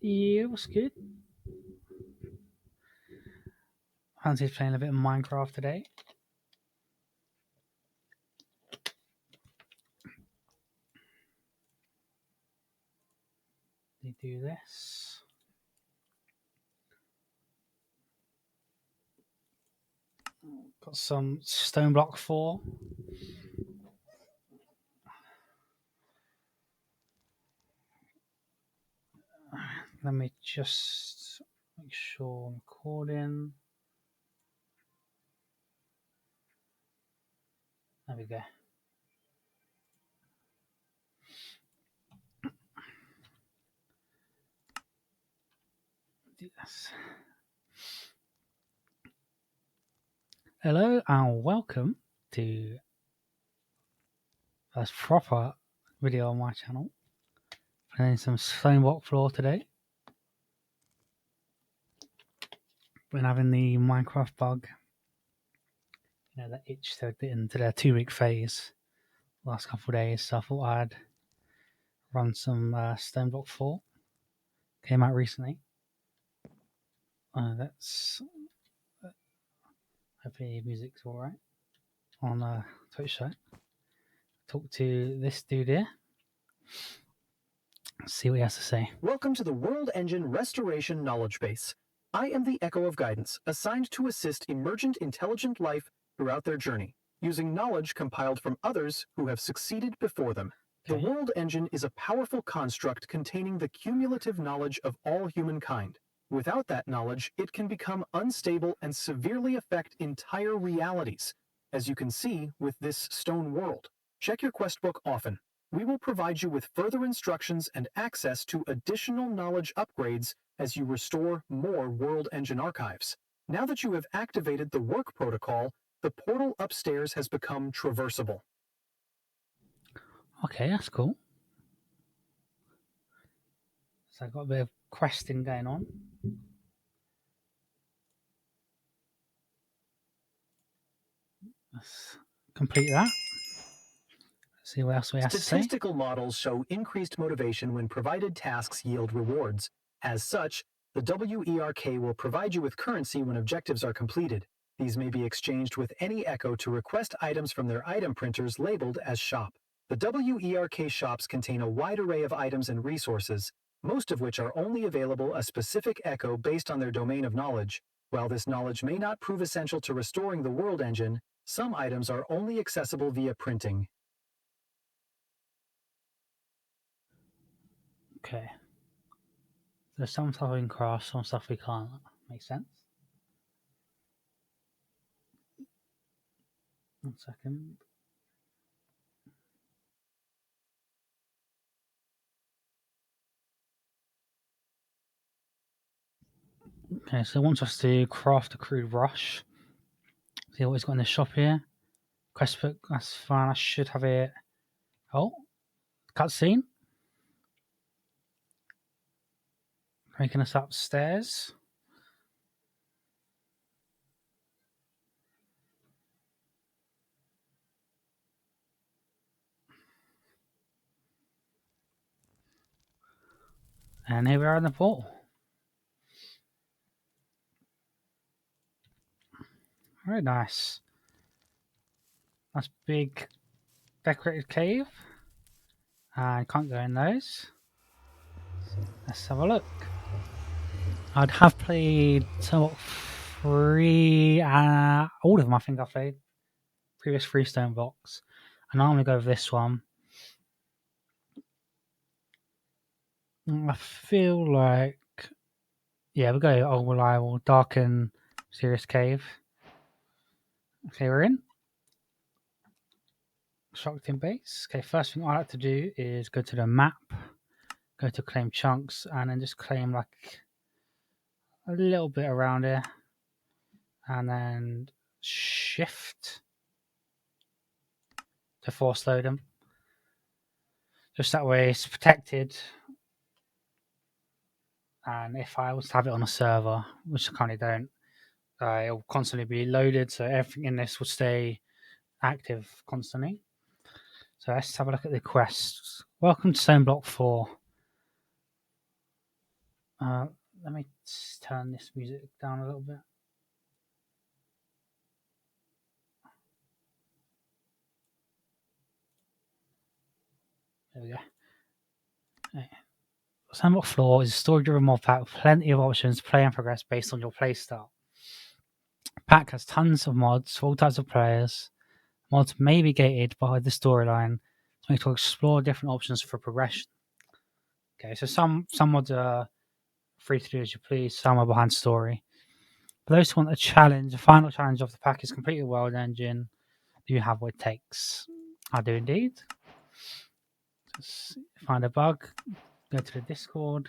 Yeah, it was good. Fancy's playing a bit of Minecraft today. They do this. Got some Stoneblock 4. Let me just make sure I'm recording. There we go. Do this. Hello and welcome to a proper video on my channel. Playing some Stoneblock floor today. Been having the Minecraft bug. You know, that itch to get into their 2-week phase last couple of days, so I thought I'd run some Stoneblock 4. Came out recently. That's hopefully music's alright on Twitch show. Talk to this dude here. See what he has to say. Welcome to the World Engine Restoration Knowledge Base. I am the Echo of Guidance, assigned to assist emergent intelligent life throughout their journey, using knowledge compiled from others who have succeeded before them. The World Engine is a powerful construct containing the cumulative knowledge of all humankind. Without that knowledge, it can become unstable and severely affect entire realities, as you can see with this stone world. Check your quest book often. We will provide you with further instructions and access to additional knowledge upgrades as you restore more World Engine archives. Now that you have activated the work protocol, the portal upstairs has become traversable. Okay, that's cool. So I've got a bit of questing going on. Let's complete that. See what else we have to say. Statistical models show increased motivation when provided tasks yield rewards. As such, the WERK will provide you with currency when objectives are completed. These may be exchanged with any Echo to request items from their item printers labeled as shop. The WERK shops contain a wide array of items and resources, most of which are only available a specific Echo based on their domain of knowledge. While this knowledge may not prove essential to restoring the World Engine, some items are only accessible via printing. Okay. There's some stuff we can craft, some stuff we can't. Makes sense. 1 second. Okay, so it wants us to craft a crude brush. See what he's got in the shop here. Quest book, that's fine. I should have it. Oh, cutscene. Taking us upstairs. And here we are in the portal. Very nice. Nice big decorated cave. I can't go in those. Let's have a look. I'd have played somewhat free, all of them I think I've played. Previous Freestone box. And I'm going to go with this one. I feel like, yeah, we'll go Old Reliable, Darken, Serious Cave. Okay, we're in. Shocking base. Okay, first thing I like to do is go to the map, go to claim chunks, and then just claim like a little bit around here. And then shift to force load them. Just that way it's protected. And if I was to have it on a server, which I currently don't, it will constantly be loaded, so everything in this will stay active constantly. So let's have a look at the quests. Welcome to Stoneblock 4. Let me turn this music down a little bit. There we go. Right. Sandbox Floor is a story-driven mod pack with plenty of options to play and progress based on your playstyle. Pack has tons of mods for all types of players. Mods may be gated by the storyline to make you explore different options for progression. Okay, so some mods are free to do as you please, some are behind story. For those who want a challenge, the final challenge of the pack is complete the world engine. Do you have what it takes? I do indeed. Just find a bug, go to the Discord,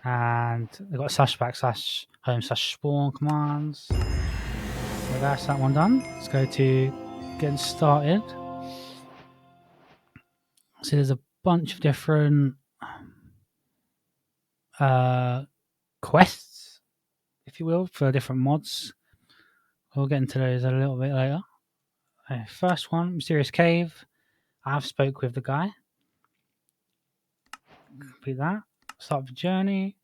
and they've got /home/spawn commands. So that's that one done. Let's go to getting started. So there's a bunch of different quests, if you will, for different mods. We'll get into those a little bit later. First one, Mysterious Cave. I've spoke with the guy. Complete that. Start the journey.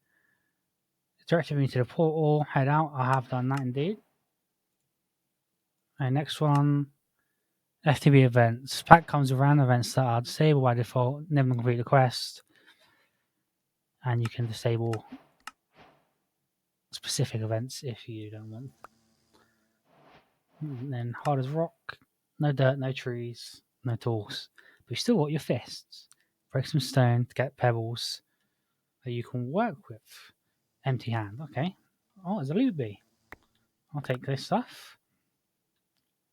Directed me to the portal. Head out. I have done that indeed. Next one, FTB events. Pack comes with random events that are disabled by default. Never complete the quest. And you can disable specific events if you don't want. And then hard as rock. No dirt, no trees, no tools. But you still got your fists. Break some stone to get pebbles that you can work with. Empty hand. Okay. Oh, there's a loot bee. I'll take this stuff.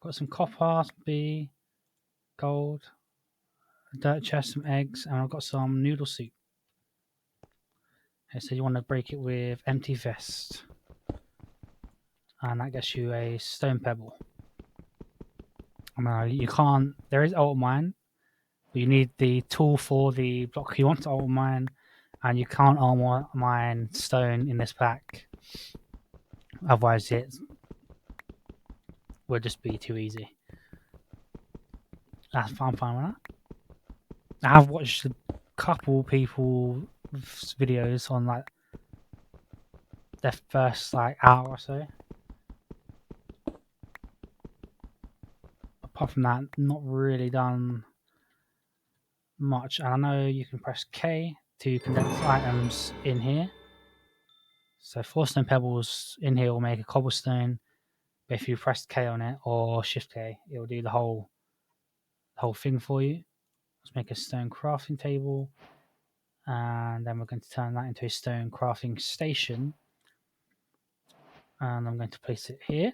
Got some copper, some bee, gold, a dirt chest, some eggs, and I've got some noodle soup. Okay, so you want to break it with empty fist. And that gets you a stone pebble. I mean, you can't. There is ult mine, but you need the tool for the block you want to ult mine, and you can't ult mine stone in this pack. Otherwise, it would just be too easy. I'm fine with that. I have watched a couple people's videos on like their first like hour or so. Apart from that, not really done much. And I know you can press K to condense items in here. So 4 stone pebbles in here will make a cobblestone. But if you press K on it or Shift K, it will do the whole thing for you. Let's make a stone crafting table. And then we're going to turn that into a stone crafting station. And I'm going to place it here.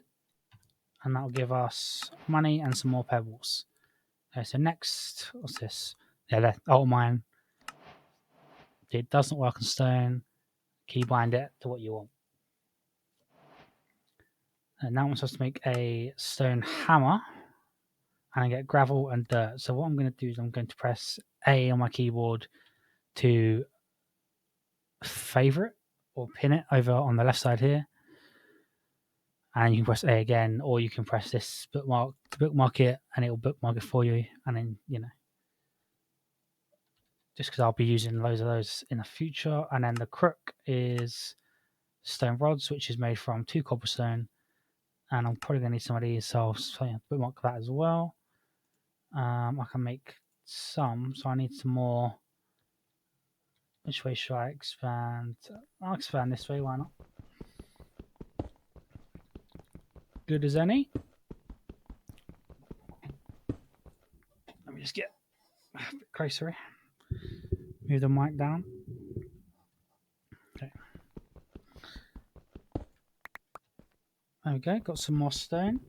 And that will give us money and some more pebbles. Okay, so next, what's this? Yeah, that ult mine. It doesn't work on stone. Keybind it to what you want. And now it wants us to make a stone hammer and get gravel and dirt. So what I'm going to do is I'm going to press A on my keyboard to favorite or pin it over on the left side here. And you can press A again, or you can press this bookmark to bookmark it, and it will bookmark it for you. And then, just because I'll be using loads of those in the future. And then the crook is stone rods, which is made from 2 cobblestone. And I'm probably going to need some of these, so I'll bookmark that as well. I can make some, so I need some more. Which way should I expand? I'll expand this way, why not? Good as any. Let me just get a bit closer. Move the mic down. Okay. There we go, got some more stone.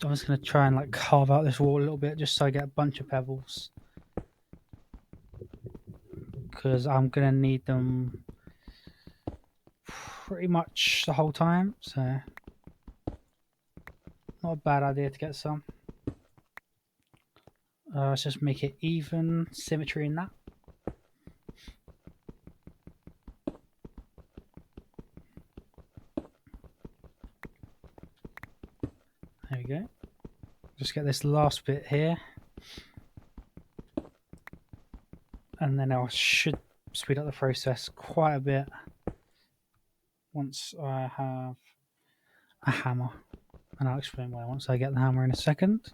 I'm just going to try and like carve out this wall a little bit just so I get a bunch of pebbles. Because I'm going to need them pretty much the whole time, so not a bad idea to get some. Let's just make it even, symmetry in that. There we go. Just get this last bit here. and then I should speed up the process quite a bit once I have a hammer, and I'll explain why once I get the hammer in a second.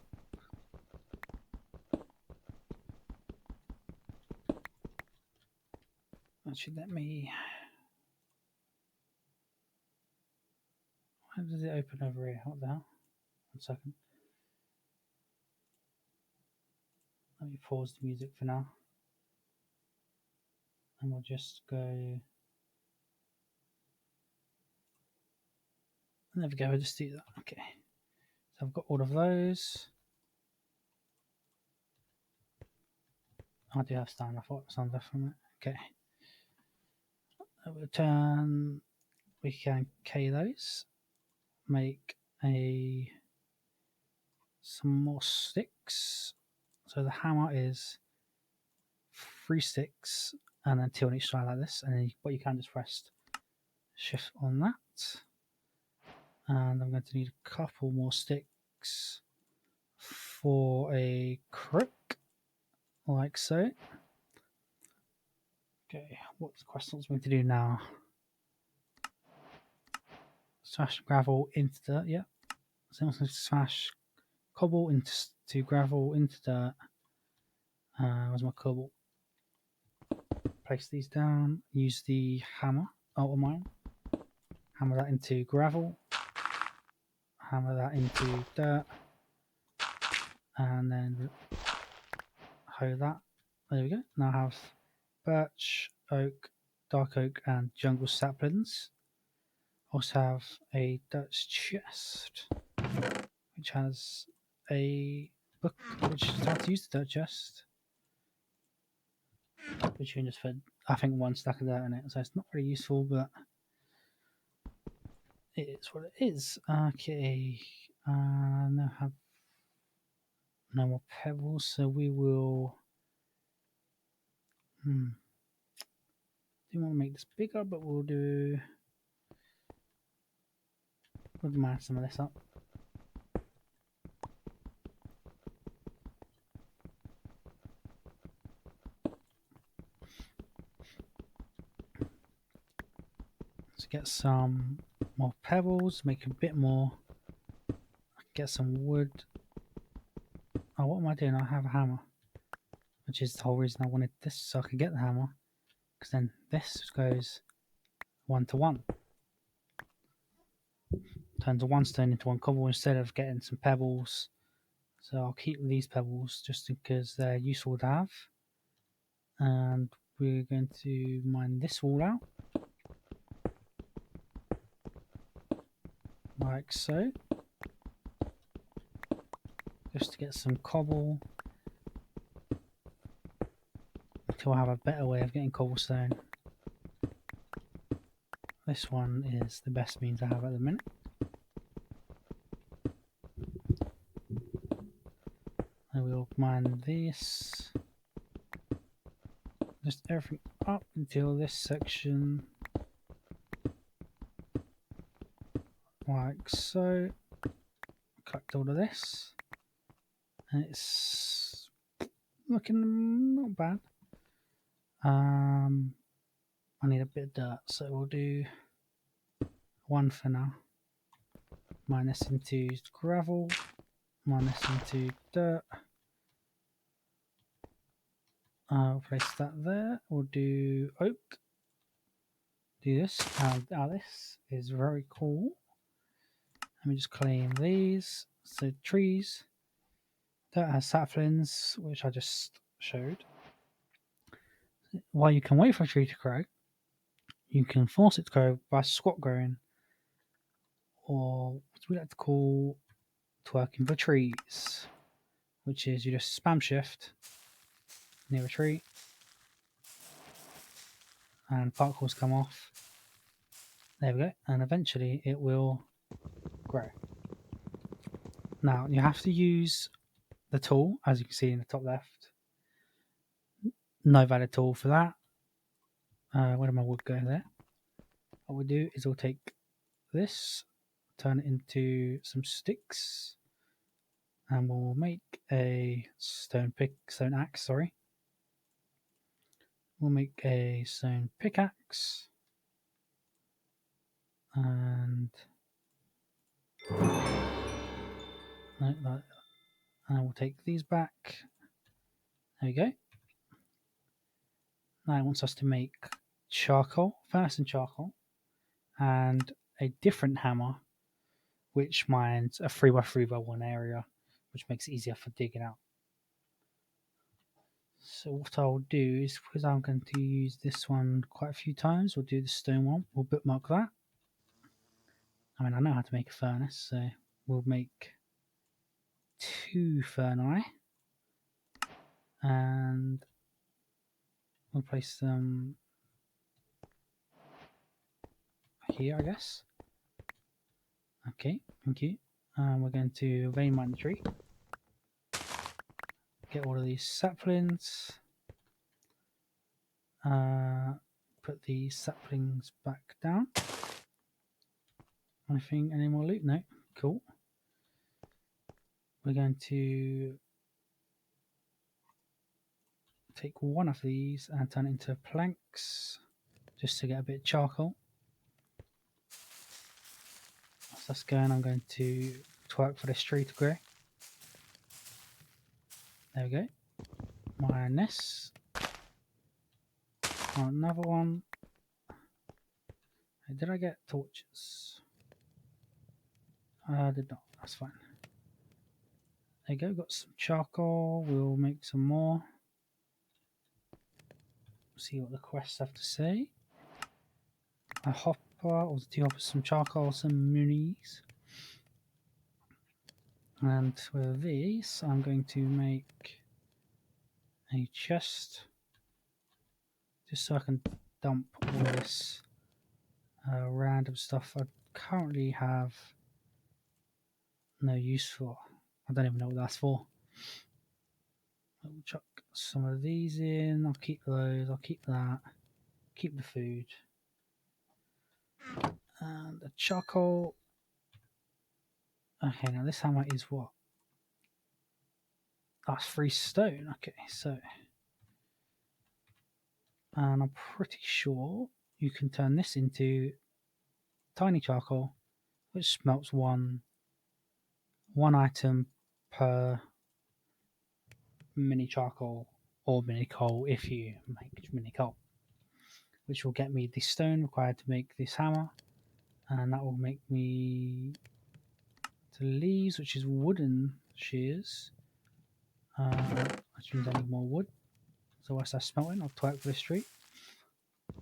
Actually, let me. How does it open over here? What the hell? 1 second. Let me pause the music for now, and we'll just go. There we go. We'll just do that. Okay. So I've got all of those. I do have stand. I thought it was on left from it. Okay. Return. We can K those. Make some more sticks. So the hammer is 3 sticks and then 2 on each side like this. And then but you can just press shift on that. And I'm going to need a couple more sticks for a crook, like so. Okay, what's the question wants me to do now? Smash gravel into dirt, yeah. So I'm going to smash cobble into gravel into dirt. Where's my cobble? Place these down. Use the hammer. Oh, mine. Hammer that into gravel. Hammer that into dirt. And then hoe that. There we go. Now I have birch, oak, dark oak, and jungle saplings. Also have a Dutch chest, which has a book which is how to use the Dutch chest, which you can just fit, I think, 1 stack of dirt in it. So it's not very useful, but it is what it is. Okay, now have no more pebbles, so we will. Do want to make this bigger, but we'll match some of this up. Let's get some more pebbles, make a bit more. Get some wood. Oh, what am I doing? I have a hammer, which is the whole reason I wanted this, so I could get the hammer. Because then this goes 1 to 1. Turns a 1 stone into 1 cobble instead of getting some pebbles. So I'll keep these pebbles just because they're useful to have. And we're going to mine this wall out. Like so. Just to get some cobble. Until I have a better way of getting cobblestone. This one is the best means I have at the minute. And we'll mine this. Just everything up until this section. Like so. Collect all of this. And it's looking not bad. I need a bit of dirt, so we'll do 1 for now. Mine this into gravel. Mine this into dirt. I'll place that there. We'll do oak. Do this. This is very cool. Let me just claim these. So trees. Dirt has saplings, which I just showed. While you can wait for a tree to grow, you can force it to grow by squat growing, or what we like to call twerking for trees, which is you just spam shift near a tree and particles come off. There we go, and eventually it will grow. Now you have to use the tool, as you can see in the top left. No valid tool for that. Where did my wood go there? What we'll do is we'll take this, turn it into some sticks, and we'll make a stone axe, sorry. We'll make a stone pickaxe. And we'll take these back. There we go. Now it wants us to make charcoal, furnace and charcoal, and a different hammer, which mines a 3x3x1 area, which makes it easier for digging out. So what I'll do is, because I'm going to use this one quite a few times, we'll do the stone one. We'll bookmark that. I mean, I know how to make a furnace, so we'll make 2 ferni. And we'll place them here, I guess. Okay, thank you. We're going to vein mine the tree. Get all of these saplings. Put the saplings back down. Anything, any more loot? No. Cool. We're going to take one of these and turn it into planks, just to get a bit of charcoal. As that's going, I'm going to twerk for this tree to grow. There we go. Mine this. Another one. Did I get torches? I did not. That's fine. There you go. Got some charcoal. We'll make some more. See what the quests have to say. A hopper, or the 2 hoppers, some charcoal, some minis. And with these, I'm going to make a chest, just so I can dump all this random stuff I currently have no use for. I don't even know what that's for. I'll chuck some of these in. I'll keep those. I'll keep that. Keep the food. And the charcoal. Okay, now this hammer is what? That's 3 stone. Okay, so. And I'm pretty sure you can turn this into tiny charcoal, which smelts one item per mini charcoal or mini coal if you make mini coal, which will get me the stone required to make this hammer, and that will make me the leaves, which is wooden shears, which means I need more wood. So whilst that's smelting, I'll twerk for the street,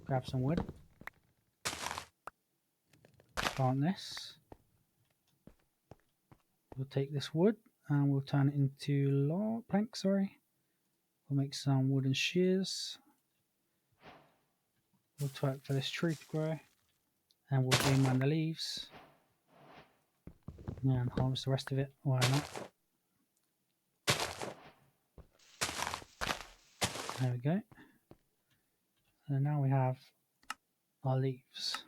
grab some wood, plant this. We'll take this wood and we'll turn it into planks. Sorry, we'll make some wooden shears. We'll twerk for this tree to grow, and we'll vein mine the leaves and harvest the rest of it. Why not? There we go. So now we have our leaves.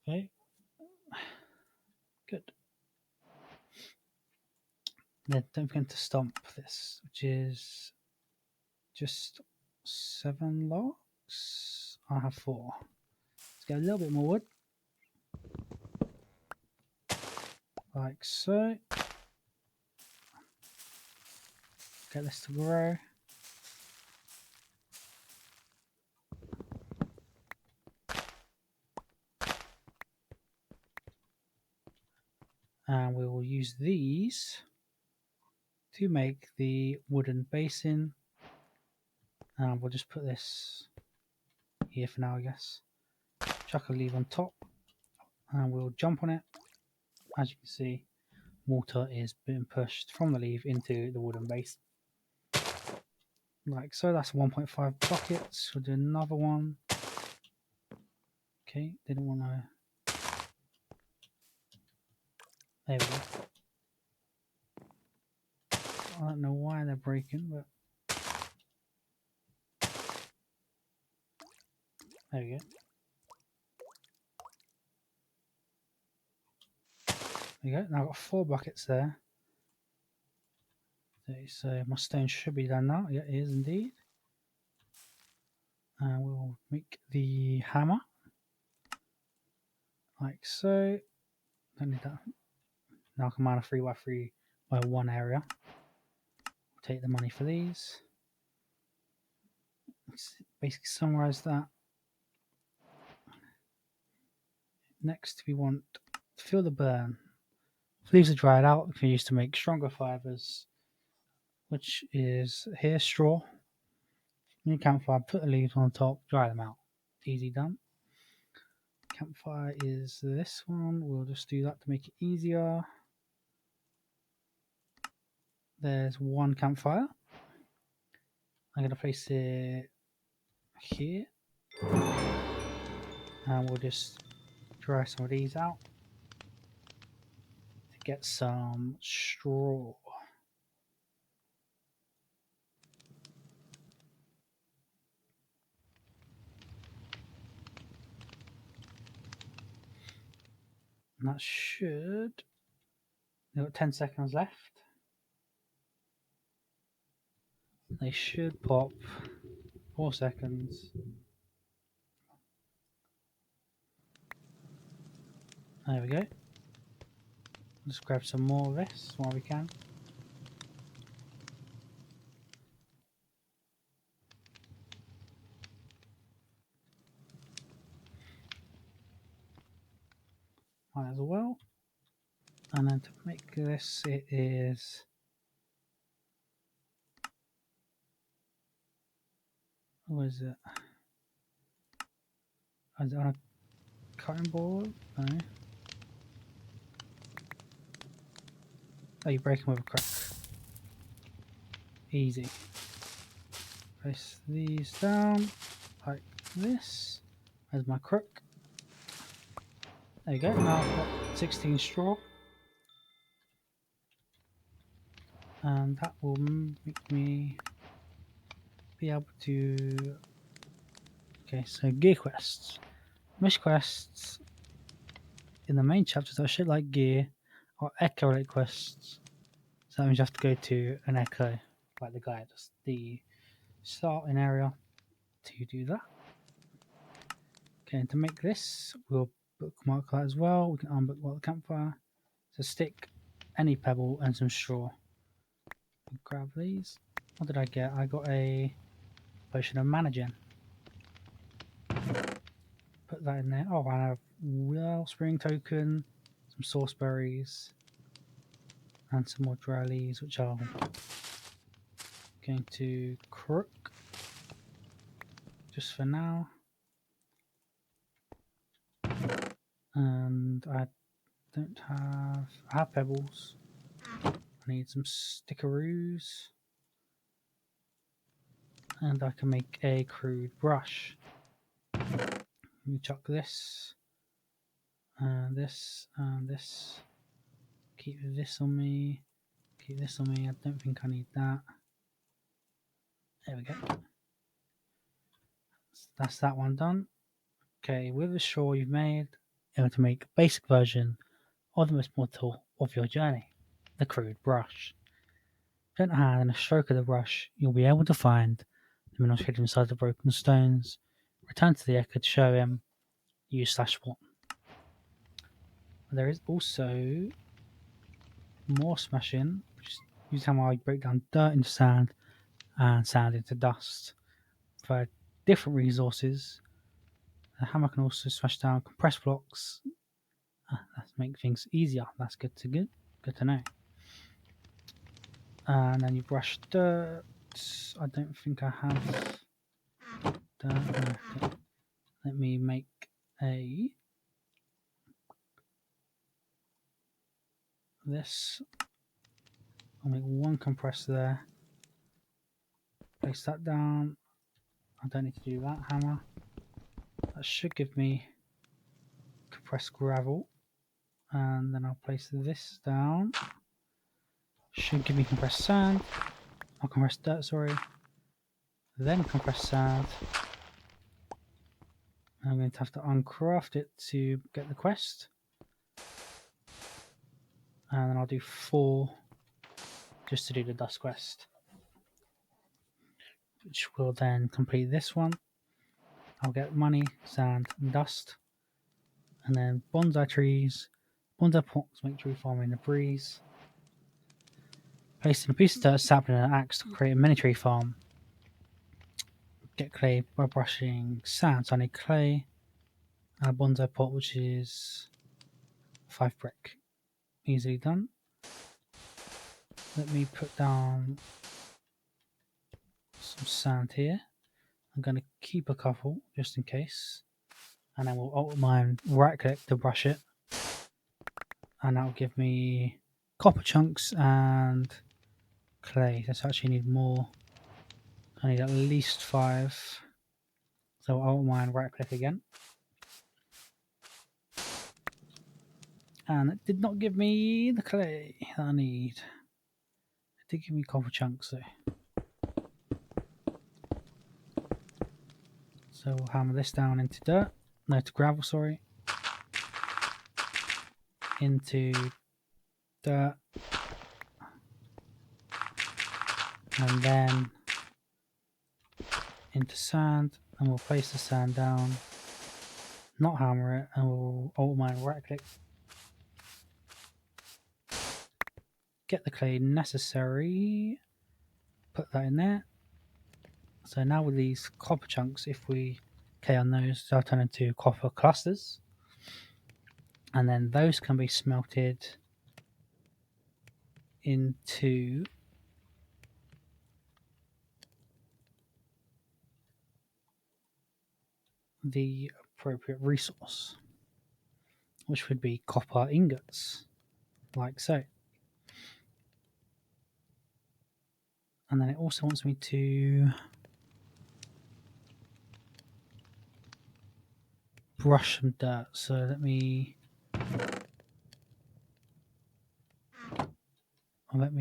Okay, good. Then don't forget to stomp this, which is just 7 logs. I have 4. Let's get a little bit more wood, like so. Get this to grow. And we will use these to make the wooden basin. And we'll just put this here for now, I guess. Chuck a leaf on top, and we'll jump on it. As you can see, water is being pushed from the leaf into the wooden base. Like so, that's 1.5 buckets. We'll do another one. Okay, didn't want to. There we go. I don't know why they're breaking, but there we go. There you go. Now I've got 4 buckets there. Okay, so my stone should be done now. Yeah, it is indeed. We'll make the hammer like so. Don't need that. Now I can mine a 3x3 by 1 area. Take the money for these. Let's basically summarize that. Next, we want to fill the burn. Leaves are dried out. We can use to make stronger fibers, which is here straw. New campfire, put the leaves on top, dry them out. Easy done. Campfire is this one. We'll just do that to make it easier. There's one campfire. I'm going to place it here. And we'll just dry some of these out to get some straw. And that should... We've got 10 seconds left. They should pop 4 seconds. There we go. Let's grab some more of this while we can. Might as well. And then to make this, it is... What is it? Is it on a cutting board? No. Oh, you break them with a crook. Easy. Place these down like this. There's my crook. There you go. Now I've got 16 straw. And that will make me be able to... Okay, so gear quests. Most quests in the main chapters are shit like gear or echo related quests. So that means you have to go to an echo, like the guy, just the starting area to do that. Okay, and to make this, we'll bookmark that as well. We can unbookmark the campfire. So stick any pebble and some straw. Grab these. What did I get? I got a potion of managing. Put that in there. Oh, I have wellspring token, some sauce berries, and some more dry leaves, which I'm going to crook just for now. And I don't have... I have pebbles. I need some stickeroos. And I can make a crude brush. Let me chuck this. And this, and this. Keep this on me. Keep this on me. I don't think I need that. There we go. That's that one done. Okay, with the straw you've made, you're going to make a basic version of the most important tool of your journey, the crude brush. Gentle hand and a stroke of the brush, you'll be able to find the minerals hidden inside the broken stones. Return to the echo to show him. Use /1. There is also more smashing, which is use how I break down dirt into sand and sand into dust. For different resources, the hammer can also smash down compressed blocks. That makes things easier. That's good to know. And then you brush dirt. I don't think I have dirt. No, okay. Let me make this. I'll make one compressor there. Place that down. I don't need to do that hammer. That should give me compressed gravel. And then I'll place this down. Should give me compressed sand. Or compressed dirt, sorry. Then compressed sand. I'm going to have to uncraft it to get the quest. And then I'll do 4 just to do the dust quest. Which will then complete this one. I'll get money, sand, and dust. And then bonsai trees, bonsai pots make tree farming a breeze. Placing a piece of dirt, sapling, and an axe to create a mini tree farm. Get clay by brushing sand, so I need clay. And a bonsai pot, which is 5 brick. Easily done. Let me put down some sand here. I'm going to keep a couple just in case. And then we'll alt mine, right click to brush it. And that'll give me copper chunks and clay. Let's actually need more. I need at least 5. So I'll alt mine, right click again. And it did not give me the clay that I need. It did give me copper chunks though. So we'll hammer this down into dirt. No, to gravel, sorry. Into dirt. And then into sand. And we'll place the sand down. Not hammer it. And we'll alt mine, right click. Get the clay necessary. Put that in there. So now with these copper chunks, if we K on those, they'll turn into copper clusters. And then those can be smelted into the appropriate resource, which would be copper ingots, like so. And then it also wants me to brush some dirt. So let me,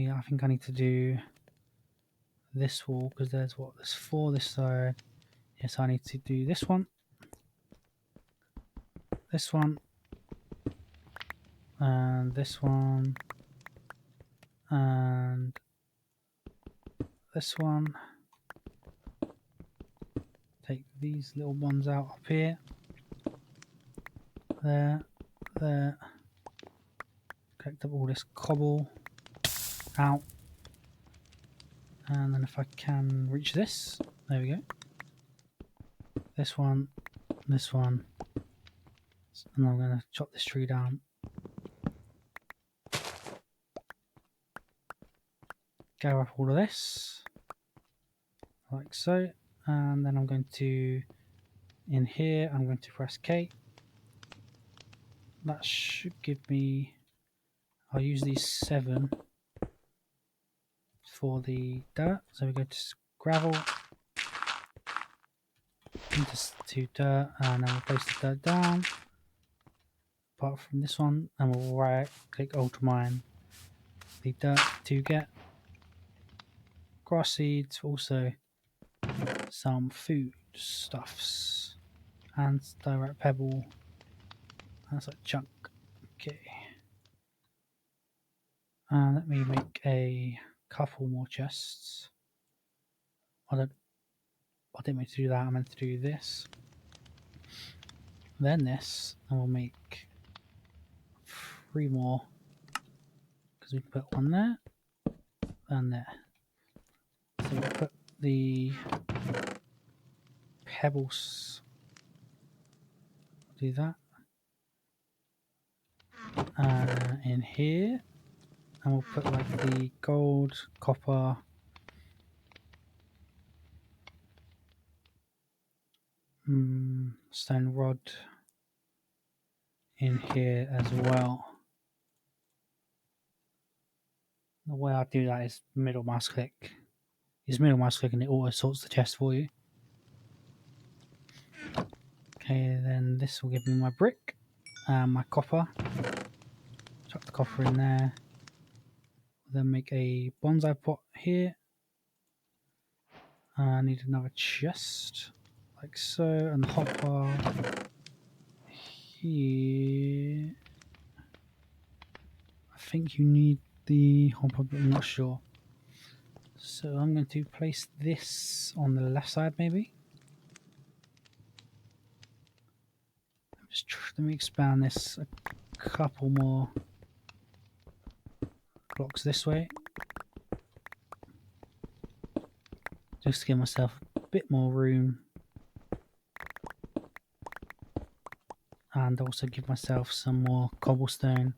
I think I need to do this wall because there's 4 this side. Yes, I need to do this one, and this one, and this one. Take these little ones out up here. There. Collect up all this cobble out. And then if I can reach this, there we go. This one. And I'm going to chop this tree down. Gather up all of this, like so. And then I'm going to, in here, I'm going to press K. That should give me, I'll use these 7 for the dirt. So we go to gravel, into dirt, and then we'll place the dirt down. Apart from this one, and we'll right click Alt Mine the dirt to get grass seeds, also some food stuffs, and direct pebble. That's like chunk. Okay. And let me make a couple more chests. I didn't mean to do that, I meant to do this. Then this, and we'll make 3 more. Because we can put one there, and there. So we'll put the pebbles, do that. In here, and we'll put like the gold, copper, stone rod in here as well. The way I do that is middle mouse click. Use middle mouse click and it auto sorts the chest for you. Okay, then this will give me my brick and my copper. Chuck the copper in there. Then make a bonsai pot here. I need another chest, like so, and the hopper here. I think you need the hopper, but I'm not sure. So I'm going to place this on the left side, maybe. Let me expand this a couple more blocks this way. Just to give myself a bit more room. And also give myself some more cobblestone.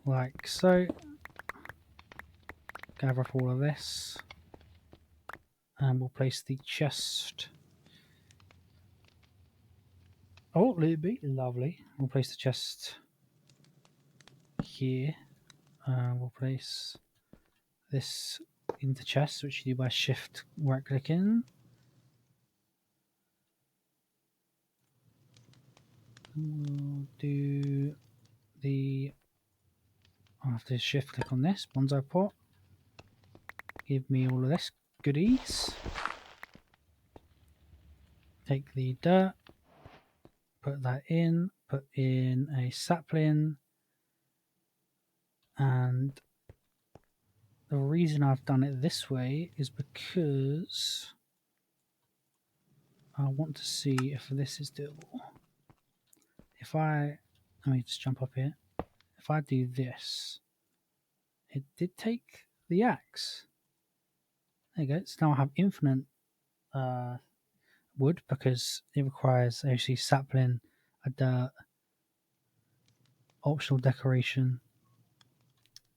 Like so. Gather up all of this. And we'll place the chest. Oh, little bit lovely. We'll place the chest here. We'll place this into chest, which you do by shift right clicking. We'll do the. I'll have to shift click on this bonsai pot. Give me all of this goodies. Take the dirt, put that in, put in a sapling, and the reason I've done it this way is because I want to see if this is doable. Let me just jump up here. If I do this, it did take the axe. There you go. So now I have infinite wood because it requires actually sapling, a dirt, optional decoration.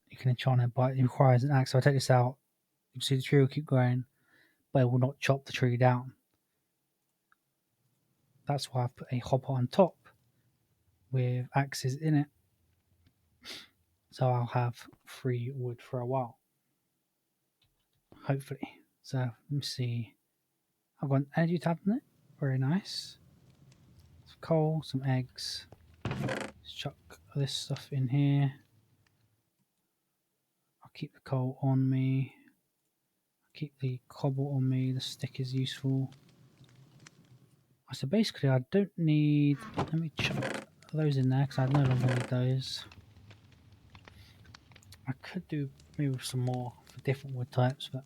You can enchant it, but it requires an axe. So I take this out. You can see the tree will keep growing, but it will not chop the tree down. That's why I've put a hopper on top with axes in it. So I'll have free wood for a while. Hopefully. So let me see. I've got an energy tab in it. Very nice. Some coal, some eggs. Let's chuck this stuff in here. I'll keep the coal on me. I'll keep the cobble on me. The stick is useful. So basically I don't need... Let me chuck those in there because I no longer need those. I could do maybe some more for different wood types, but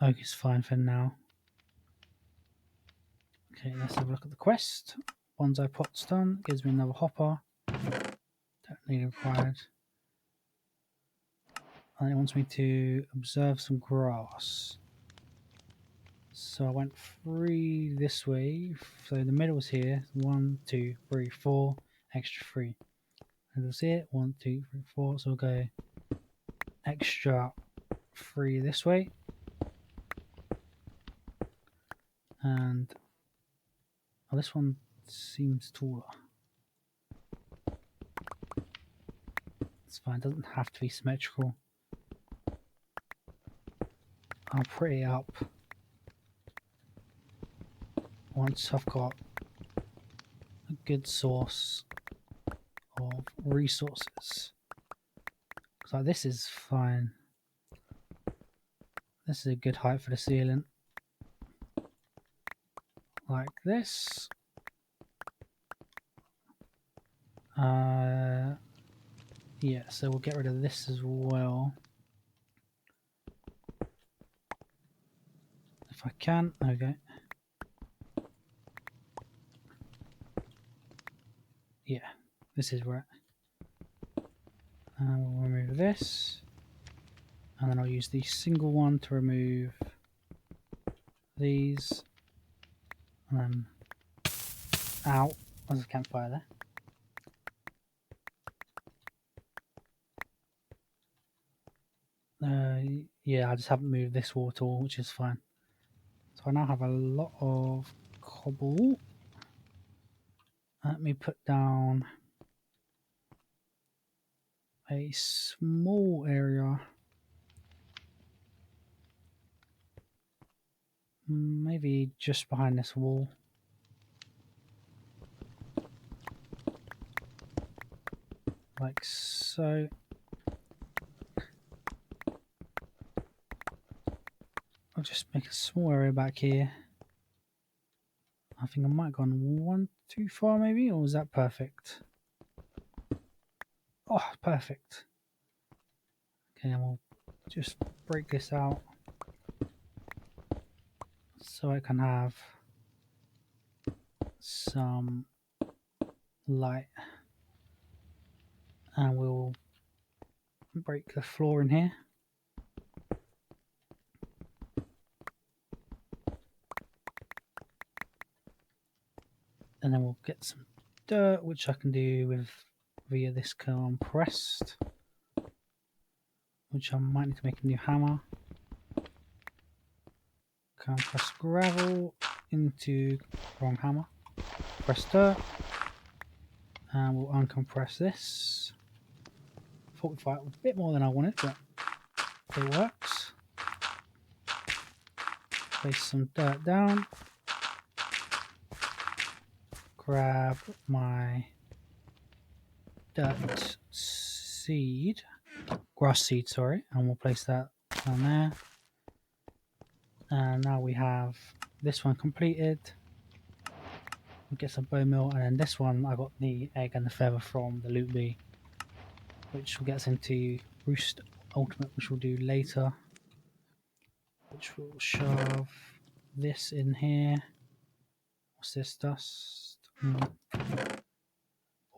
oak is fine for now. Okay, let's have a look at the quest. Bonsai pot's done. Gives me another hopper. Don't need it required. And it wants me to observe some grass. So I went 3 this way. So the middle was here. 1, 2, 3, 4. Extra 3. And we'll see it. 1, 2, 3, 4. So we'll go extra 3 this way. And this one seems taller. It's fine. It doesn't have to be symmetrical. I'll put it up once I've got a good source of resources. So this is fine. This is a good height for the ceiling. Like this. Yeah, so we'll get rid of this as well. If I can. Okay. Yeah, this is where. We'll remove this. And then I'll use the single one to remove these. And then. Ow. There's a campfire there. Yeah, I just haven't moved this wall at all, which is fine. So I now have a lot of cobble. Let me put down a small area. Maybe just behind this wall. Like so. I'll just make a small area back here. I think I might have gone 1 too far maybe, or was that perfect? Oh, perfect. Okay, and we'll just break this out. so I can have some light, and we'll break the floor in here. And then we'll get some dirt, which I can do with via this compressed, which I might need to make a new hammer. Compress gravel into wrong hammer. Press dirt, and we'll uncompress this. 45, a bit more than I wanted, but it works. Place some dirt down. Grab my dirt seed, grass seed, sorry, and we'll place that down there. And now we have this one completed. We'll get some bone meal, and then this one I got the egg and the feather from the loot bee, which will get us into roost ultimate, which we'll do later. Which will shove this in here. What's this? Dust.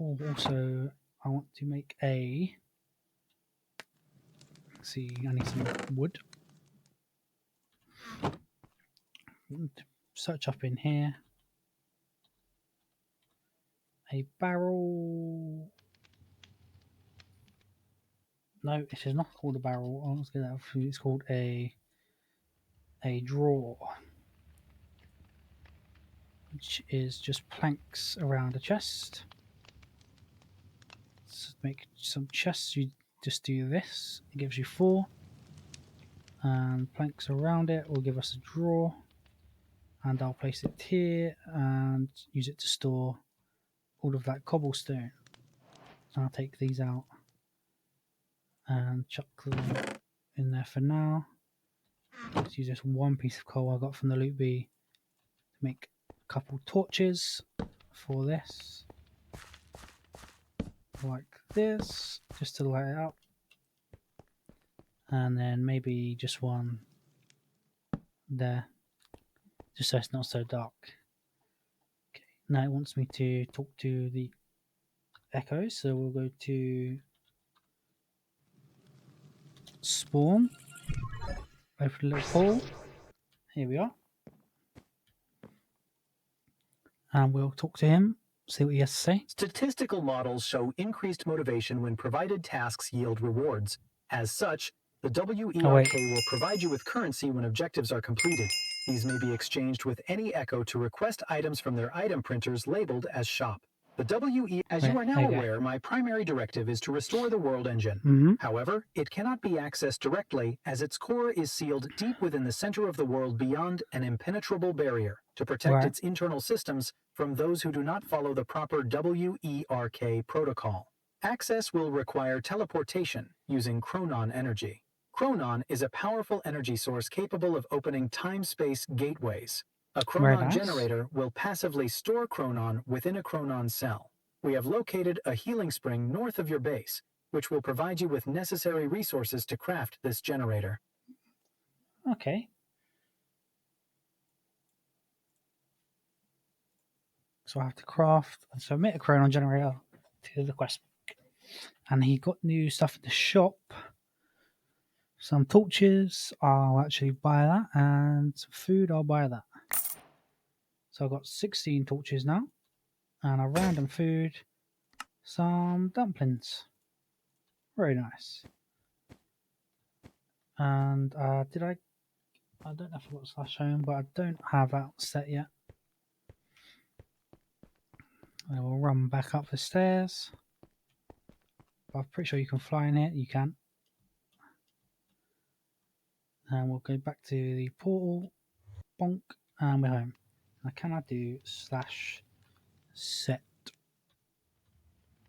Oh, also I want to make a. Let's see, I need some wood. Search up in here. A barrel. No, it is not called a barrel. Oh, let's get that. It's called a drawer, which is just planks around a chest. Let's make some chests. You just do this. It gives you 4, and planks around it will give us a drawer. And I'll place it here and use it to store all of that cobblestone. I'll take these out and chuck them in there for now. Let's use this one piece of coal I got from the loot bee to make a couple torches for this, like this, just to light it up, and then maybe just one there, just so it's not so dark. Okay, now it wants me to talk to the echo, so we'll go to spawn, open a little hole, here we are, and we'll talk to him, see what he has to say. Statistical models show increased motivation when provided tasks yield rewards. As such, the WERK will provide you with currency when objectives are completed. These may be exchanged with any Echo to request items from their item printers labeled as shop. As you are now aware, my primary directive is to restore the world engine. However, it cannot be accessed directly as its core is sealed deep within the center of the world beyond an impenetrable barrier to protect its internal systems from those who do not follow the proper WERK protocol. Access will require teleportation using chronon energy. Chronon is a powerful energy source capable of opening time-space gateways. A chronon generator will passively store chronon within a chronon cell. We have located a healing spring north of your base, which will provide you with necessary resources to craft this generator. Okay. So I have to craft and submit a chronon generator to the quest book. And he got new stuff in the shop. Some torches, I'll actually buy that, and some food, I'll buy that. So I've got 16 torches now, and a random food, some dumplings. Very nice. And I don't know if I've got slash home, but I don't have that set yet. I will run back up the stairs. I'm pretty sure you can fly in here. You can. And we'll go back to the portal. Bonk. And we're home. Now can I do slash set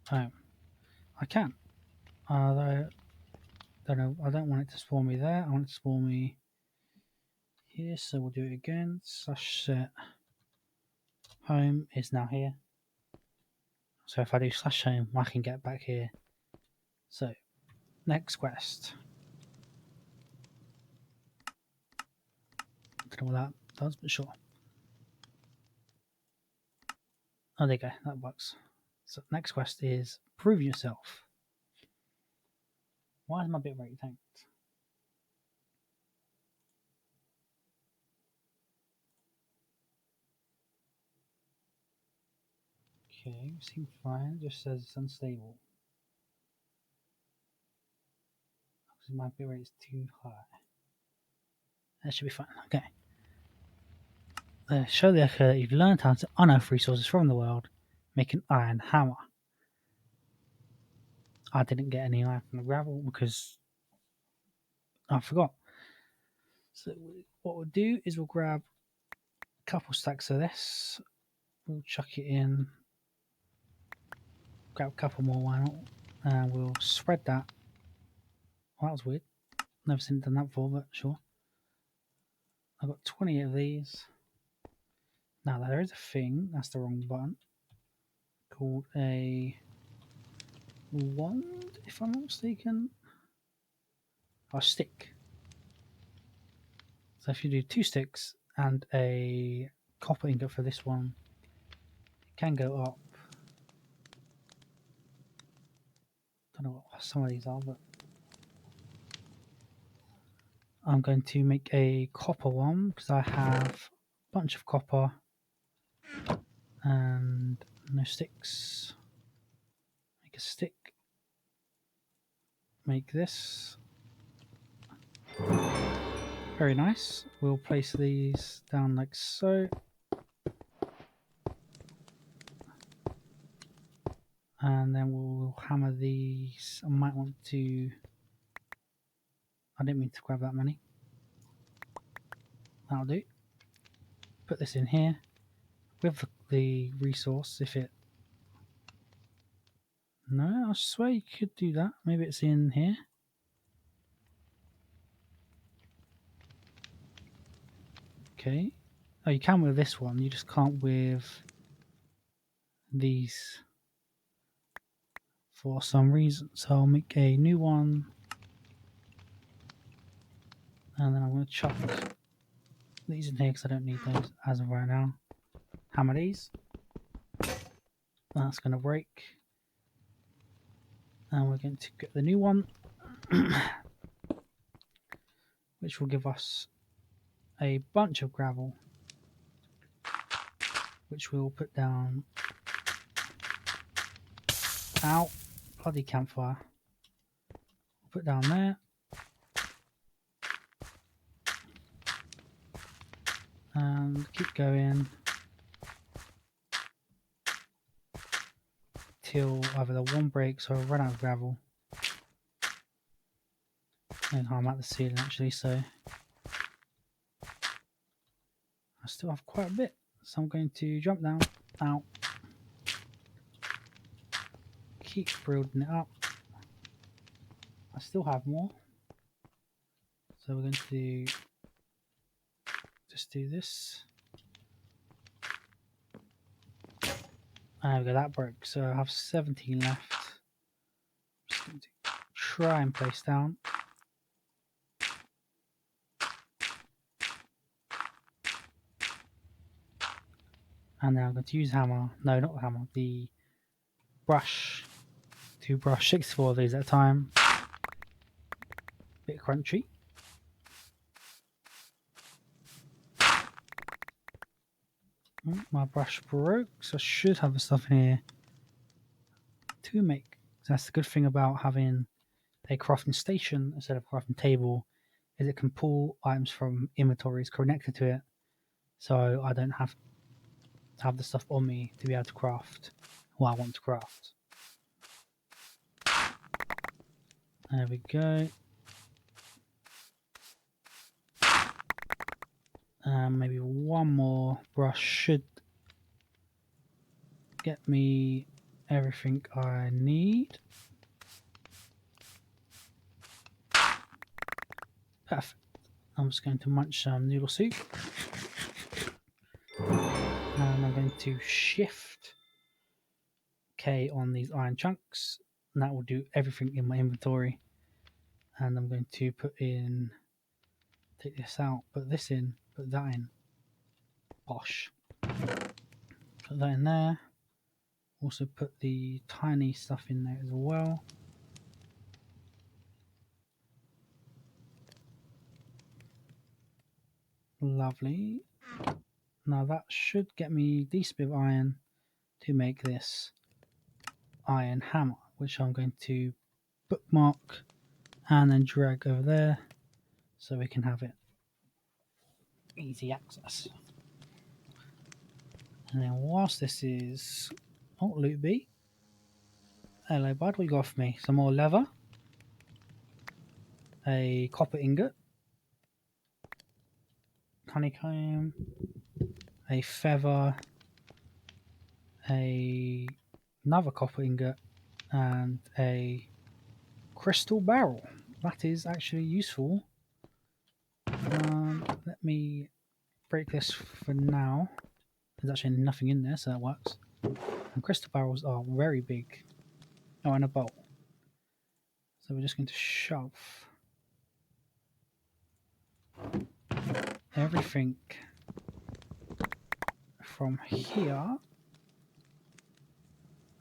home? I can. Although don't know. I don't want it to spawn me there. I want it to spawn me here. So we'll do it again. Slash set home is now here. So if I do slash home, I can get back here. So next quest. Don't know what does, but sure. Oh, there you go. That works. So next quest is prove yourself. Why is my bit rate tanked? Okay, seems fine. Just says it's unstable. Because my bit rate is too high. That should be fine. Okay. Show the Echo that you've learned how to unearth resources from the world. Make an iron hammer. I didn't get any iron from the gravel because I forgot. So what we'll do is we'll grab a couple stacks of this. We'll chuck it in. Grab a couple more, why not? And we'll spread that. Well, that was weird. Never seen it done that before, but sure. I've got 20 of these. Now there is a thing, that's the wrong button, called a wand, if I'm not mistaken. Or a stick. So if you do 2 sticks and a copper ingot for this one, it can go up. Don't know what some of these are, but I'm going to make a copper one because I have a bunch of copper and no sticks. Make a stick. Make this. Very nice. We'll place these down like so. And then we'll hammer these. I might want to... I didn't mean to grab that many. That'll do. Put this in here. With the resource, if it... No, I swear you could do that. Maybe it's in here. Okay. Oh, you can with this one. You just can't with these for some reason. So I'll make a new one. And then I'm going to chuck these in here because I don't need those as of right now. Hammer these. That's going to break. And we're going to get the new one. Which will give us a bunch of gravel. Which we'll put down. Ow. Bloody campfire. Put down there. And keep going. Till either the one breaks or I run out of gravel. And I'm at the ceiling actually, so I still have quite a bit. So I'm going to jump down. Ow. Keep building it up. I still have more. So we're going to just do this. There we go, that broke. So I have 17 left. Just going to try and place down. And then I'm going to use hammer. No, not the hammer. The brush to brush 64 of these at a time. Bit crunchy. My brush broke, so I should have the stuff in here to make. That's the good thing about having a crafting station instead of a crafting table, is it can pull items from inventories connected to it, so I don't have to have the stuff on me to be able to craft what I want to craft. There we go. Maybe one more brush should get me everything I need. Perfect. I'm just going to munch some noodle soup. And I'm going to shift K on these iron chunks. And that will do everything in my inventory. And I'm going to put in, take this out, put this in, put that in. Bosh. Put that in there. Also put the tiny stuff in there as well. Lovely. Now that should get me a decent bit of iron to make this iron hammer, which I'm going to bookmark and then drag over there so we can have it easy access. And then whilst this is... Oh, loot B. Hello bud, what you got for me? Some more leather, a copper ingot, honeycomb, a feather, another copper ingot, and a crystal barrel. That is actually useful. Let me break this for now. There's actually nothing in there, so that works. And crystal barrels are very big. Oh, and a bolt. So we're just going to shove everything from here.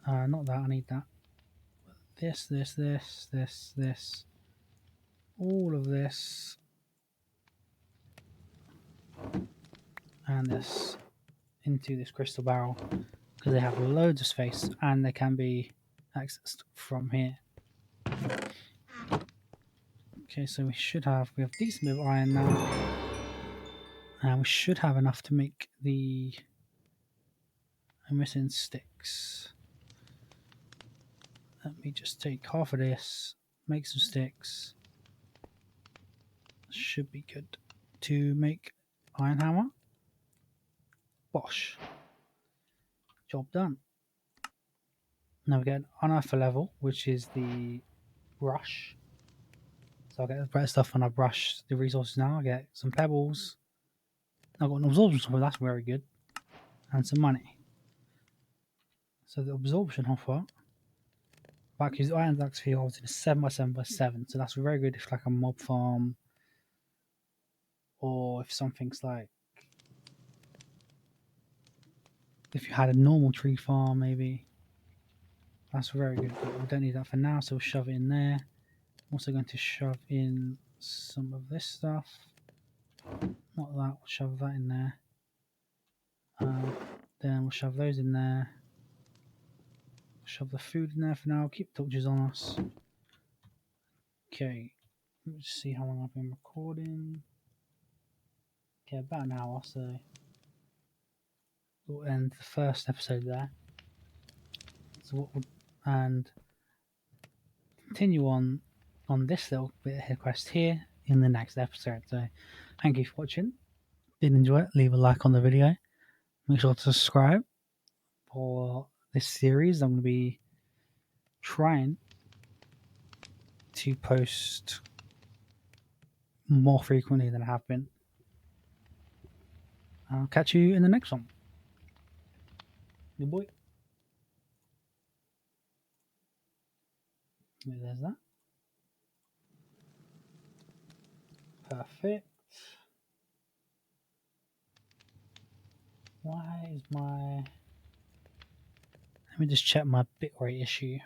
Not that, I need that. This. All of this. And this into this crystal barrel. Because they have loads of space and they can be accessed from here. Okay, so we have a decent bit of iron now. And we should have enough to make the... I'm missing sticks. Let me just take half of this, make some sticks. Should be good to make iron hammer. Bosh. Job done. Now we get an unearther level, which is the brush. So I'll get the better stuff when I brush the resources now. I get some pebbles. I've got an absorption offer, that's very good. And some money. So the absorption offer, back use iron axe fields in a 7x7x7. So that's very good if like a mob farm, or if something's like, if you had a normal tree farm maybe. That's very good, but we don't need that for now, so we'll shove it in there. I'm also going to shove in some of this stuff. Not that, we'll shove that in there. Then we'll shove those in there. Shove the food in there for now, keep torches on us. Okay, let's see how long I've been recording. Okay, about an hour, so we'll end the first episode there. So what we'll, and continue on this little bit of quest here in the next episode. So thank you for watching. Did enjoy it, leave a like on the video. Make sure to subscribe for this series. I'm going to be trying to post more frequently than I have been. I'll catch you in the next one. Good boy. There's that. Perfect. Why is my... Let me just check my bitrate issue.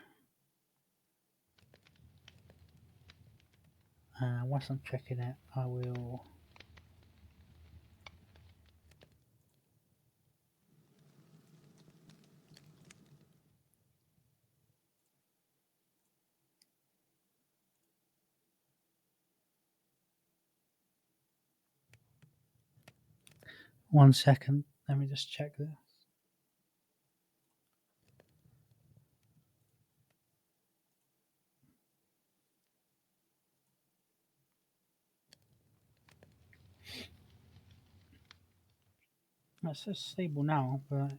Once I'm checking it, I will... One second, let me just check this. It says stable now, but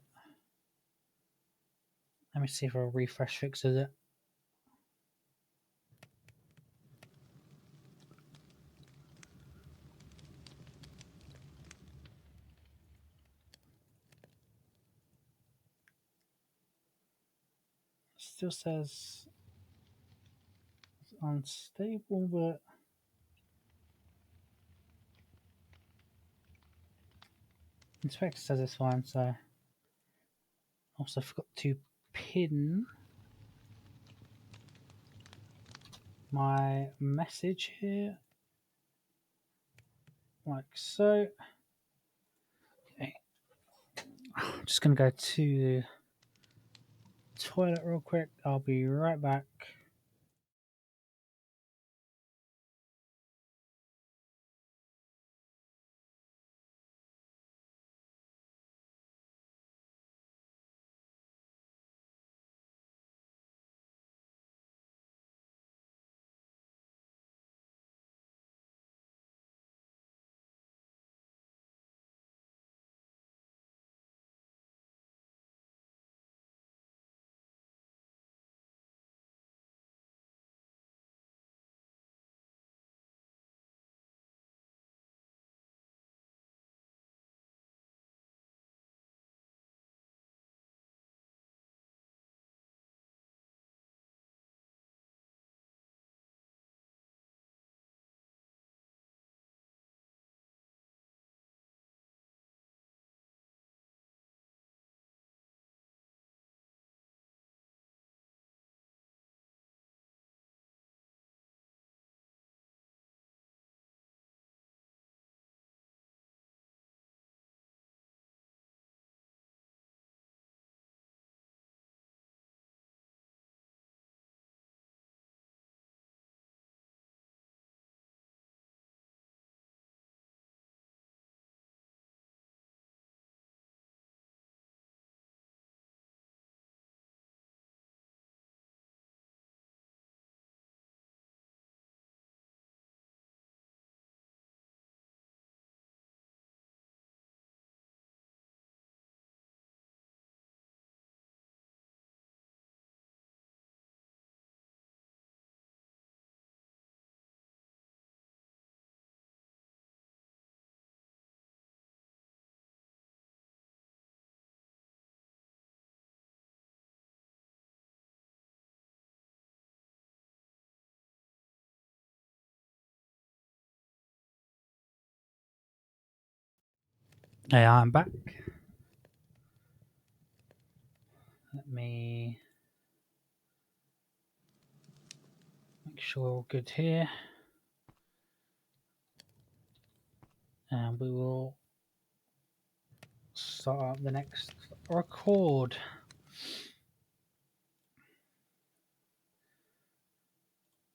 let me see if a refresh fixes it. It still says it's unstable, but Inspector says it's fine, so also forgot to pin my message here like so. Okay. I'm just gonna go to the toilet real quick. I'll be right back. Hey, I'm back. Let me make sure we're all good here. And we will start up the next record.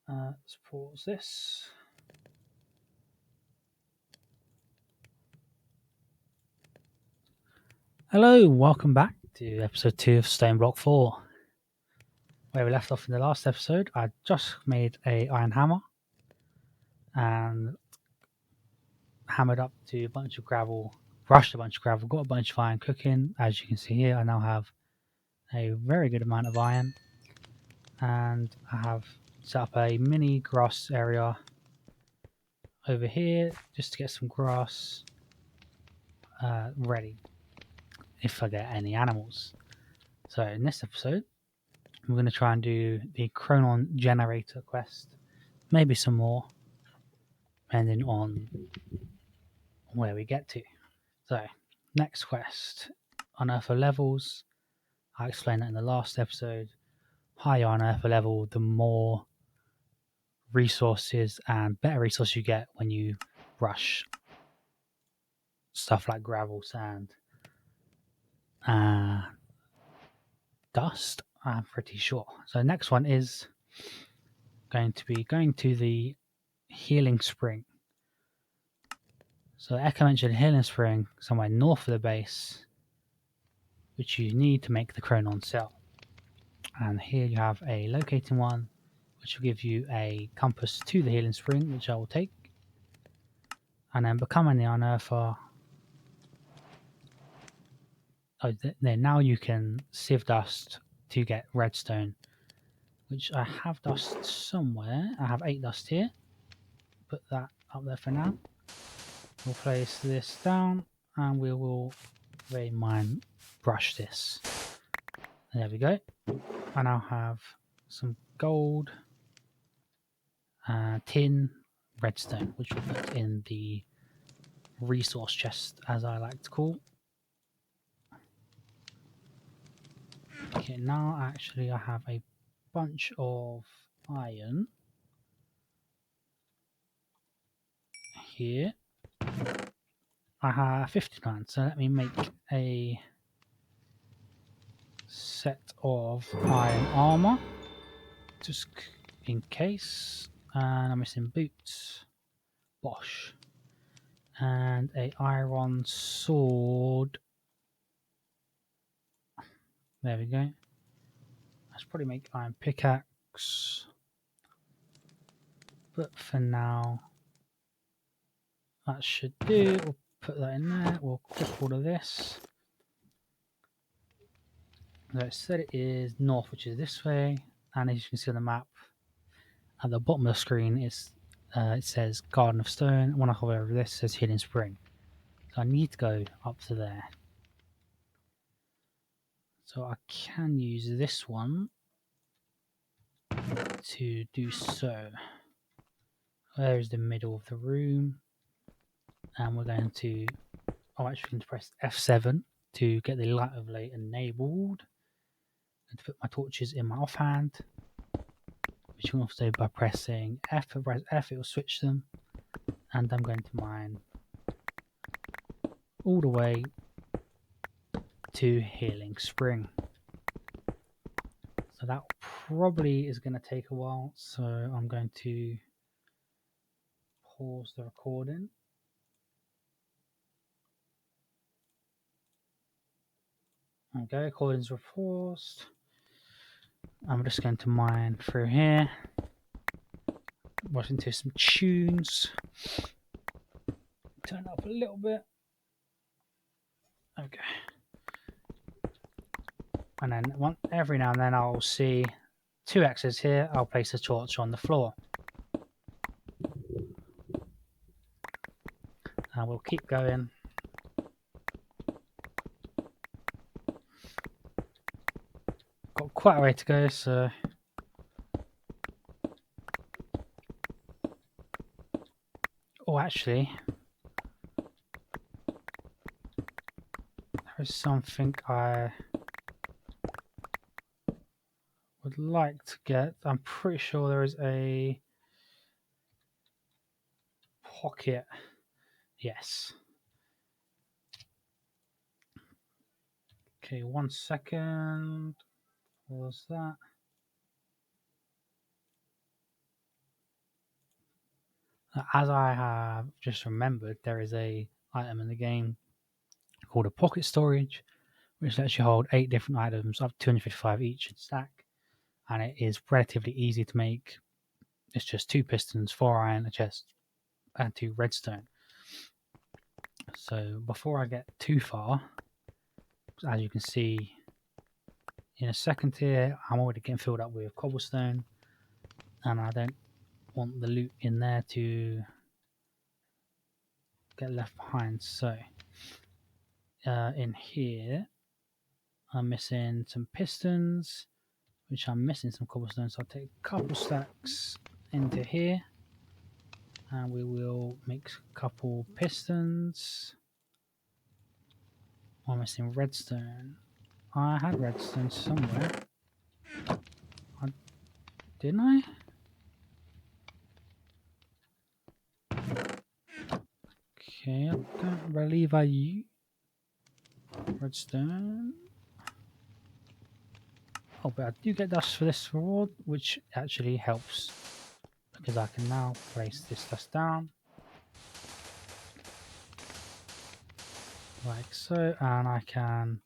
Let's pause this. Hello, welcome back to episode 2 of Stoneblock 4. Where we left off in the last episode, I just made a iron hammer and hammered up to a bunch of gravel, brushed a bunch of gravel, got a bunch of iron cooking. As you can see here, I now have a very good amount of iron, and I have set up a mini grass area over here just to get some grass ready if I get any animals. So in this episode, we're going to try and do the Chronon Generator quest, maybe some more, depending on where we get to. So, next quest, unearth levels. I explained that in the last episode. Higher unearth level, the more resources and better resources you get when you brush stuff like gravel, sand, and dust. I'm pretty sure. So, next one is going to be going to the healing spring. So Echo mentioned healing spring somewhere north of the base, which you need to make the Chronon cell. And here you have a locating one, which will give you a compass to the healing spring, which I will take. And then becoming the unearther. Then now you can sieve dust to get redstone, which I have dust somewhere. I have 8 dust here. Put that up there for now. We'll place this down and we will very mine brush this. There we go. I now have some gold, tin, redstone, which we'll put in the resource chest, as I like to call. Okay, now actually I have a bunch of iron here. I have 59, so let me make a set of iron armor just in case. And I'm missing boots. Bosh. And a iron sword. There we go. Let's probably make iron pickaxe. But for now, that should do. We'll put that in there. We'll click all of this. So it said it is north, which is this way. And as you can see on the map, at the bottom of the screen, it says Garden of Stone. When I hover over this, it says Hidden Spring. So I need to go up to there. So I can use this one to do so. There's the middle of the room. And we're going to, actually going to press F7 to get the light overlay enabled. And to put my torches in my offhand. Which you can also do by pressing F. If I press F, it will switch them. And I'm going to mine all the way to Healing Spring. So that probably is going to take a while, so I'm going to pause the recording. Okay, recordings were paused. I'm just going to mine through here, watching to some tunes. Turn it up a little bit. Okay. And then every now and then I'll see 2 X's here. I'll place a torch on the floor. And we'll keep going. Got quite a way to go, so actually, there is something I would like to get. I'm pretty sure there is a pocket. Yes. Okay, 1 second. What was that? As I have just remembered, there is a item in the game called a pocket storage, which lets you hold 8 different items, up to 255 each in stack, and it is relatively easy to make. It's just 2 pistons, 4 iron, a chest, and 2 redstone. So before I get too far, as you can see in a second here, I'm already getting filled up with cobblestone, and I don't want the loot in there to get left behind. So in here I'm missing some pistons, which I'm missing some cobblestone, so I'll take a couple stacks into here and we will make a couple pistons. I'm missing redstone. I had redstone somewhere. Didn't I? Okay, I don't believe I redstone. Oh, but I do get dust for this reward, which actually helps because I can now place this dust down like so, and I can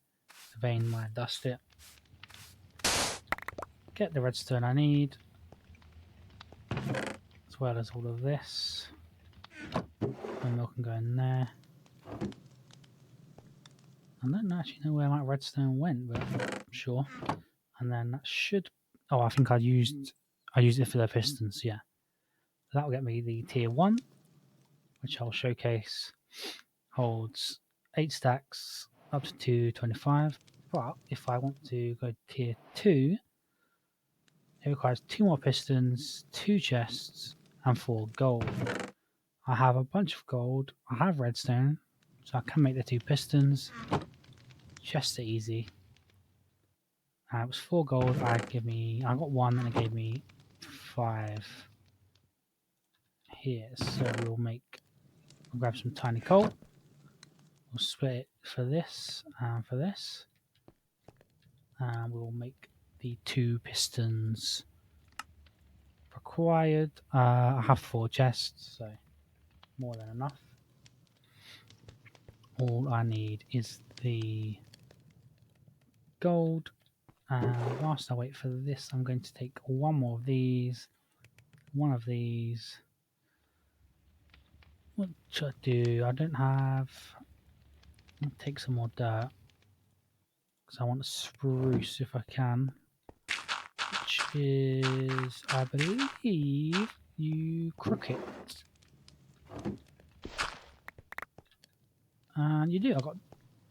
vein my dust it. Get the redstone I need, as well as all of this. The milk can go in there. I don't actually know where my redstone went, but I'm sure. And then that should. Oh, I think I used it for the pistons. Yeah, that will get me the tier 1, which I'll showcase. Holds 8 stacks up to 225. But if I want to go tier 2, it requires 2 more pistons, 2 chests, and 4 gold. I have a bunch of gold. I have redstone, so I can make the 2 pistons. Chests are easy. It was 4 gold. I got 1 and it gave me 5 here. So we'll grab some tiny coal. We'll split it for this and for this. And we'll make the 2 pistons required. I have 4 chests, so more than enough. All I need is the gold. And whilst I wait for this, I'm going to take 1 more of these, 1 of these. What should I do? I don't have. I'll take some more dirt because I want to spruce if I can, which is, I believe, you crook it. And you do.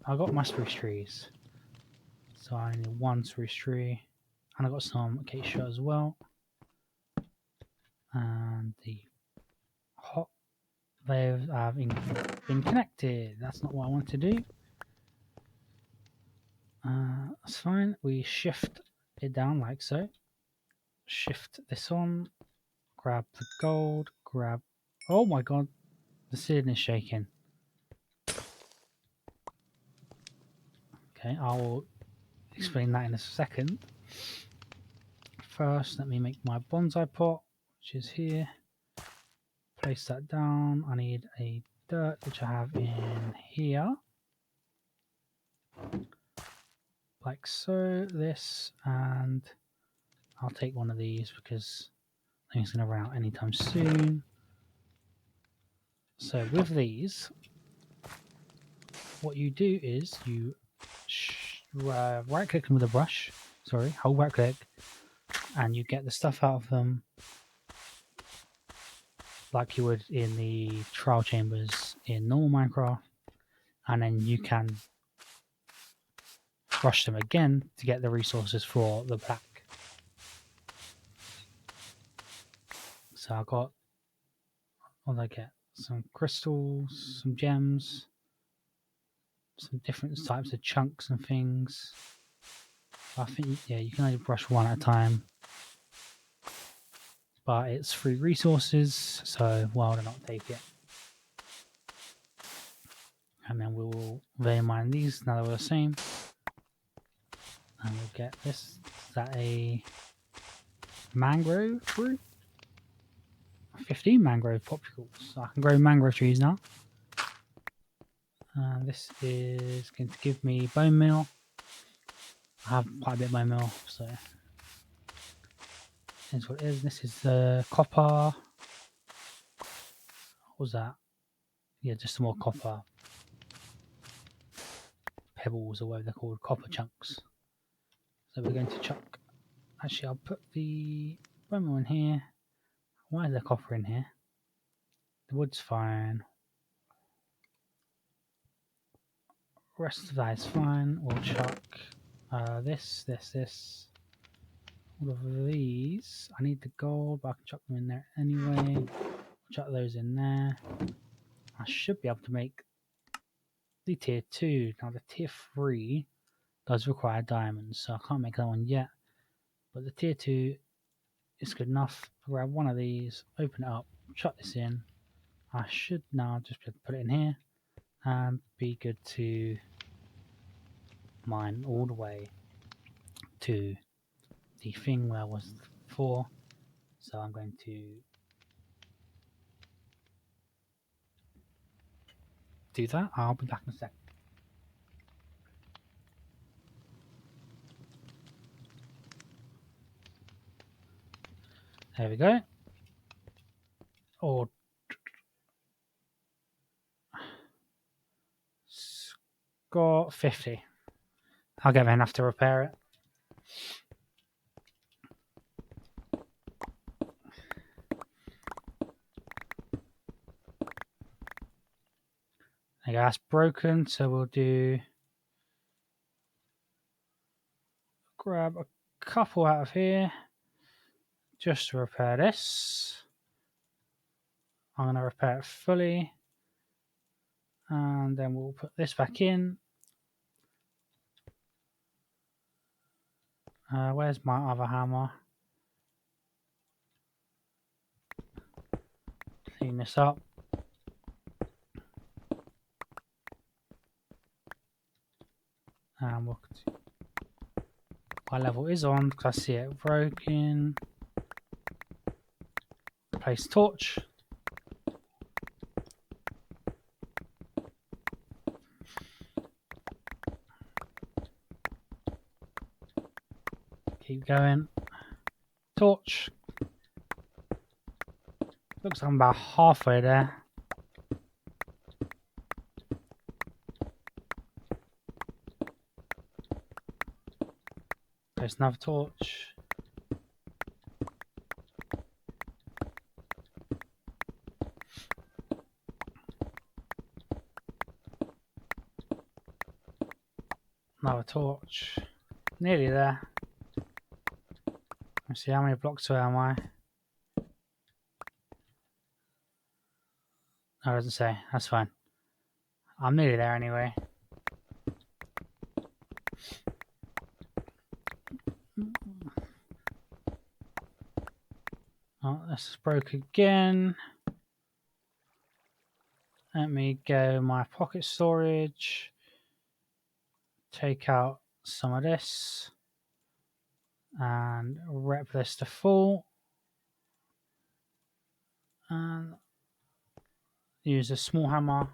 I got my spruce trees, so I need 1 spruce tree, and I got some acacia as well. And the hot waves have been connected. That's not what I want to do. That's fine. We shift it down like so. Shift this on. Grab the gold. Grab. Oh my god, the ceiling is shaking. Okay, I will explain that in a second. First, let me make my bonsai pot, which is here. Place that down. I need a dirt, which I have in here. Like so, this, and I'll take 1 of these because I think it's going to run out anytime soon. So with these, what you do is you right click them with a brush, hold right click, and you get the stuff out of them like you would in the trial chambers in normal Minecraft, and then you can brush them again to get the resources for the black. So I got, what did I get? Some crystals, some gems, some different types of chunks and things. I think, yeah, you can only brush 1 at a time, but it's free resources, so why would I not take it? And then we will vein mine these now that we're the same, and we'll get this. Is that a mangrove fruit? 15 mangrove populars. So I can grow mangrove trees now. This is going to give me bone meal. I have quite a bit of bone meal, so here's what it is. This is the copper. What was that? Yeah, just some more copper pebbles, or whatever they're called, copper chunks. So we're going to chuck. Actually, I'll put the bone meal in here. Why is there copper in here? The wood's fine. Rest of that is fine. We'll chuck this. All of these. I need the gold, but I can chuck them in there anyway. Chuck those in there. I should be able to make the tier 2. Now the tier 3 does require diamonds, so I can't make that one yet. But the tier 2 is good enough. Grab 1 of these, open it up, chuck this in. I should now just be able to put it in here and be good to mine all the way to the thing where I was before. So I'm going to do that. I'll be back in a sec. There we go. Or score 50. I'll get enough to repair it. Okay, that's broken, so we'll grab a couple out of here just to repair this. I'm going to repair it fully, and then we'll put this back in. Where's my other hammer? Clean this up. And my level is on because I see it broken. Place torch. Keep going. Torch. Looks like I'm about halfway there. There's another torch. Another torch. Nearly there. Let's see how many blocks away am I. No, it doesn't say. That's fine. I'm nearly there anyway. Oh, this is broke again. Let me go my pocket storage. Take out some of this. And rep this to full. And use a small hammer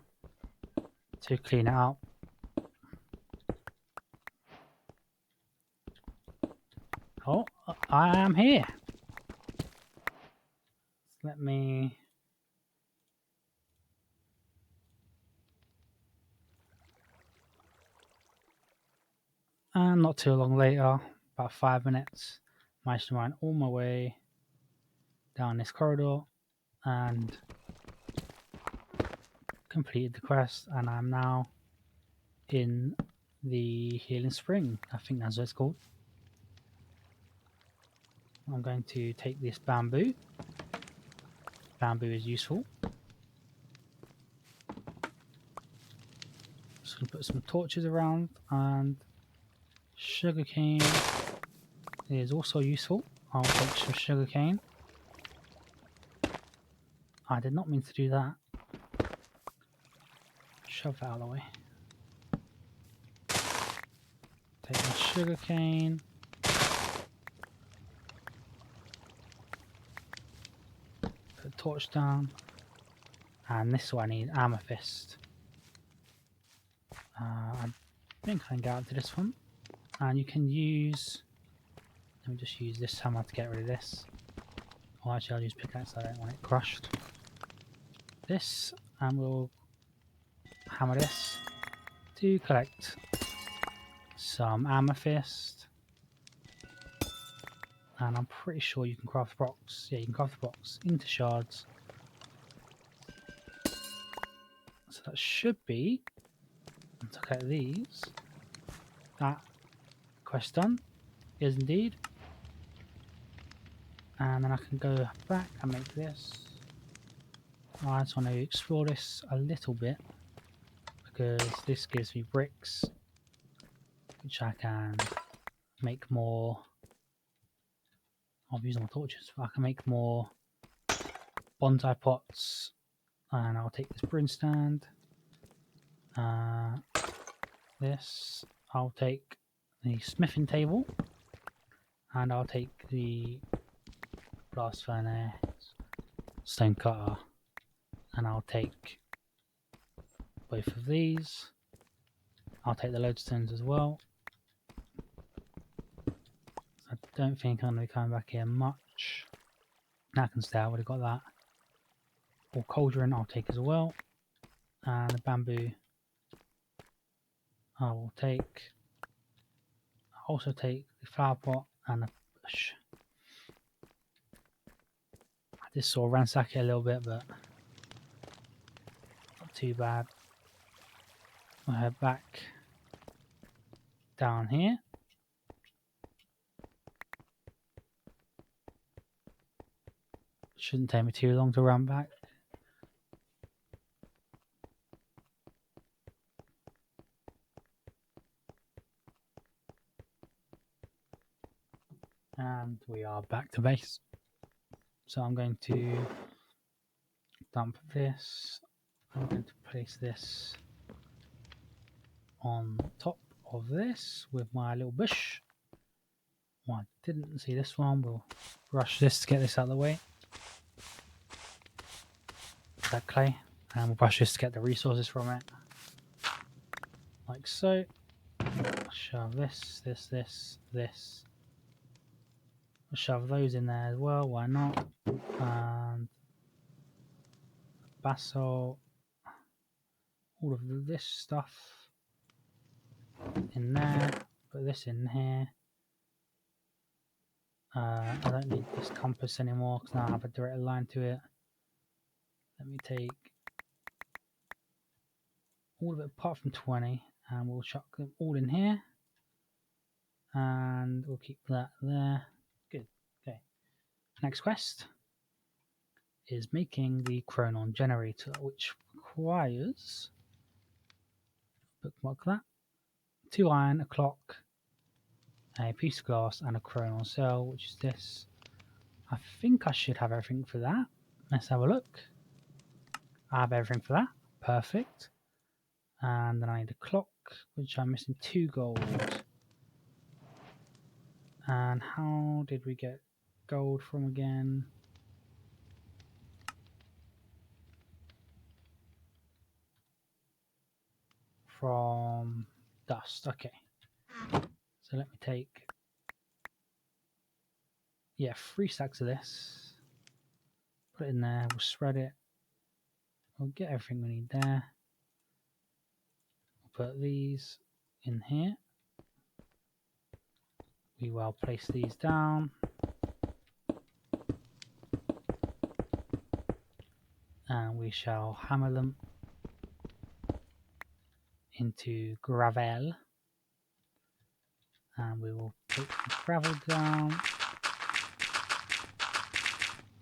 to clean it up. Oh, I am here. Let me... And not too long later, about 5 minutes, managed to run all my way down this corridor and completed the quest, and I'm now in the Healing Spring. I think that's what it's called. I'm going to take this bamboo. Bamboo is useful. Just going to put some torches around, and sugarcane is also useful. I'll take some sugarcane. I did not mean to do that. Shove that out of the way. Take my sugarcane. Put the torch down. And this is what I need, amethyst. I think I can get up to this one. And you can use... Let me just use this hammer to get rid of this. Oh, actually I'll use pickaxe, I don't want it crushed. This, and we'll hammer this to collect some amethyst. And I'm pretty sure you can craft blocks. Yeah, you can craft the blocks into shards. So that should be, to collect these, that quest done. Is indeed. And then I can go back and make this. I just want to explore this a little bit because this gives me bricks, which I can make more. I'll be using my torches. I can make more bonsai pots, and I'll take this broom stand. This, I'll take the smithing table, and I'll take the blast furnace, stone cutter, and I'll take both of these. I'll take the lodestones as well. I don't think I'm going to be coming back here much. That can stay, I would have got that. Or cauldron I'll take as well. And the bamboo I will take. I'll also take the flower pot and the bush. I just sort of ransack it a little bit, but not too bad. I'll head back down here. Shouldn't take me too long to run back. And we are back to base. So I'm going to dump this. I'm going to place this on top of this with my little bush. Well, I didn't see this one. We'll rush this to get this out of the way. That clay. And we'll brush this to get the resources from it. Like so. I'll shove this. I'll shove those in there as well, why not? And basalt, all of this stuff in there, put this in here. I don't need this compass anymore because now I have a direct line to it. Let me take all of it apart from 20 and we'll chuck them all in here. And we'll keep that there. Good. Okay. Next quest is making the chronon generator, which requires, bookmark that, 2 iron, a clock, a piece of glass, and a chronon cell, which is this. I think I should have everything for that. Let's have a look. I have everything for that. Perfect. And then I need a clock, which I'm missing 2 gold. And how did we get gold from again? From dust. Okay. So let me take, 3 stacks of this. Put it in there. We'll spread it. We'll get everything we need there. We'll put these in here. We will place these down. And we shall hammer them into gravel. And we will put the gravel down.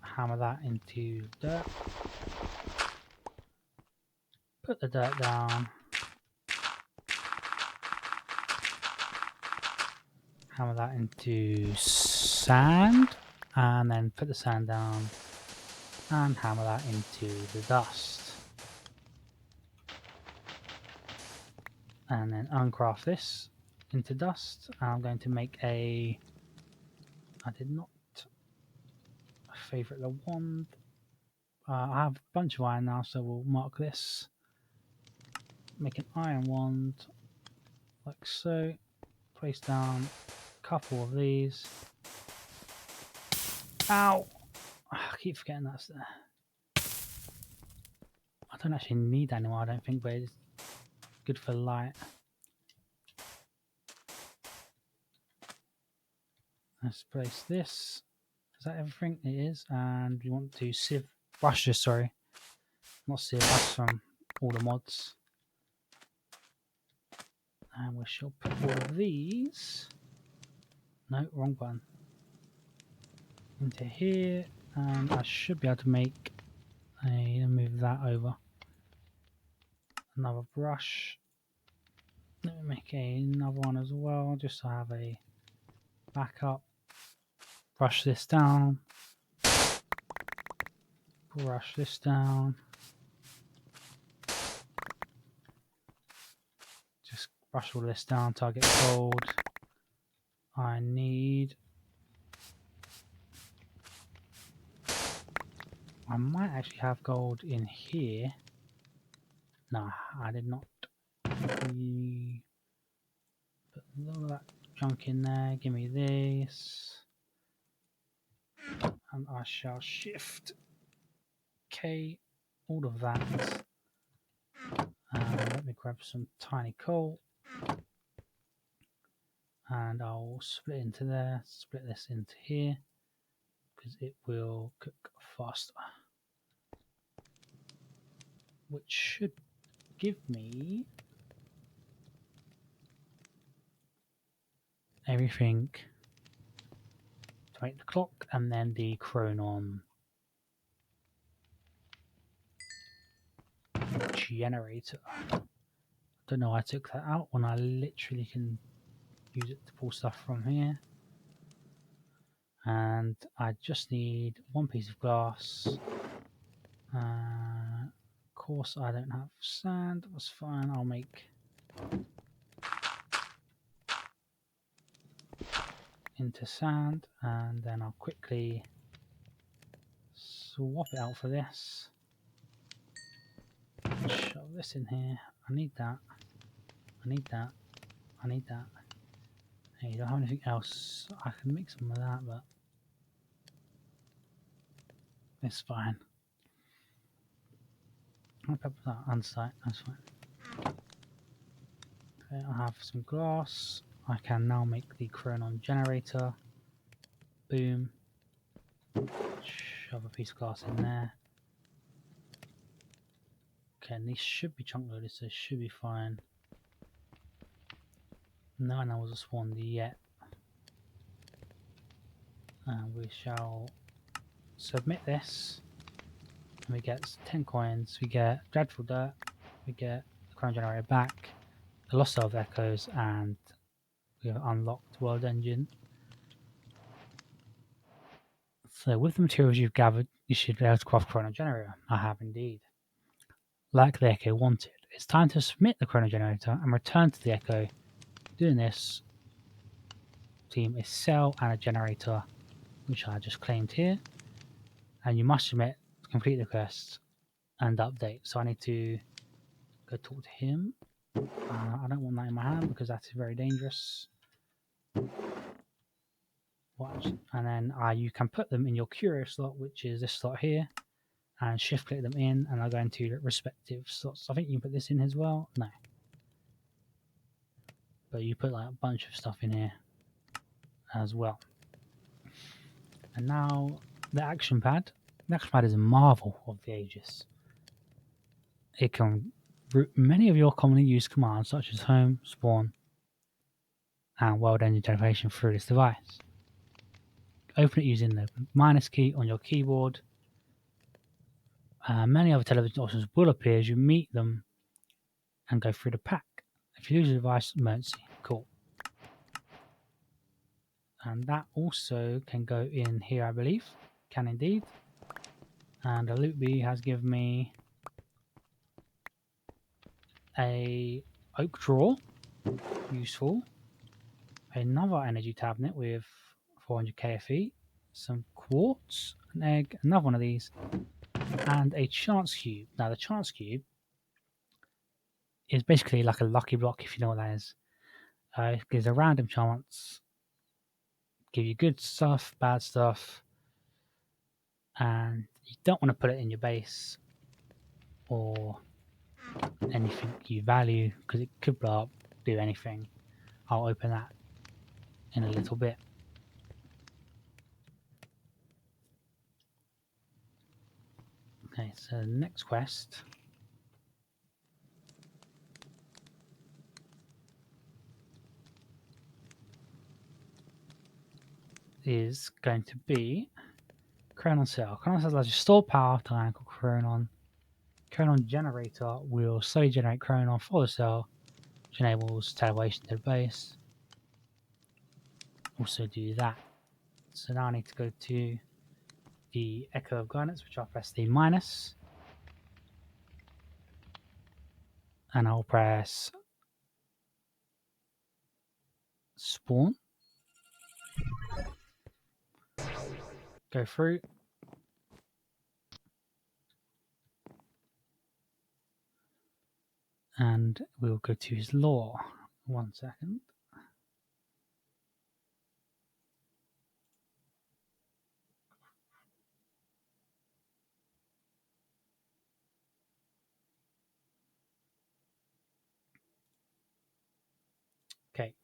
Hammer that into dirt. Put the dirt down. Hammer that into sand. And then put the sand down. And hammer that into the dust. And then uncraft this into dust. I'm going to make a... I did not favourite the wand. I have a bunch of iron now, so we'll mark this. Make an iron wand, like so. Place down a couple of these. Ow! I keep forgetting that's there. I don't actually need that anymore, I don't think, but it's good for light. Let's place this. Is that everything? It is. And we want to brush this, sorry. Not sieve, that's from all the mods. And we shall put all of these. No, wrong button. Into here. And I should be able to make a, move that over. Another brush. Let me make another one as well, just so I have a backup. Brush this down. Brush this down. Just brush all this down till I get gold. I need... I might actually have gold in here. No, I did not. Put all of that junk in there. Give me this. And I shall shift K all of that. Let me grab some tiny coal. And I'll split into there, split this into here, because it will cook faster. Which should give me everything to make the clock and then the chronon generator. Don't know why I took that out when I literally can use it to pull stuff from here. And I just need one piece of glass. Of course, I don't have sand. That's fine. I'll make into sand, and then I'll quickly swap it out for this. Shove this in here. I need that. I need that. I need that. Hey, you don't have anything else. I can make some of that, but it's fine. I'll put that on site. That's fine. Okay, I have some glass. I can now make the chronon generator. Boom. Shove a piece of glass in there. Okay, and these should be chunk loaded, so it should be fine. No one was a spawn yet. And we shall submit this. And we get 10 coins. We get dreadful dirt. We get the chronon generator back. The lost of echoes, and we have unlocked world engine. So with the materials you've gathered, you should be able to craft chrono generator. I have indeed. Like the Echo wanted, it's time to submit the chrono generator and return to the Echo. Doing this team is cell and a generator, which I just claimed here. And you must submit, complete the quest, and update. So I need to go talk to him. I don't want that in my hand because that is very dangerous. Watch. And then you can put them in your curio slot, which is this slot here, and shift click them in, and they'll go into the respective slots. I think you can put this in as well. No, but you put like a bunch of stuff in here as well. And now the action pad. The action pad is a marvel of the ages. It can route many of your commonly used commands, such as home, spawn, and world engine generation through this device. Open it using the minus key on your keyboard. Many other television options will appear as you meet them and go through the pack. If you lose your device, emergency. Cool. And that also can go in here, I believe. Can indeed. And the loot bee has given me a oak drawer, useful. Another energy tablet with 400 KFE, some quartz, an egg, another one of these, and a chance cube. Now the chance cube is basically like a lucky block, if you know what that is. It gives a random chance, give you good stuff, bad stuff, and you don't want to put it in your base or anything you value because it could blow up, do anything. I'll open that in a little bit. Okay, so the next quest is going to be Chronon Cell. Chronon Cell allows you to store power to an called Chronon. Chronon Generator will slowly generate Chronon for the cell, which enables teleportation to the base. Also do that. So now I need to go to the Echo of Guidance, which I'll press the minus. And I'll press spawn. Go through. And we'll go to his lore. 1 second. Okay.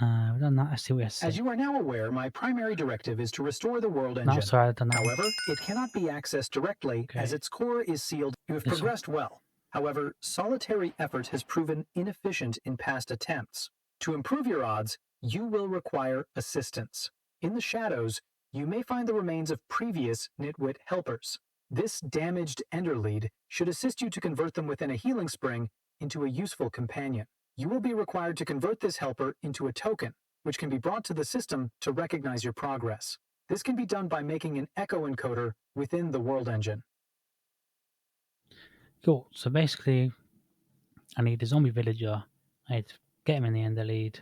We've done that. Let's see what it has to say. As you are now aware, my primary directive is to restore the world engine. No, sorry, I've done that. However, it cannot be accessed directly as its core is sealed. You have progressed well. However, solitary effort has proven inefficient in past attempts. To improve your odds, you will require assistance. In the shadows, you may find the remains of previous Nitwit helpers. This damaged Enderlead should assist you to convert them within a healing spring into a useful companion. You will be required to convert this helper into a token. which can be brought to the system to recognize your progress. This can be done by making an echo encoder within the world engine. Cool. So basically, I need a zombie villager. I need to get him in the ender lead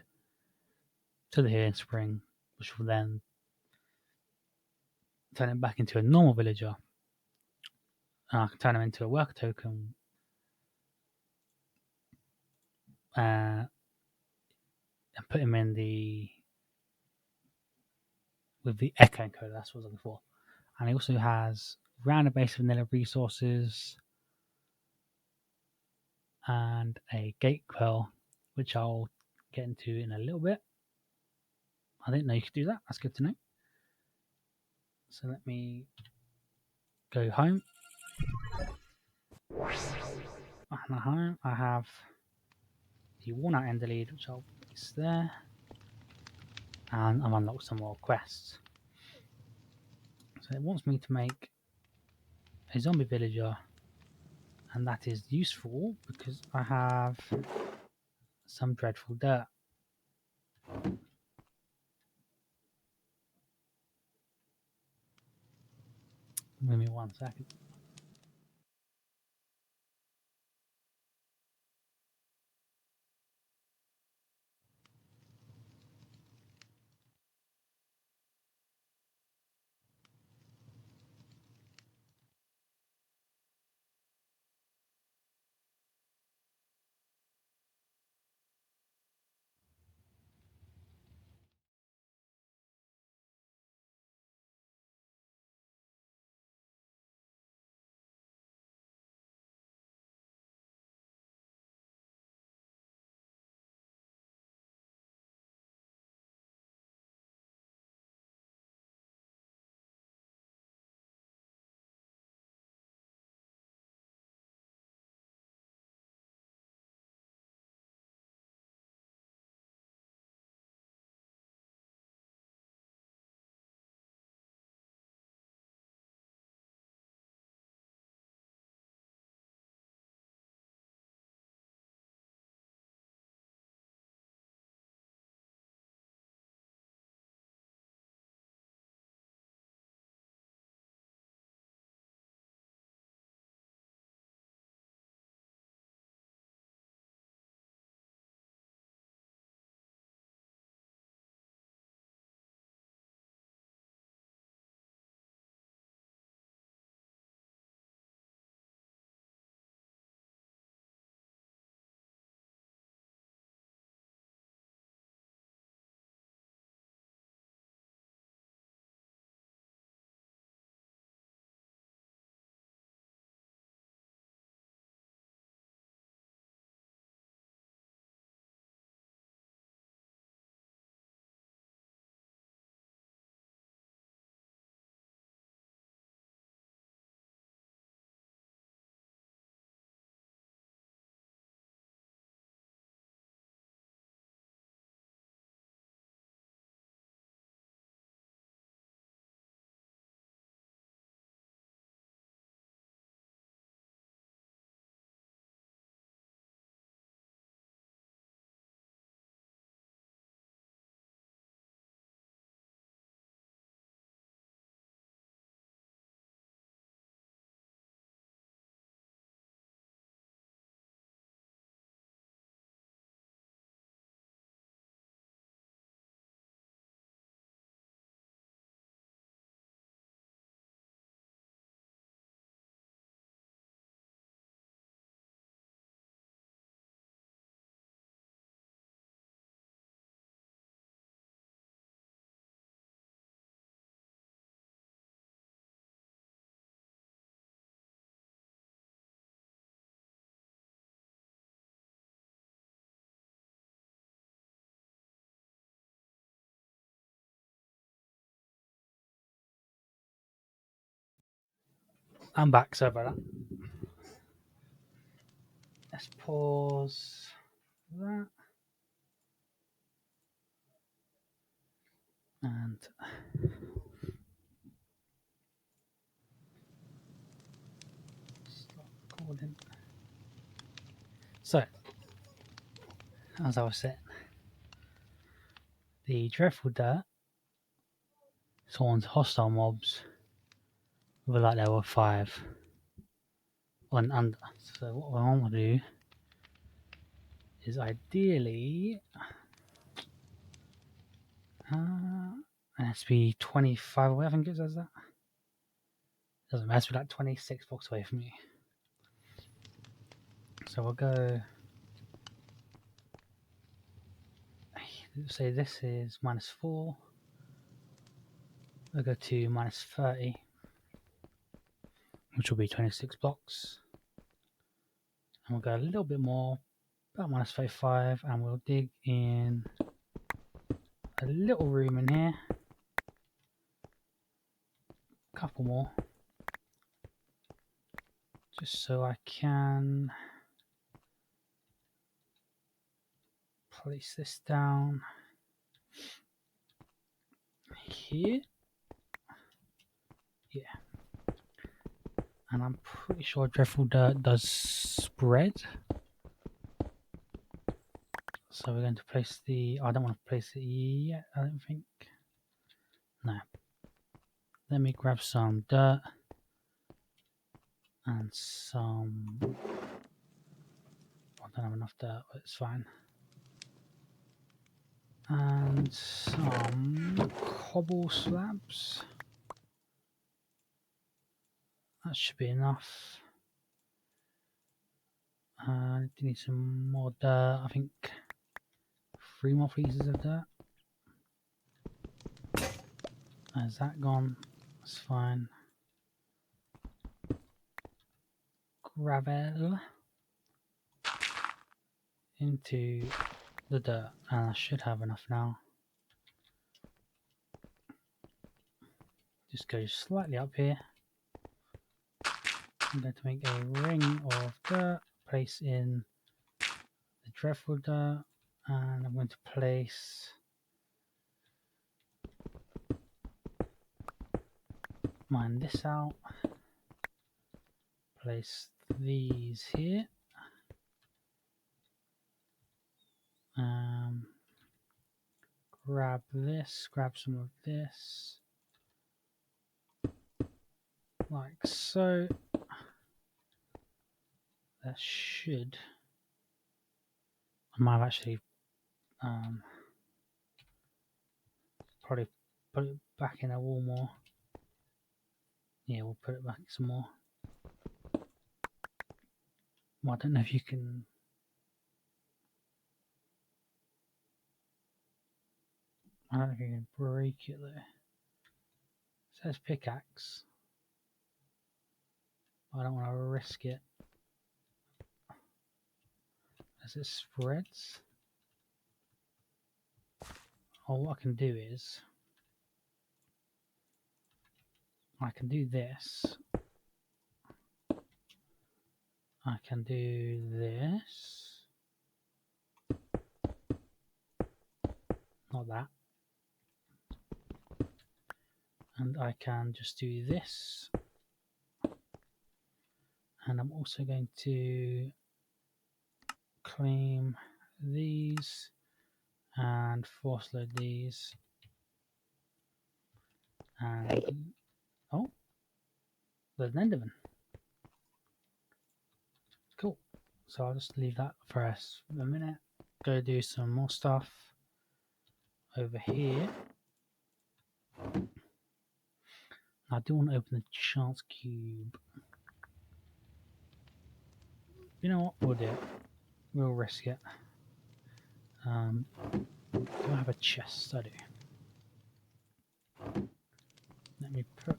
to the healing spring, which will then turn him back into a normal villager. And I can turn him into a worker token and put him in with the echo encoder. That's what I was looking for. And he also has round base vanilla resources and a gate quell, which I'll get into in a little bit. I didn't know you could do that. That's good to know. So let me go home. And at home, I have the worn out ender lead, which I'll place there. And I've unlocked some more quests. So it wants me to make a zombie villager, and that is useful because I have some dreadful dirt. Give me 1 second. I'm back, sorry about that. Let's pause that. And stop recording. So, as I was saying, the dreadful dirt spawns hostile mobs with like level 5 and under. So what I want to do is ideally it has to be 25 away. I think it says that. Doesn't matter. It's like 26 blocks away from me. So we'll go. Say this is -4. We'll go to -30, which will be 26 blocks. And we'll go a little bit more, about -35, and we'll dig in a little room in here. A couple more. Just so I can place this down here. Yeah. And I'm pretty sure dreadful dirt does spread. So we're going to place the... I don't want to place it yet, I don't think. No. Let me grab some dirt. And some... I don't have enough dirt, but it's fine. And some cobble slabs. That should be enough. I need some more dirt. I think 3 more pieces of dirt. Has that gone? That's fine. Gravel into the dirt, and I should have enough now. Just go slightly up here. I'm going to make a ring of dirt, place in the dreadful dirt, and I'm going to place mine this out, place these here, grab this, grab some of this, like so. That should... I might have actually probably put it back in a wall more. Yeah, we'll put it back some more. Well, I don't know if you can... I don't know if you can break it though. It says pickaxe. I don't want to risk it. As it spreads. Or what I can do is... I can do this. I can do this. Not that. And I can just do this. And I'm also going to claim these and force load these. And oh, there's an Enderman. Cool. So I'll just leave that for us a minute. Go do some more stuff over here. I do want to open the chance cube. You know what? We'll do it. We'll risk it. Do I have a chest? I do. Let me put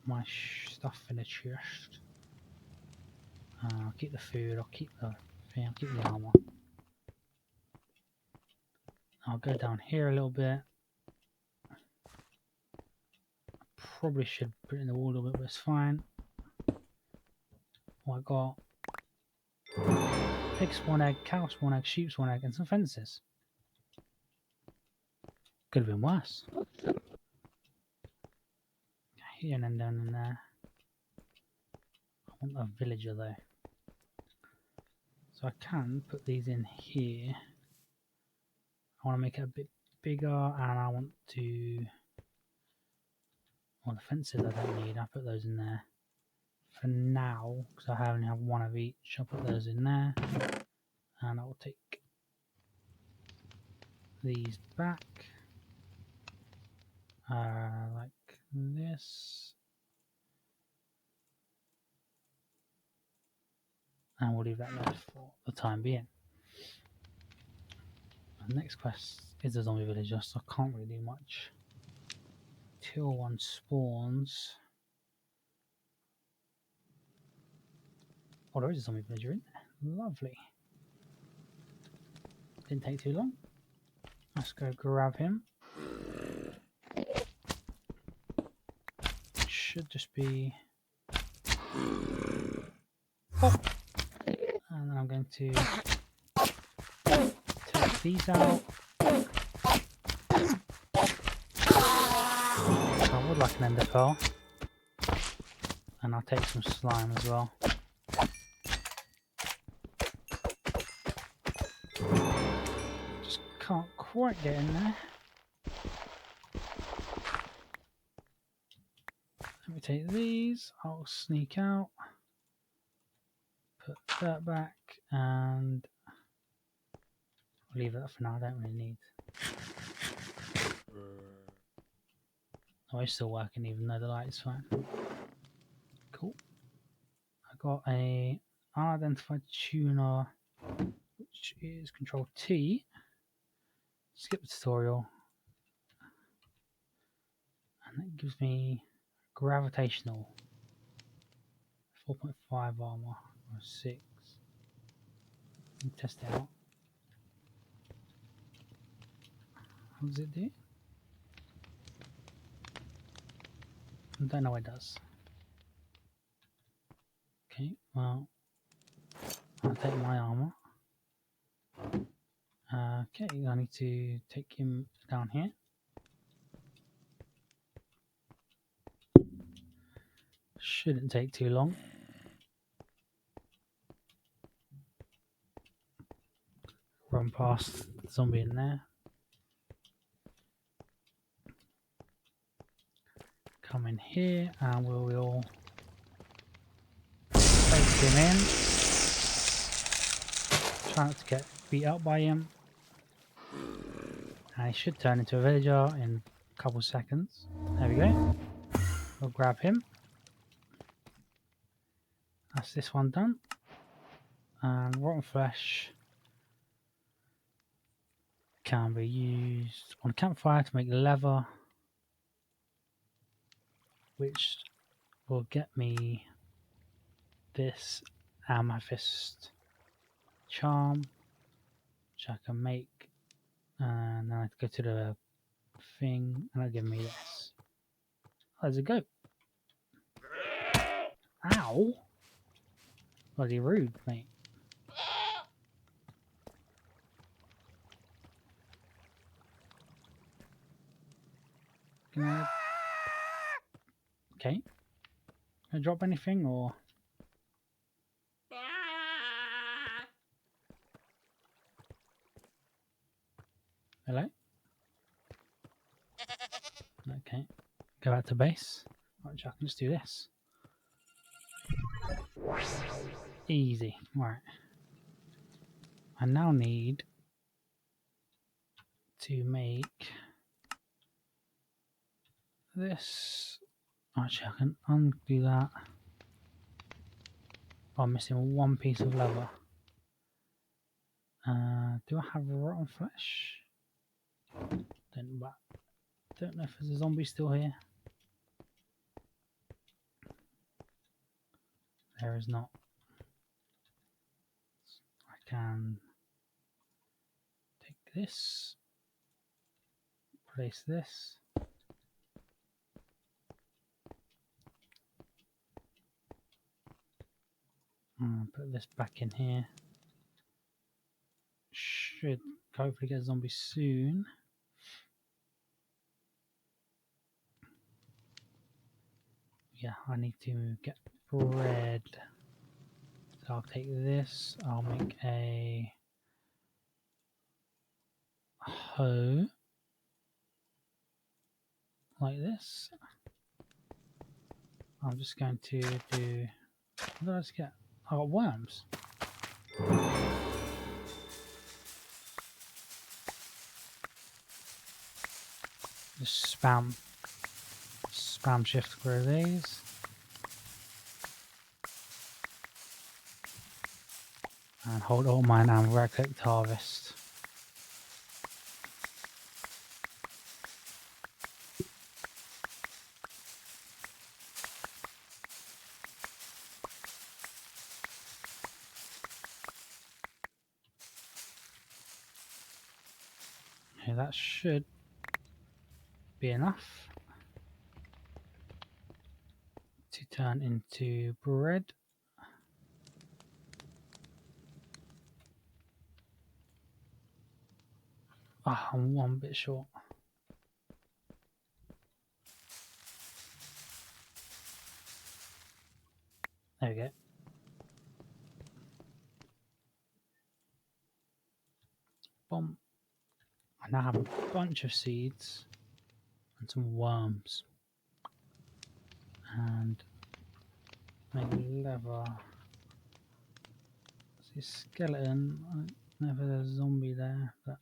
my stuff in a chest. I'll keep the food. I'll keep the thing. I'll keep the armor. I'll go down here a little bit. Probably should put it in the wall a little bit, but it's fine. Oh, I got pig spawn egg, cow spawn egg, sheep spawn egg, and some fences. Could have been worse. Here and then down in there. I want a villager though. So I can put these in here. I want to make it a bit bigger, and I want to. Well, the fences I don't need. I'll put those in there for now because I only have one of each. I'll put those in there, and I will take these back like this, and we'll leave that there for the time being. The next quest is a zombie villager, so I can't really do much till one spawns. Oh, there is a zombie villager in there. Lovely. Didn't take too long. Let's go grab him. Should just be. Oh. And then I'm going to take these out. So I would like an ender pearl. And I'll take some slime as well. Just can't quite get in there. Let me take these. I'll sneak out. Put that back and I'll leave that for now. I don't really need. Oh, it's still working even though the light's fine. Cool. I got a unidentified tuner, which is Control T. Skip the tutorial, and that gives me gravitational 4.5 armor or 6. Let me test it out. What does it do? I don't know what it does. Okay, well, I'll take my armor. Okay, I need to take him down here. Shouldn't take too long. Run past the zombie in there. Come in here and we'll place him in. Try not to get beat up by him. And he should turn into a villager in a couple seconds. There we go. We'll grab him. That's this one done. And rotten flesh can be used on a campfire to make leather, which will get me this amethyst charm, which I can make. And then I have to go to the thing and it'll give me this. Oh, there's a goat. Ow! Bloody rude, mate. Can I... Okay. Can I drop anything or... Hello? Okay. Go back to base. Right, I can just do this. Easy. Right. I now need to make this. Actually, I can undo that. Oh, I'm missing one piece of leather. Do I have rotten flesh? Don't know if there's a zombie still here. There is not. I can take this, place this. Put this back in here. Should hopefully get a zombie soon. Yeah, I need to get bread. So I'll take this. I'll make a So, like this. I'm just going to do. What did I just get? I got worms. Just spam shift through these. And hold Alt mine and right click to harvest. Okay, that should be enough to turn into bread. Ah, I'm one bit short. There we go. Boom. I now have a bunch of seeds and some worms. And make leather. See, skeleton. I don't know if there's a zombie there, but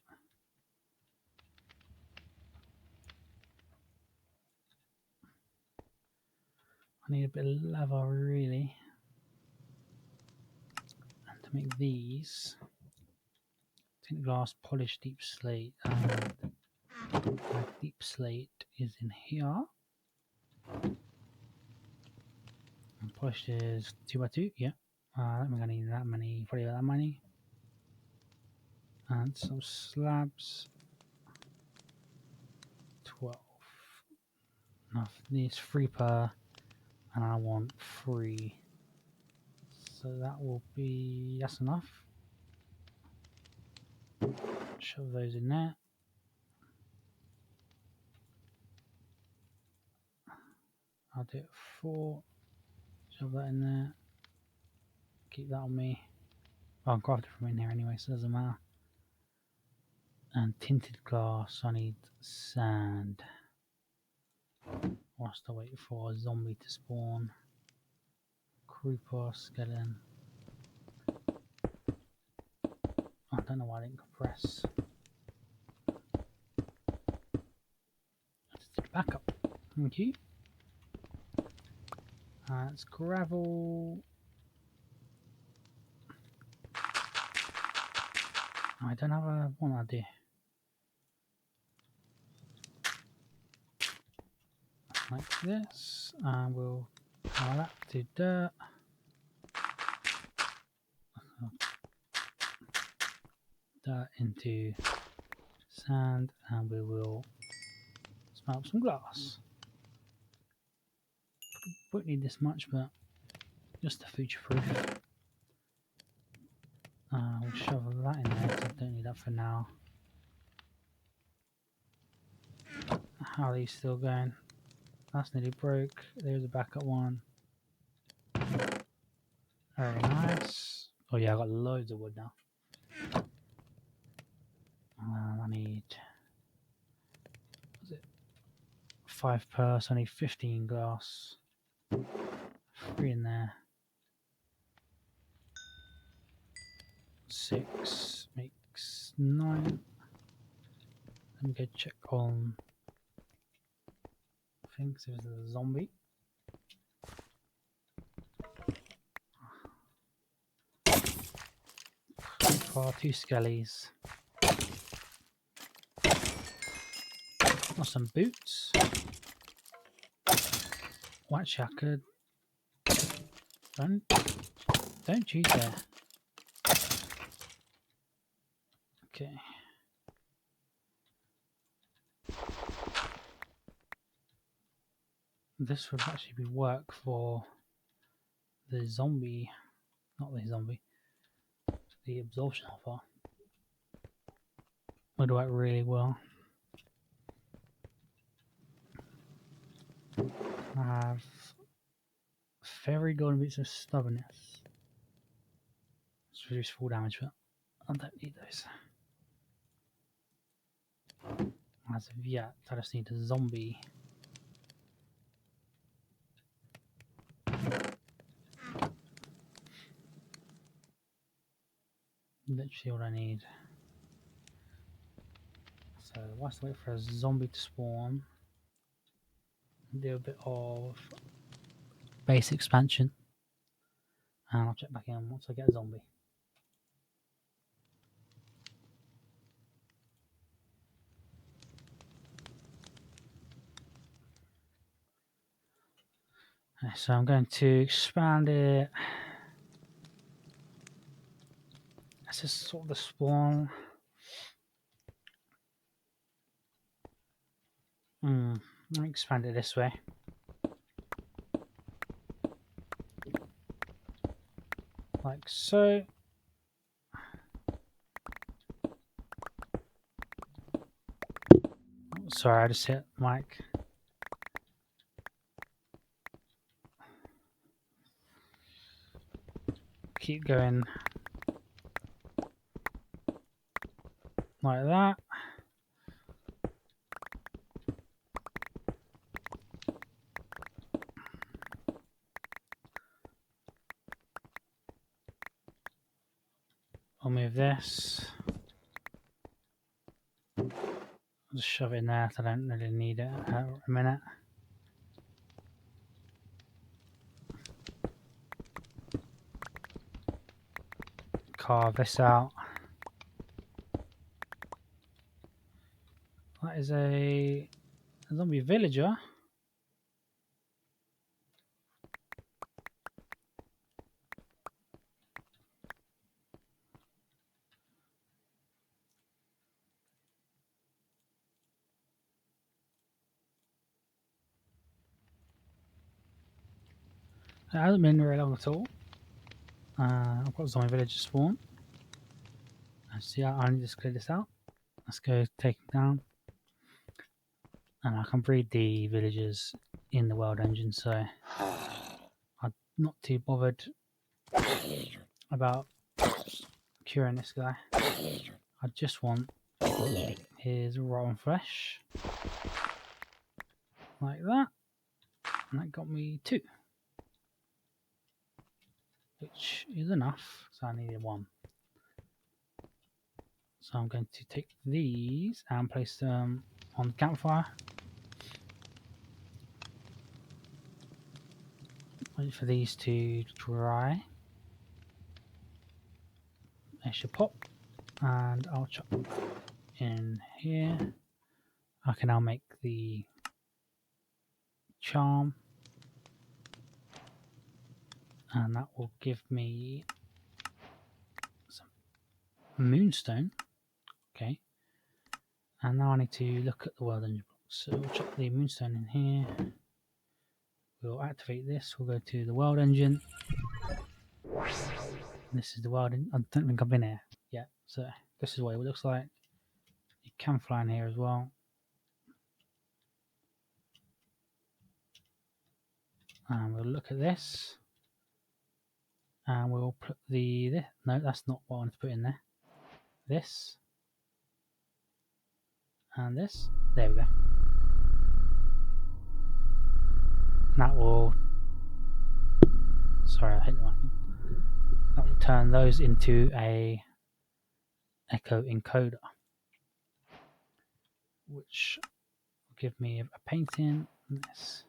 I need a bit of leather really. And to make these, tint glass, polished deep slate. My deep slate is in here. And polished is 2x2, yeah. I don't think I need that many, probably that many. And some slabs. 12. Enough. These 3 per, and I want 3. So that will be, that's enough. Shove those in there. I'll do it 4. Shove that in there. Keep that on me. Oh, I'll craft it from in here anyway, so it doesn't matter. And tinted glass, I need sand. Whilst I wait for a zombie to spawn. Creeper, skeleton. I don't know why I didn't compress. Let's do the backup. Thank you. It's gravel. I don't have a one idea. Like this, and we'll allow that to dirt. Dirt into sand, and we will smelt some glass. Won't need this much, but just to future proof. We'll shovel that in there because I don't need that for now. How are these still going? That's nearly broke. There's a backup one. Very nice. Oh yeah, I got loads of wood now. I need, was it 5 per, so I need 15 glass. 3 in there. 6 makes 9. Let me go check on things if there's a zombie. Far 2 skellies. Got some boots. Oh, actually, I could. Don't you dare. Okay. This would actually be work for the zombie, not the zombie, the absorption offer. Would work really well. I have very golden bits of stubbornness. Let's reduce full damage, but I don't need those. As of yet, I just need a zombie. Literally all I need. So whilst I wait for a zombie to spawn, do a bit of base expansion, and I'll check back in once I get a zombie. Okay, so I'm going to expand it. This is sort of the spawn. Let me expand it this way. Like so. Oh, sorry, I just hit mic. Keep going like that. I'll move this. I'll just shove it in there if I don't really need it at a minute. Carve this out. That is a zombie villager. It hasn't been very long at all. I've got zombie villager spawn. So yeah, I need to clear this out. Let's go take them down. And I can breed the villagers in the world engine, so I'm not too bothered about curing this guy. I just want his rotten flesh. Like that. And that got me 2. Which is enough, so I needed 1. So I'm going to take these and place them on the campfire. Wait for these to dry. They should pop. And I'll chop in here. I can now make the charm. And that will give me some moonstone. Okay. And now I need to look at the world engine blocks. So we'll chop the moonstone in here. We'll activate this. We'll go to the world engine. This is the world engine. I don't think I've been here yet. So this is what it looks like. You can fly in here as well. And we'll look at this. And we'll put this. No, that's not what I want to put in there. This. And this. There we go. And that will... Sorry, I hit the mic. That will turn those into a echo encoder, which will give me a painting. This.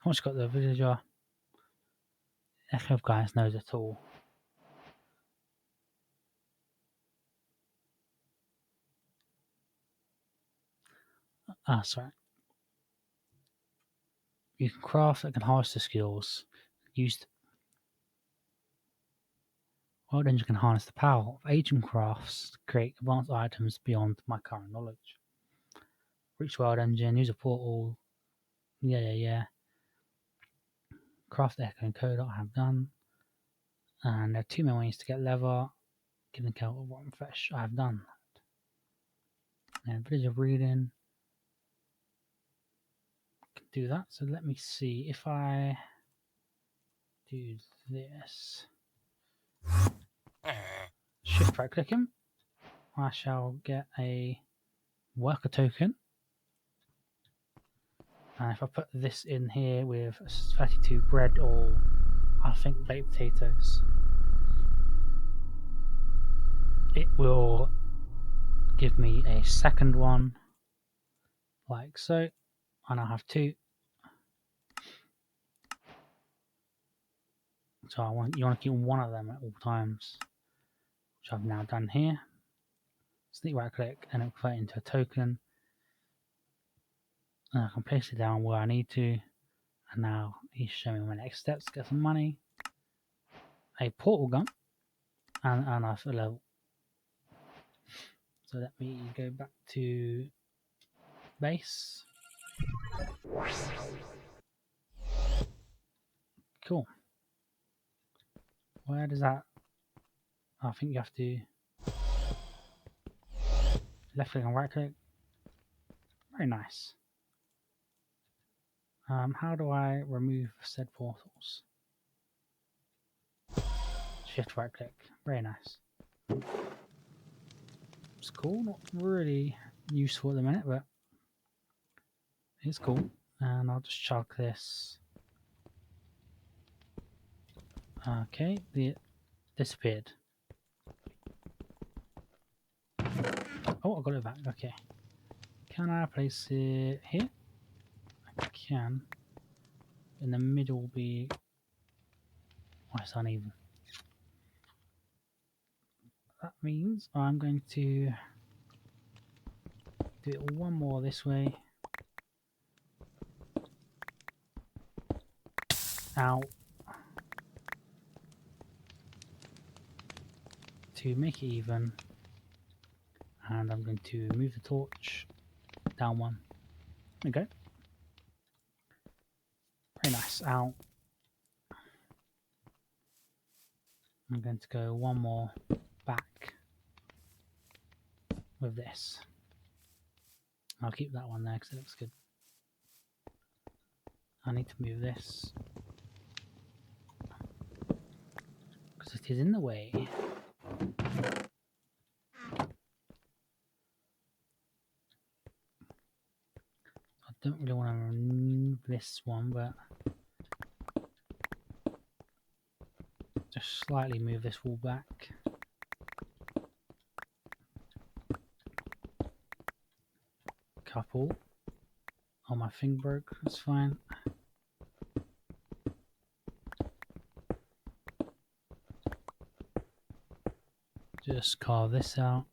I've almost got the villager. Echo of guys knows it all. Sorry. You can craft that can harness the skills used. World Engine can harness the power of agent crafts to create advanced items beyond my current knowledge. Reach World Engine, use a portal. Yeah. Craft the Echo Encoder, I have done. And there are 2 more ways to get leather. Give the cow rotten flesh, I have done that. And Village of Reading. Can do that. So let me see if I do this. Shift right click him. I shall get a worker token. And if I put this in here with 32 bread or I think baked potatoes, it will give me a second one like so, and I have 2. So you want to keep one of them at all times, which I've now done here. Sneak right click and it'll put it into a token, and I can place it down where I need to. And now he's showing me my next steps to get some money, a portal gun, and a level. So let me go back to base. Cool. Where does that? I think you have to left click and right click. Very nice. How do I remove said portals? Shift right click. Very nice. It's cool. Not really useful at the minute, but it's cool. And I'll just chuck this. Okay, it disappeared. Oh, I got it back. Okay. Can I place it here? I can. In the middle will be... Oh, it's uneven. That means I'm going to do it one more this way. Out. To make it even. And I'm going to move the torch down one. There we go. Very nice. Out. I'm going to go one more back with this. I'll keep that one there because it looks good. I need to move this because it is in the way. I don't really want to remove this one, but just slightly move this wall back. Couple. Oh, my thing broke. That's fine. Just carve this out.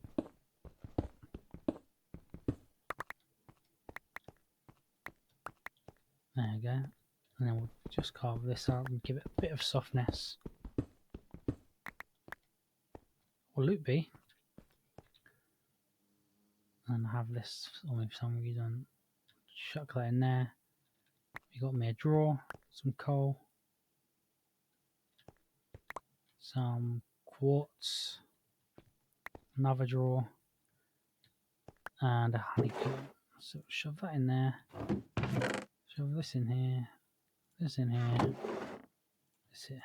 There we go. And then we'll just carve this out and give it a bit of softness. Or loop B. And have this, or for some reason, chuck that in there. We got me a drawer, some coal, some quartz, another drawer, and a honeycomb. So shove that in there, shove this in here, this in here, this here.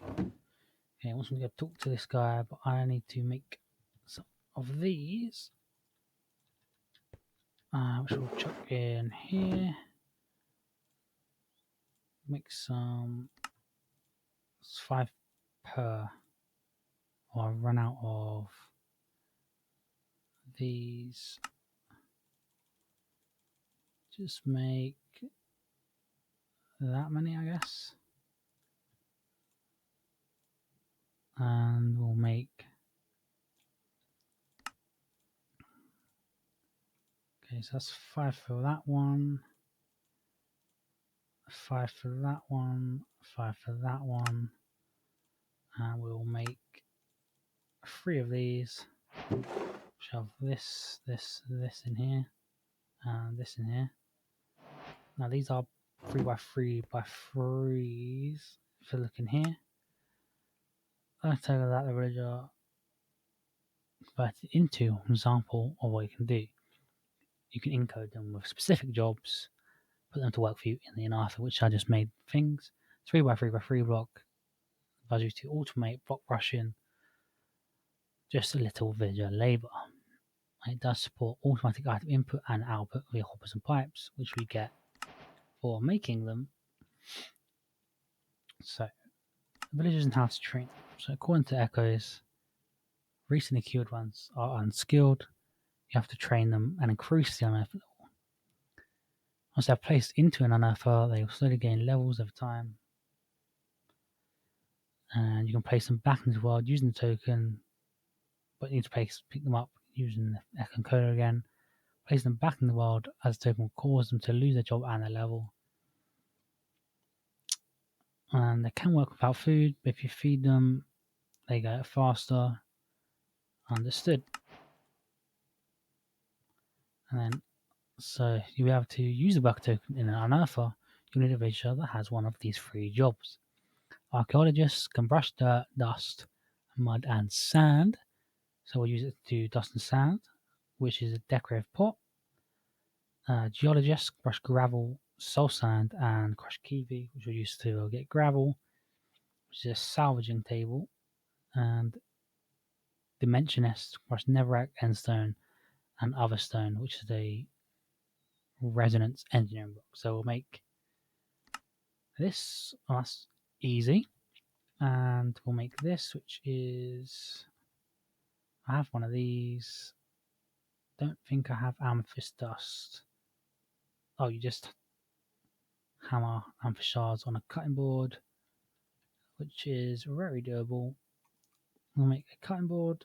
Okay, I want to go talk to this guy, but I need to make some of these, which we'll chuck in here. Make some, it's 5 per, or I run out of these. Just make that many, I guess. And we'll make, okay, so that's 5 for that one, 5 for that one, 5 for that one, and we'll make 3 of these. Shove this in here, and this in here. Now these are 3 by 3 by 3s. If you look in here, I'll tell you that the villager convert it into an example of what you can do. You can encode them with specific jobs, put them to work for you in the inauthor, which I just made things. 3 by 3 by 3 block allows you to automate block brushing, just a little visual labor. It does support automatic item input and output via hoppers and pipes, which we get for making them. So, villagers and how to train. So, according to Echoes, recently killed ones are unskilled. You have to train them and increase the unearth level. Once they're placed into an unearther, they will slowly gain levels over time. And you can place them back into the world using the token, but you need to pick them up using the Echo encoder again. Place them back in the world as the token will cause them to lose their job and their level. And they can work without food, but if you feed them, they go faster. Understood. And then, so you'll be able to use the bucket token in an unearther. You'll need a villager that has one of these 3 jobs. Archaeologists can brush dirt, dust, mud, and sand. So we'll use it to do dust and sand, which is a decorative pot. Geologists brush gravel, soul sand, and crushed kiwi, which we'll use to get gravel, which is a salvaging table. And Dimensionists brush netherrack, endstone, and other stone, which is a resonance engineering block. So we'll make this. Oh, that's easy. And we'll make this, which is, I have one of these. Don't think I have amethyst dust. Oh, you just hammer amethyst shards on a cutting board, which is very doable. We'll make a cutting board,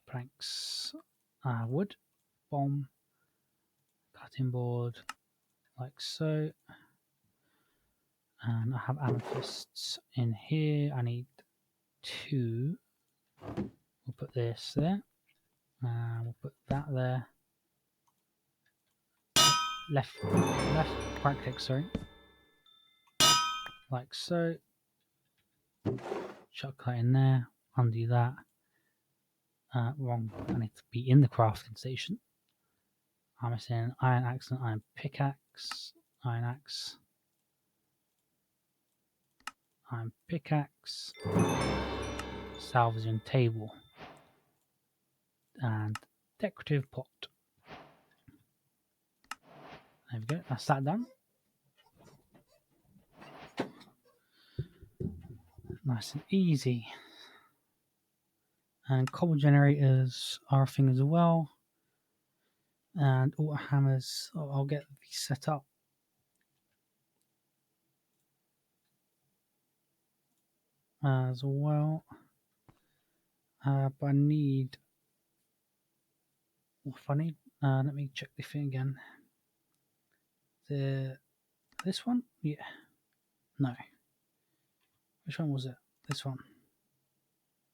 planks, wood, bomb, cutting board, like so. And I have amethysts in here. I need 2. We'll put this there. We'll put that there. Left, right click, sorry. Like so. Chuck that in there. Undo that. Wrong. I need to be in the crafting station. I'm missing iron axe and iron pickaxe. Iron axe. Iron pickaxe. Salvaging table. And decorative pot. There we go. That's that done. Nice and easy. And cobble generators are a thing as well. And auto hammers, I'll get these set up. As well. But I need. What if I need? Let me check the thing again. This one? Yeah. No. Which one was it? This one.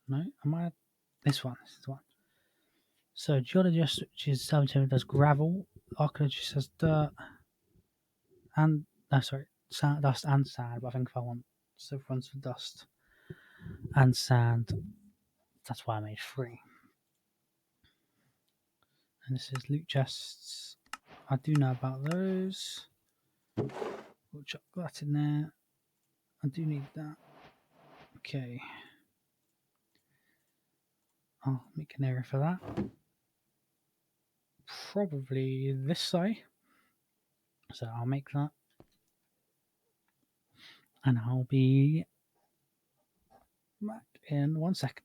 No? Am I? This one. This is the one. So geologist, which is subterranean, does gravel. Archaeologist does dirt. And sand, dust and sand. But I think if I want so ones for dust and sand, that's why I made 3. And this is loot chests. I do know about those. We'll chuck that in there. I do need that. Okay. I'll make an area for that. Probably this side. So I'll make that. And I'll be back in 1 second.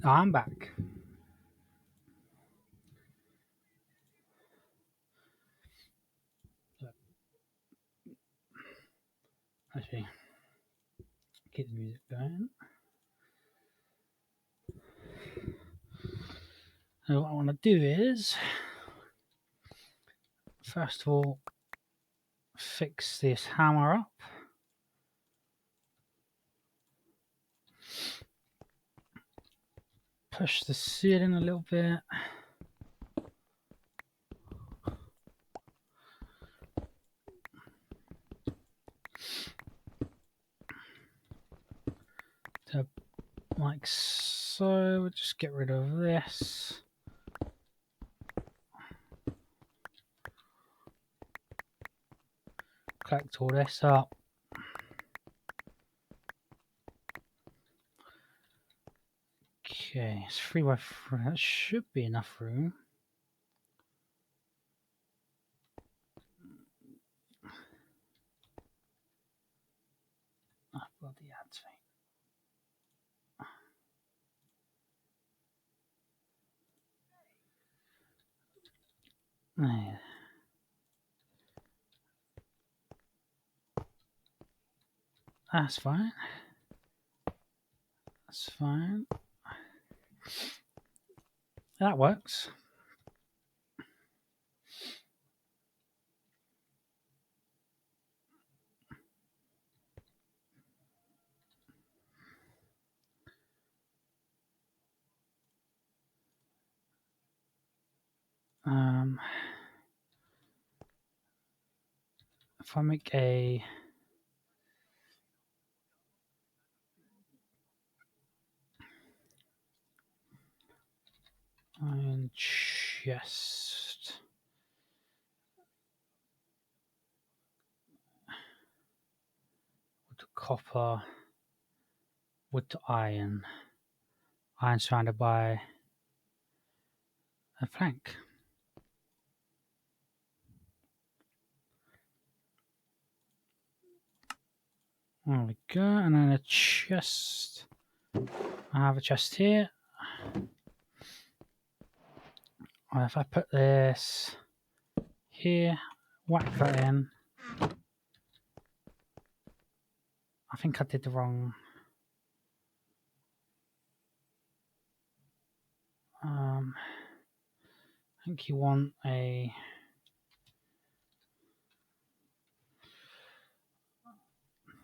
I'm back. Actually, keep the music going. So what I want to do is, first of all, fix this hammer up. Push the ceiling a little bit. So, like so, we'll just get rid of this. Collect all this up. Okay, it's 3x3. That should be enough room. Oh, bloody ads thing. There. That's fine. That's fine. That works. If I make a iron chest, wood to copper, wood to iron, iron surrounded by a plank. There we go, and then a chest. I have a chest here. And if I put this here, whack that in. I think I did the wrong. I think you want a.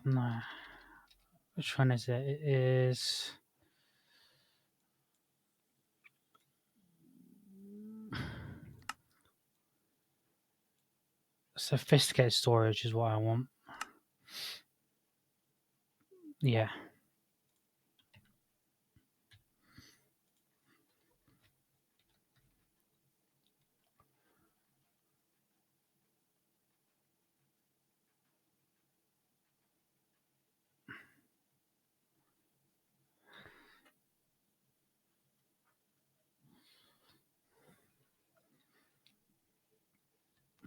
No. Which one is it? It is. Sophisticated storage is what I want. Yeah.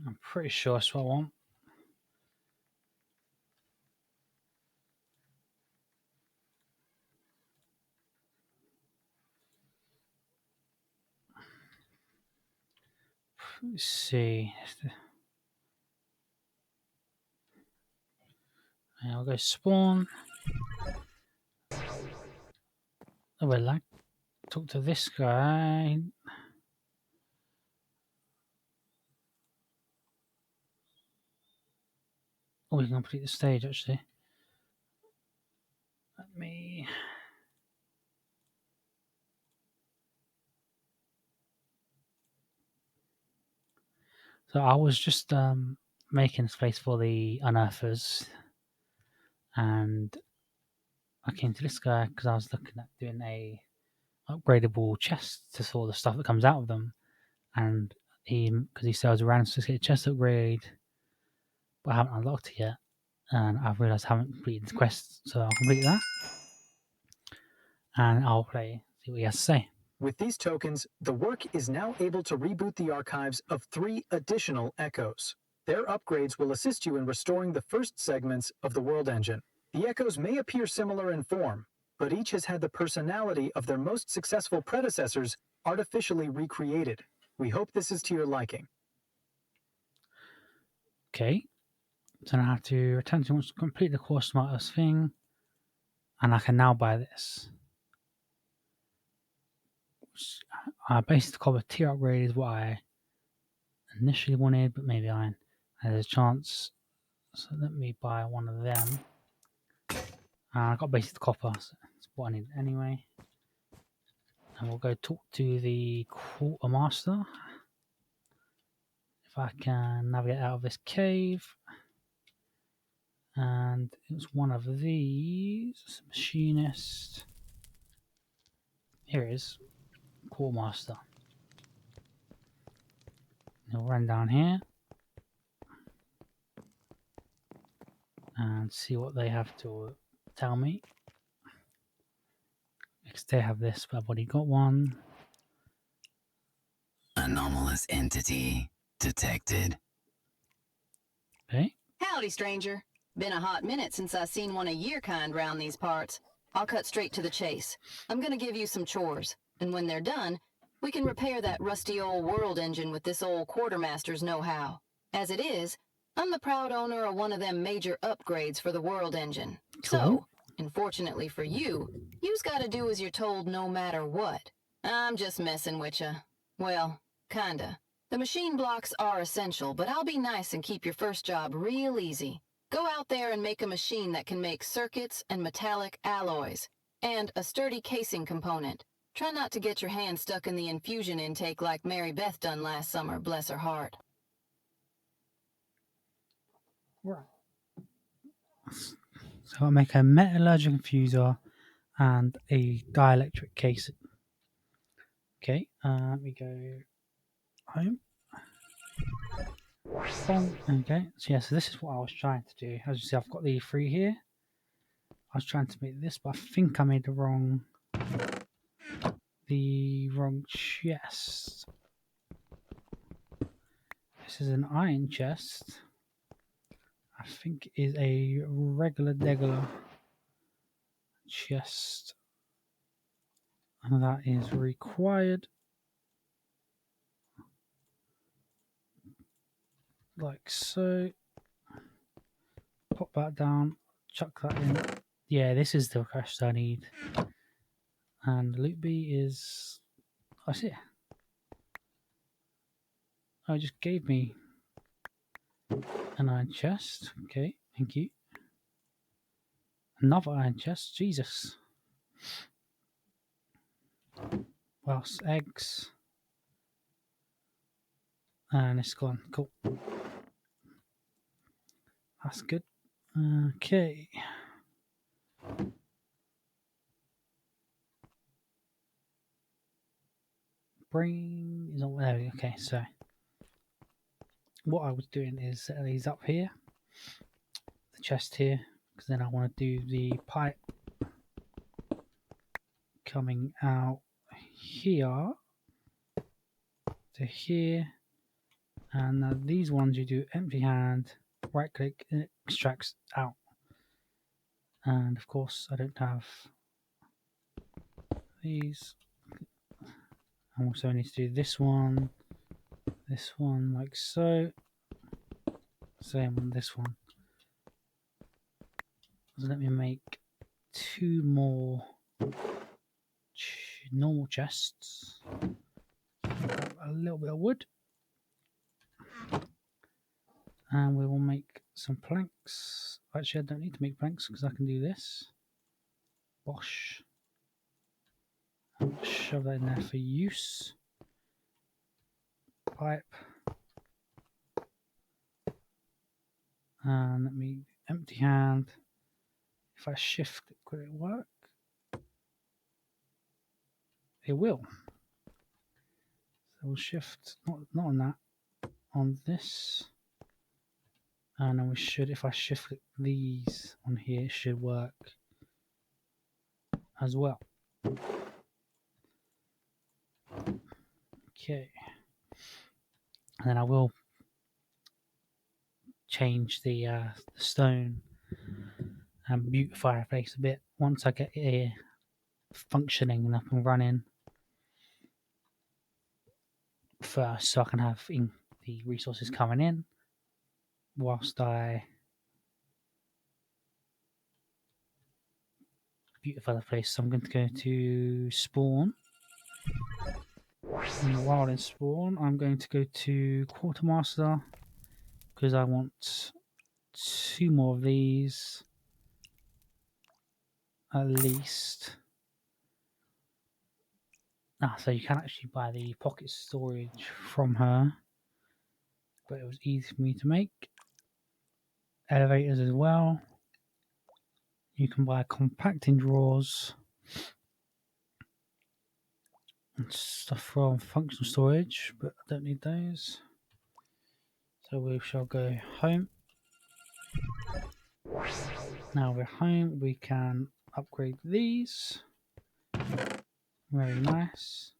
I'm pretty sure that's what I want. Let's see. I'll go spawn. Oh, well, like, talk to this guy. Oh, we can complete the stage actually. Let me. So I was just making space for the unearthers, and I came to this guy because I was looking at doing a upgradable chest to store the stuff that comes out of them, and because he sells a random sophisticated chest upgrade, but I haven't unlocked it yet, and I've realised I haven't completed the quest, so I'll complete that, and I'll play, see what he has to say. With these tokens, the work is now able to reboot the archives of 3 additional echoes. Their upgrades will assist you in restoring the first segments of the world engine. The echoes may appear similar in form, but each has had the personality of their most successful predecessors artificially recreated. We hope this is to your liking. Okay. So I have to return to complete the core smartest thing, and I can now buy this. Basic copper tier upgrade is what I initially wanted, but maybe there's a chance. So let me buy one of them. I got basic copper, so that's what I need anyway. And we'll go talk to the quartermaster. If I can navigate out of this cave. And it's one of these. Machinist. Here it is. Quartermaster. He'll run down here. And see what they have to tell me. Because they have this, but I've already got one. Anomalous entity detected. Okay. Howdy, stranger. Been a hot minute since I seen one of your kind round these parts. I'll cut straight to the chase. I'm gonna give you some chores, and when they're done, we can repair that rusty old world engine with this old quartermaster's know-how. As it is, I'm the proud owner of one of them major upgrades for the world engine. Cool. So, unfortunately for you, you's gotta do as you're told no matter what. I'm just messing with ya. Well, kinda. The machine blocks are essential, but I'll be nice and keep your first job real easy. Go out there and make a machine that can make circuits and metallic alloys, and a sturdy casing component. Try not to get your hand stuck in the infusion intake like Mary Beth done last summer, bless her heart. Right. So I'll make a metallurgical infuser and a dielectric casing. Okay, let me go home. Okay, so yeah, so this is what I was trying to do. As you see, I've got the 3 here. I was trying to make this, but I think I made the wrong chest. This is an iron chest. I think is a regular chest, and that is required. Like so. Pop that down, chuck that in. Yeah, this is the crest I need. And loot B is... I see it. Oh, it just gave me an iron chest. Okay, thank you. Another iron chest. Jesus. Well, eggs. And it's gone. Cool. That's good. Okay. Brain is not there. Okay, so what I was doing is set these up here, the chest here, because then I want to do the pipe coming out here to here, and these ones you do empty hand, right click, and it extracts out. And of course, I don't have these. I also need to do this one like so. Same on this one. So let me make 2 more normal chests. A little bit of wood. And we will make some planks. Actually, I don't need to make planks because I can do this. Bosh. And shove that in there for use. Pipe. And let me empty hand. If I shift it, could it work? It will. So we'll shift, not on that, on this. And then we should, if I shift these on here, it should work as well. Okay. And then I will change the stone and beautify the place a bit once I get it here functioning and up and running first, so I can have the resources coming in whilst I beautify the place. So I'm going to go to spawn. And while in spawn, I'm going to go to quartermaster because I want 2 more of these at least. So you can actually buy the pocket storage from her, but it was easy for me to make. Elevators as well. You can buy compacting drawers and stuff from functional storage, but I don't need those. So we shall go home. Now we're home, we can upgrade these. Very nice.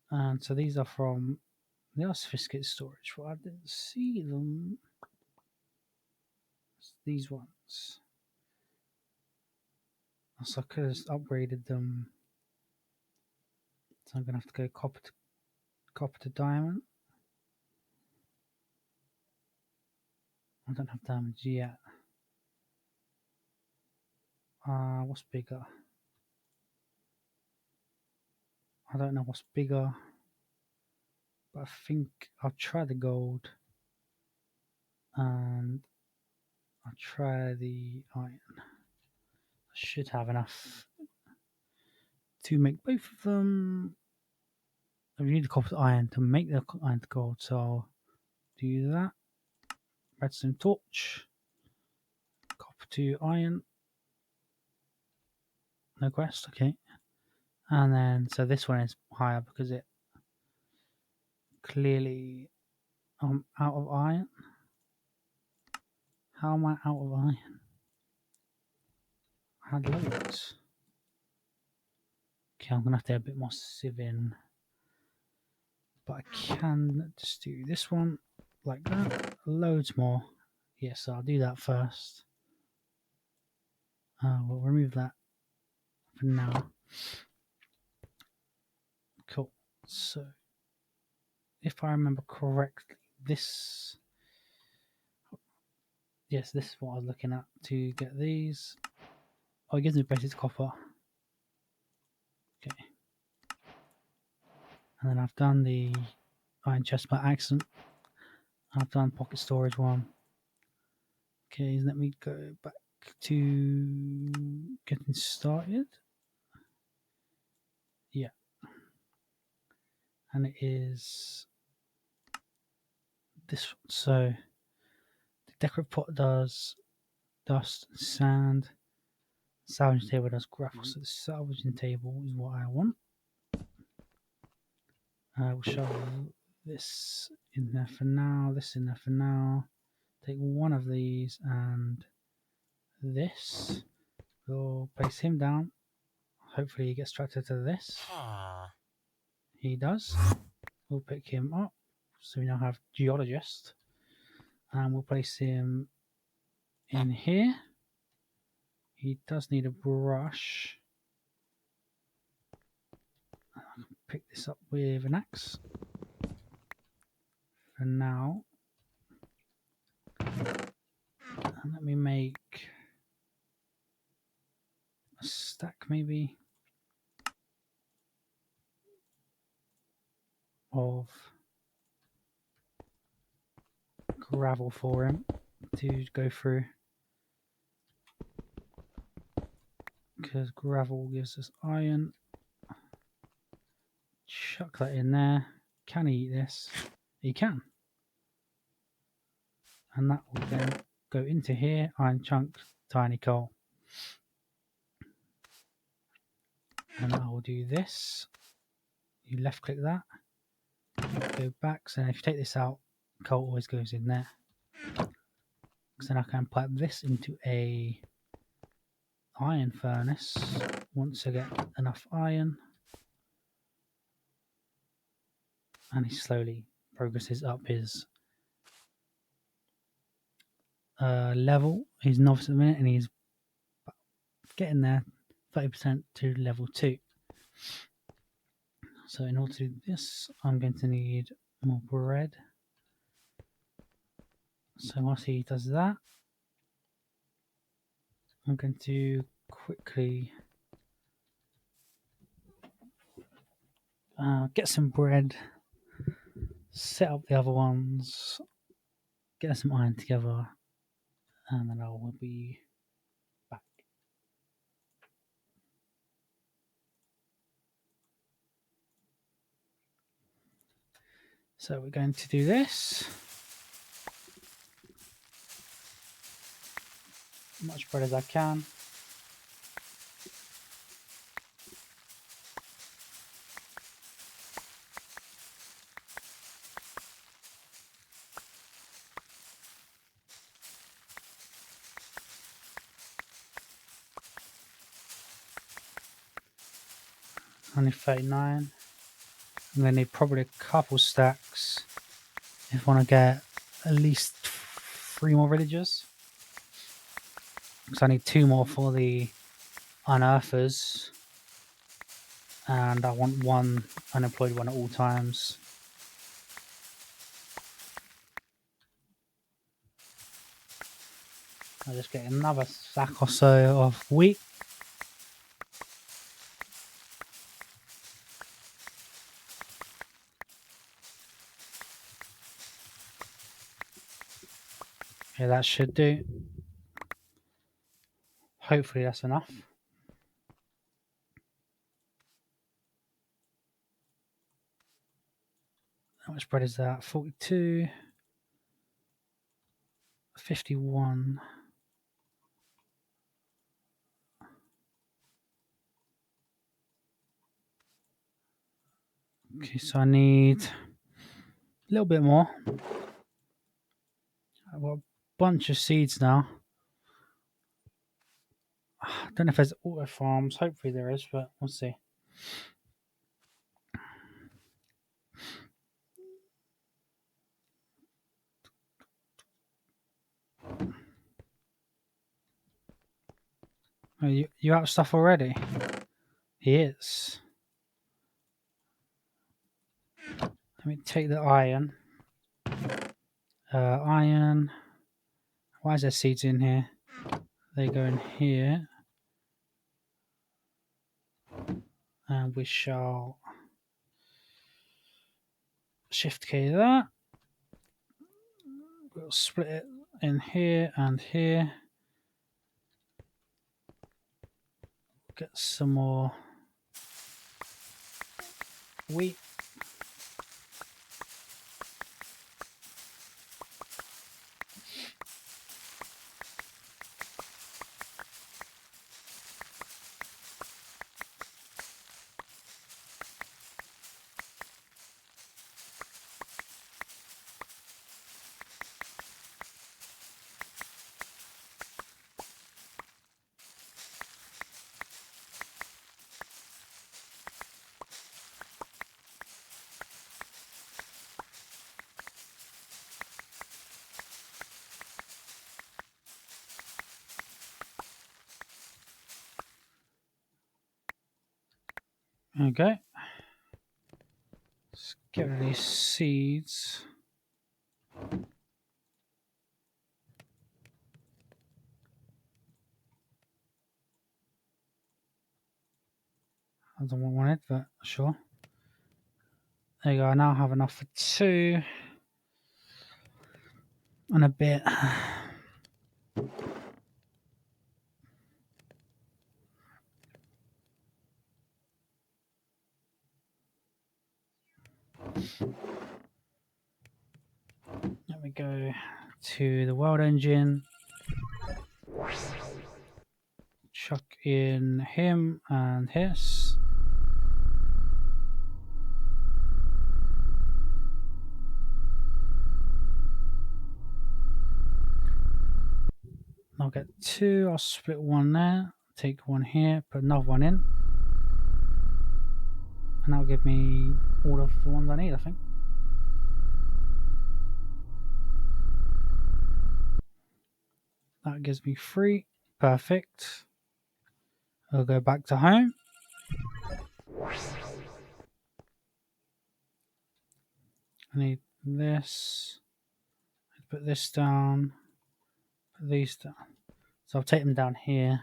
And so these are from the sophisticated storage, but I didn't see them. It's these ones. So I could have just upgraded them. So I'm gonna have to go copper to diamond. I don't have diamonds yet. What's bigger? I don't know what's bigger, but I think I'll try the gold and I'll try the iron. I should have enough to make both of them. I need the copper to iron to make the iron to gold, so I'll do that. Redstone torch, copper to iron. No quest, okay. And then, so this one is higher because it clearly, I'm out of iron. How am I out of iron? I had loads. Okay, I'm gonna have to have a bit more sieving. But I can just do this one like that. Loads more. Yes, I'll do that first. We'll remove that for now. Cool. So, if I remember correctly, this... Yes, this is what I was looking at to get these. Oh, it gives me basic copper. Okay. And then I've done the iron chest by accident. I've done pocket storage one. Okay, let me go back to getting started. Yeah. And it is this one. So the decorative pot does dust and sand. Salvaging table does gravel. So the salvaging table is what I want. We'll show this in there for now, this in there for now. Take one of these and this. We'll place him down. Hopefully he gets attracted to this. He does. We'll pick him up. So we now have geologist. And we'll place him in here. He does need a brush. I can pick this up with an axe. For now. And let me make a stack maybe of gravel for him to go through. Because gravel gives us iron. Chuck that in there. Can he eat this? He can. And that will then go into here. Iron chunk, tiny coal. And I will do this. You left click that. Go back. So if you take this out, coal always goes in there. So then I can pipe this into a iron furnace once I get enough iron. And he slowly progresses up his level. He's novice at the minute and he's getting there. 30% to level 2. So in order to do this, I'm going to need more bread. So once he does that, I'm going to quickly get some bread, set up the other ones, get some iron together, and then I will be back. So we're going to do this. As much bread as I can. Only 39. I'm going to need probably a couple stacks if I want to get at least 3 more villagers. Because I need 2 more for the unearthers. And I want 1 unemployed one at all times. I'll just get another sack or so of wheat. Yeah, that should do. Hopefully that's enough. How much bread is that? 42. 51. Okay, so I need a little bit more. I've got a bunch of seeds now. I don't know if there's auto farms. Hopefully there is, but we'll see. Oh, you out of stuff already? He is. Let me take the iron. Iron. Why is there seeds in here? They go in here. And we shall shift key that. We'll split it in here and here. Get some more wheat. Okay. Let's get rid of these seeds. I don't want it, but sure. There you go. I now have enough for 2 and a bit. Let me go to the world engine. Chuck in him and his. I'll get 2. I'll split 1 there. Take 1 here. Put another 1 in. And that'll give me all of the ones I need, I think. That gives me 3. Perfect. We'll go back to home. I need this. Put this down. Put these down. So I'll take them down here.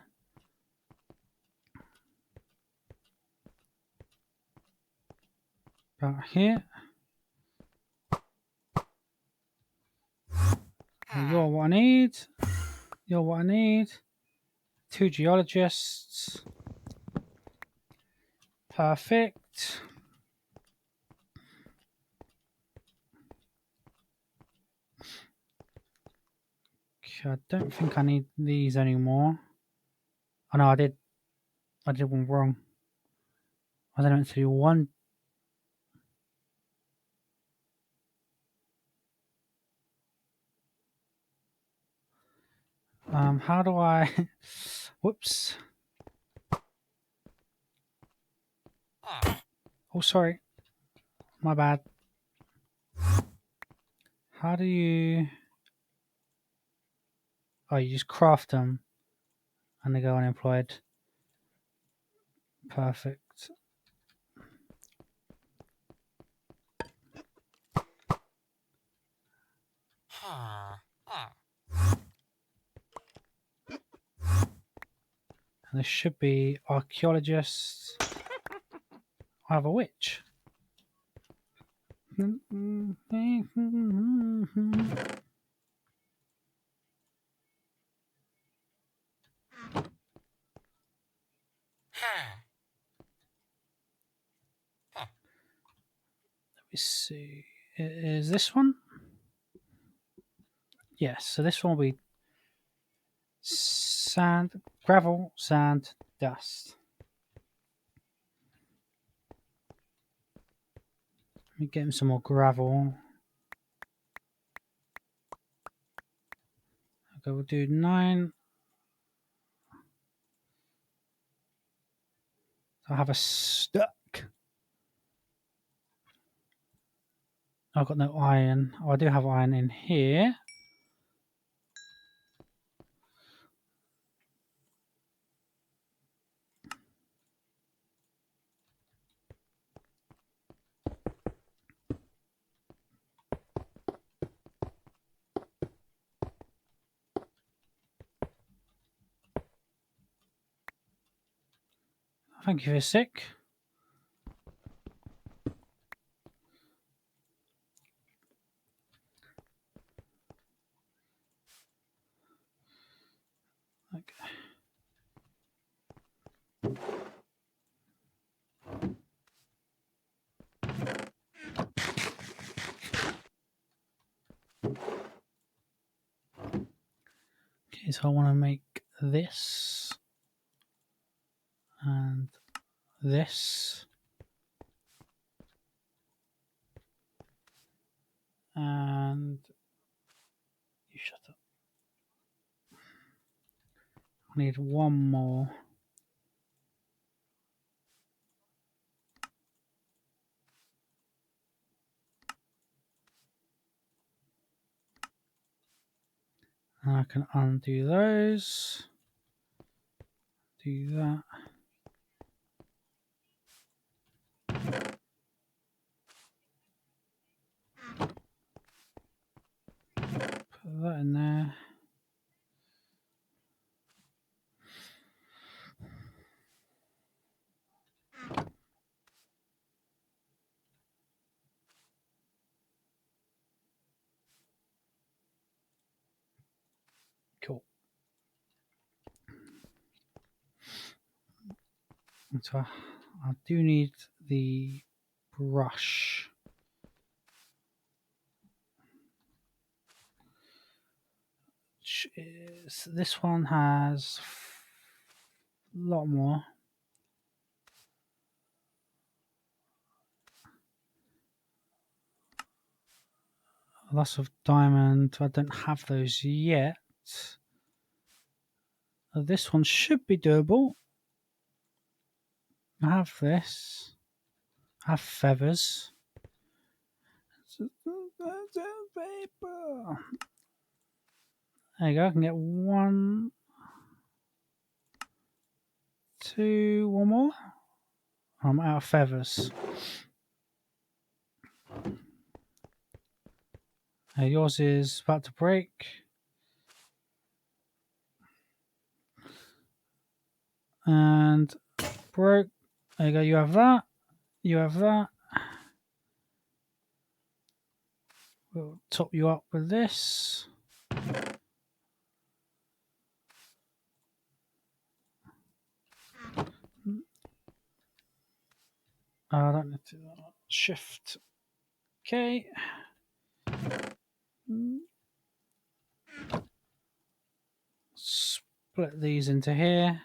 About here. You're what I need. You're what I need. 2 geologists. Perfect. Okay, I don't think I need these anymore. Oh no, I did one wrong. I don't meant to do one. How do I? Whoops. Oh, sorry. My bad. How do you? Oh, you just craft them, and they go unemployed. Perfect. And there should be archaeologists. I have a witch. Let me see. Is this one? Yes. So this one will be sand, gravel, sand, dust. Let me get him some more gravel. Okay, we'll do 9. I'll have a stuck. I've got no iron. Oh, I do have iron in here. Thank you for your sick. Okay. Okay, so I want to make this and this and you shut up. I need one more. And I can undo those. Do that. Put that in there. Cool. And so I do need the brush. Which is, this one has a lot more. Lots of diamond. I don't have those yet. This one should be doable. I have this. I have feathers. Paper. There you go. I can get 1, one more. I'm out of feathers. Yours is about to break. And broke. There you go. You have that. You have that. We'll top you up with this. I don't need to shift. Okay. Split these into here.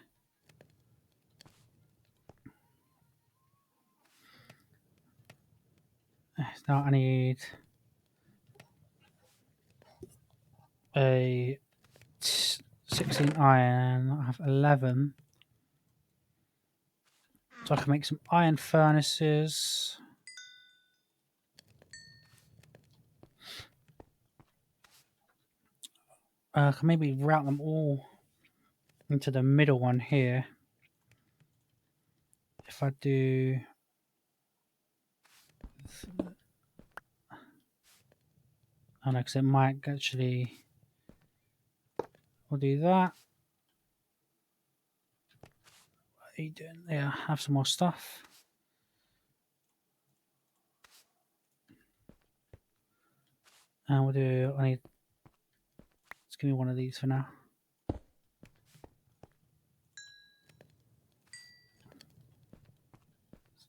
Now I need a 16 iron. I have 11. So I can make some iron furnaces. I can maybe route them all into the middle one here. If I do... Oh no, because it might actually... We'll do that. What are you doing? Yeah, have some more stuff. And we'll do... Let's give me one of these for now.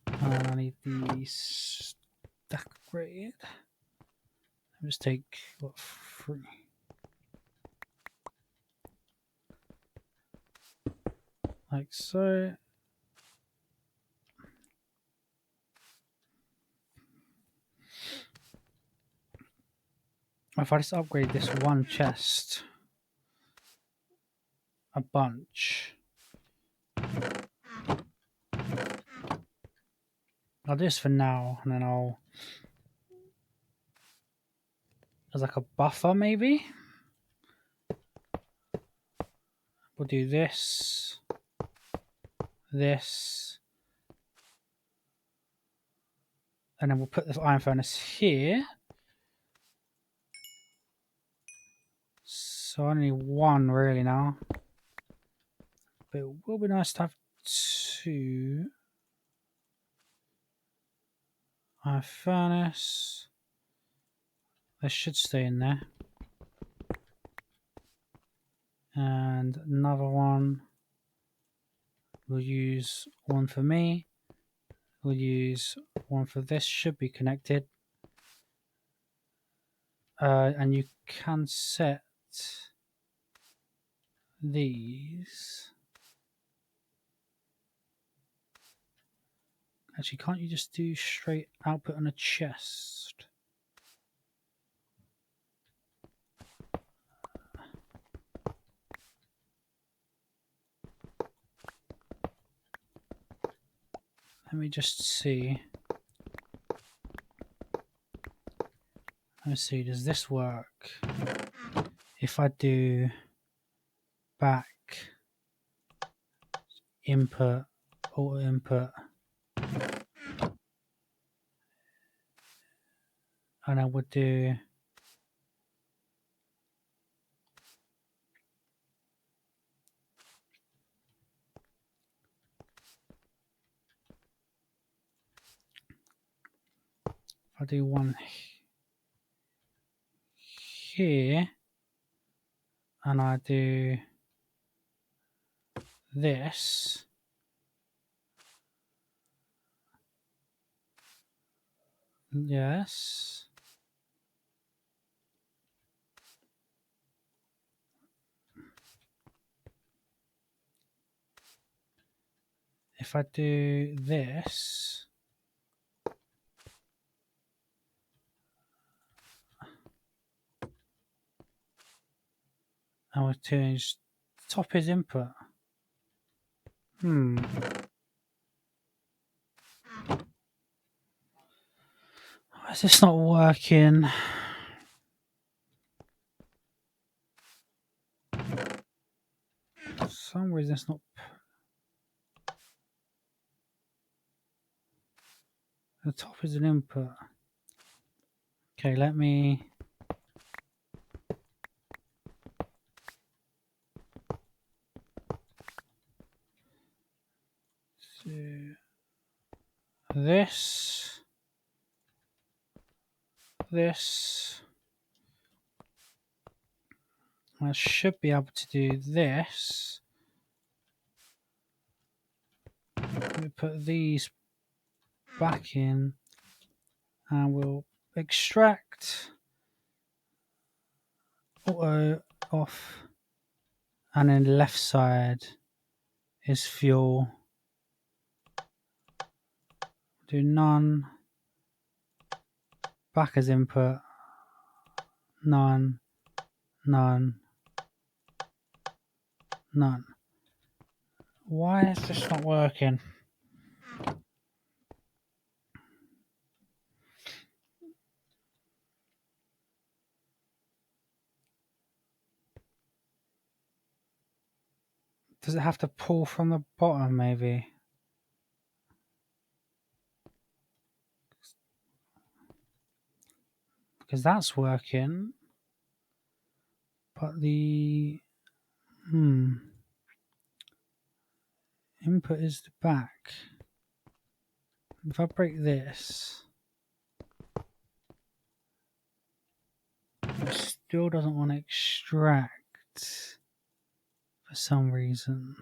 I need these stack grade. I'll just take, what, 3? Like so. If I just upgrade this one chest a bunch, I'll do this for now, and then I'll, as like a buffer maybe, we'll do this, this, and then we'll put this iron furnace here. So I only need one really now, but it will be nice to have 2. Iron furnace. They should stay in there. And another one. We'll use one for me. We'll use one for this. Should be connected. And you can set these. Actually, can't you just do straight output on a chest? Let me just see. Let me see, does this work? If I do back, input, auto input, and I would do if I do one here and I do this, yes, if I do this, I will change top is input. Why is this not working? For some reason it's not. The top is an input. Okay, let me... do this. This. I should be able to do this. Let me put these back in and we'll extract auto off, and then the left side is fuel. Do none. Back as input. None. None. None. Why is this not working? Does it have to pull from the bottom, maybe? Because that's working. But the... Input is the back. If I break this... It still doesn't want to extract for some reason.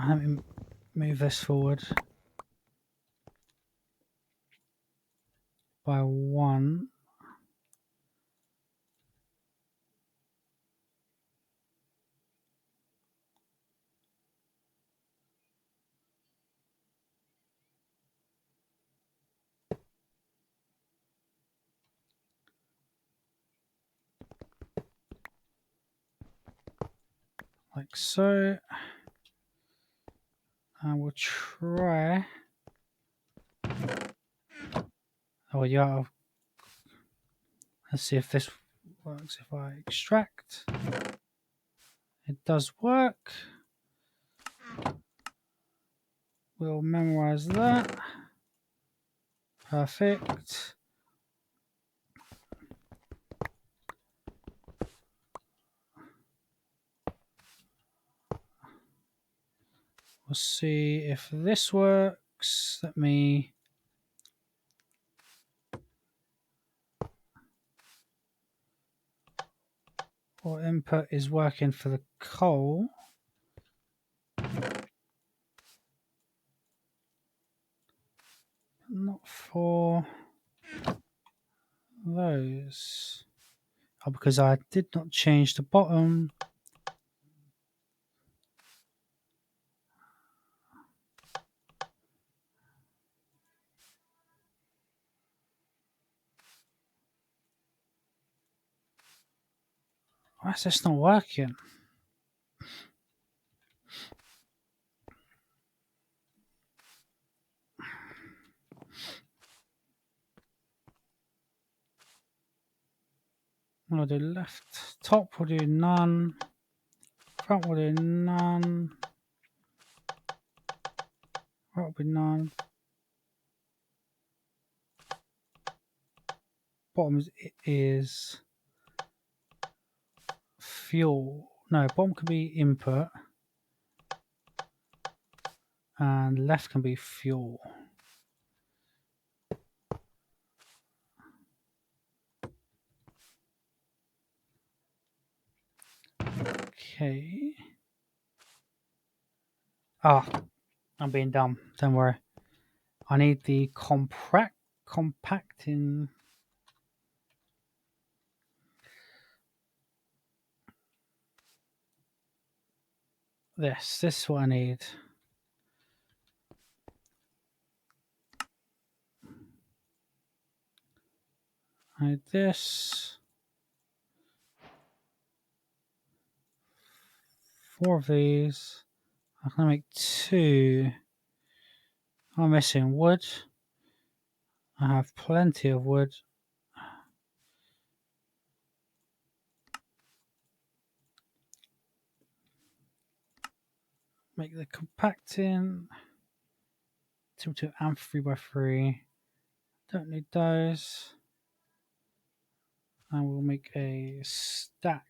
Let me move this forward by 1. Like so. And we'll try... Oh yeah. Let's see if this works. If I extract, it does work. We'll memorize that. Perfect. We'll see if this works. Let me... What input is working for the coal? Not for those. Oh, because I did not change the bottom. Why is this not working? We'll do left. Top we'll do none. Front we'll do none. Right will be none. Bottom is fuel. No, bottom can be input. And left can be fuel. Okay. Ah, I'm being dumb. Don't worry. I need the compacting. This is what I need. I need this. 4 of these. I can make 2. I'm missing wood. I have plenty of wood. Make the compacting. 2 2 and 3 by 3. Don't need those. And we'll make a stack.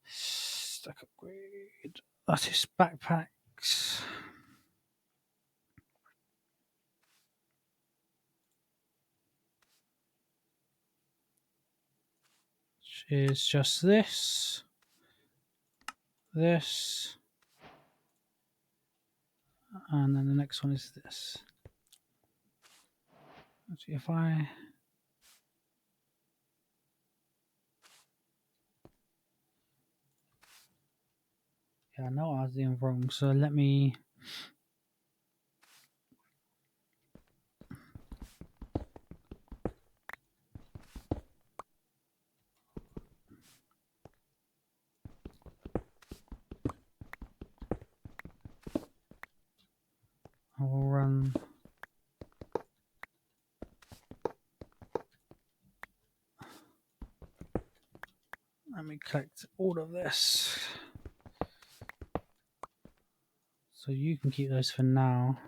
Stack upgrade. That is backpacks. Which is just this. This. And then the next one is this. Let's see if I... Yeah, I know I was doing wrong, so let me... I will run... Let me collect all of this. So you can keep those for now.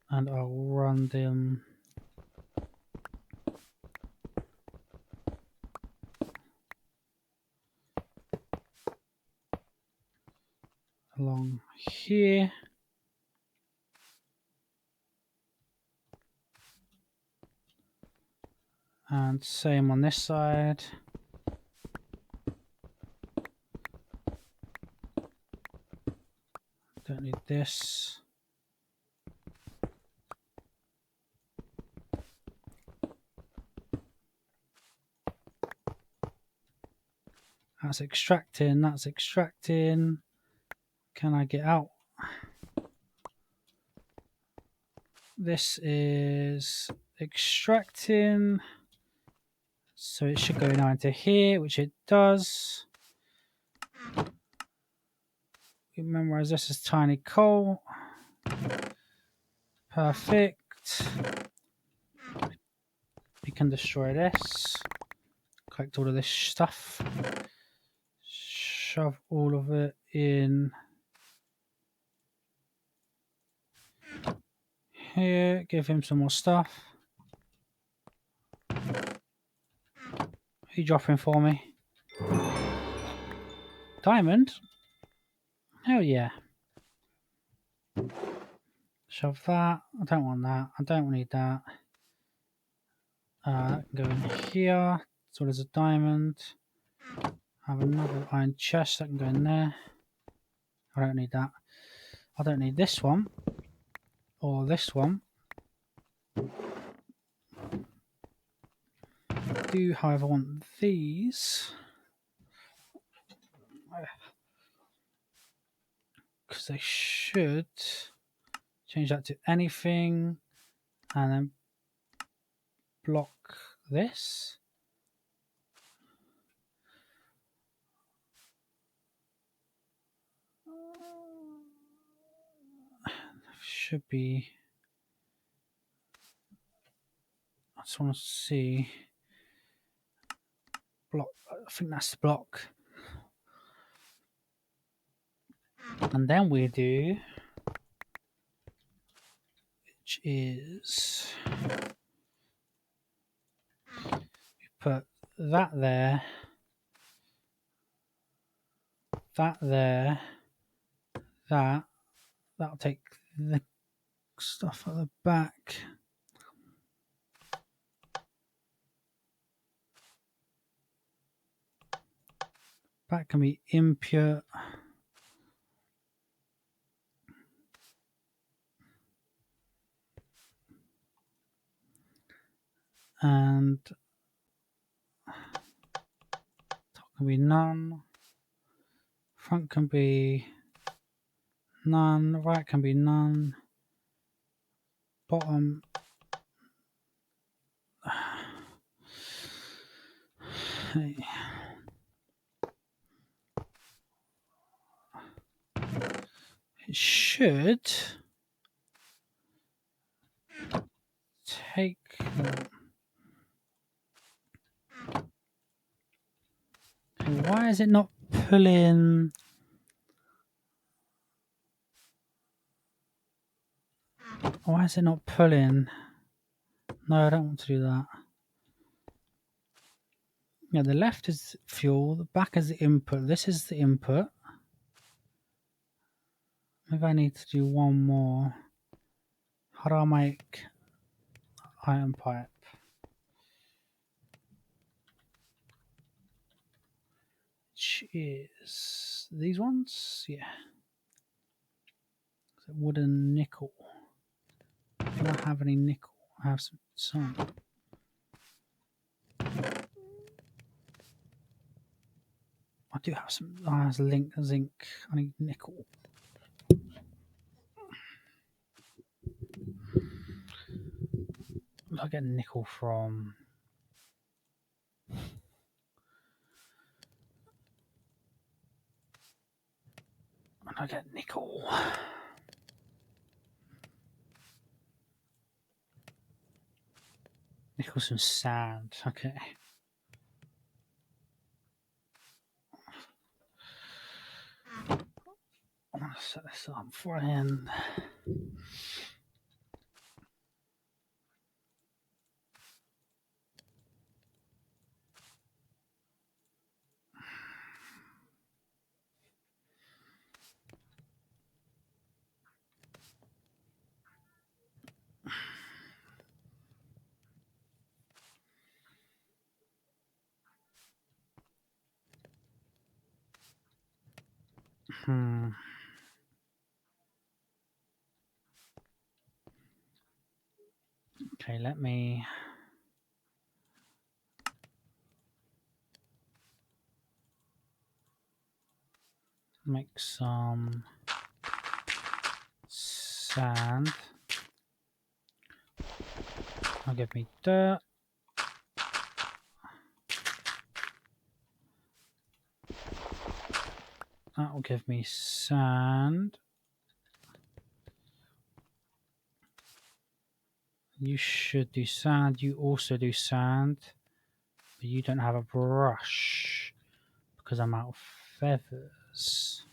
And I'll run them along here. And same on this side. Don't need this. That's extracting, that's extracting. Can I get out? This is extracting. So it should go now into here, which it does. We memorize this as tiny coal. Perfect. We can destroy this. Collect all of this stuff. Shove all of it in here. Give him some more stuff. Are you dropping for me? Diamond? Hell yeah. Shove that. I don't want that. I don't need that. Go in here. So there's a diamond. Have another iron chest that can go in there. I don't need that. I don't need this one. Or this one. I do, however, want these. Because they should change that to anything. And then block this. Should be. I just want to see. Block. I think that's the block. And then we do, which is, we put that there, that there, that'll take the stuff at the back. That can be impure. And top can be none. Front can be none. Right can be none. bottom. It should take. Why is it not pulling? Why is it not pulling? No, I don't want to do that. Yeah, the left is fuel, the back is the input. This is the input. Maybe I need to do one more. How do I make iron pipe? Which is these ones? Yeah. Wooden nickel. Do I have any nickel? I have some. I do have some. I have zinc. I need nickel. I get nickel from. I get nickel. Nickel's from sand. Okay. I'm gonna set this up for him. Okay, let me make some sand. That'll give me dirt. That will give me sand. You should do sand. You also do sand. But you don't have a brush because I'm out of feathers.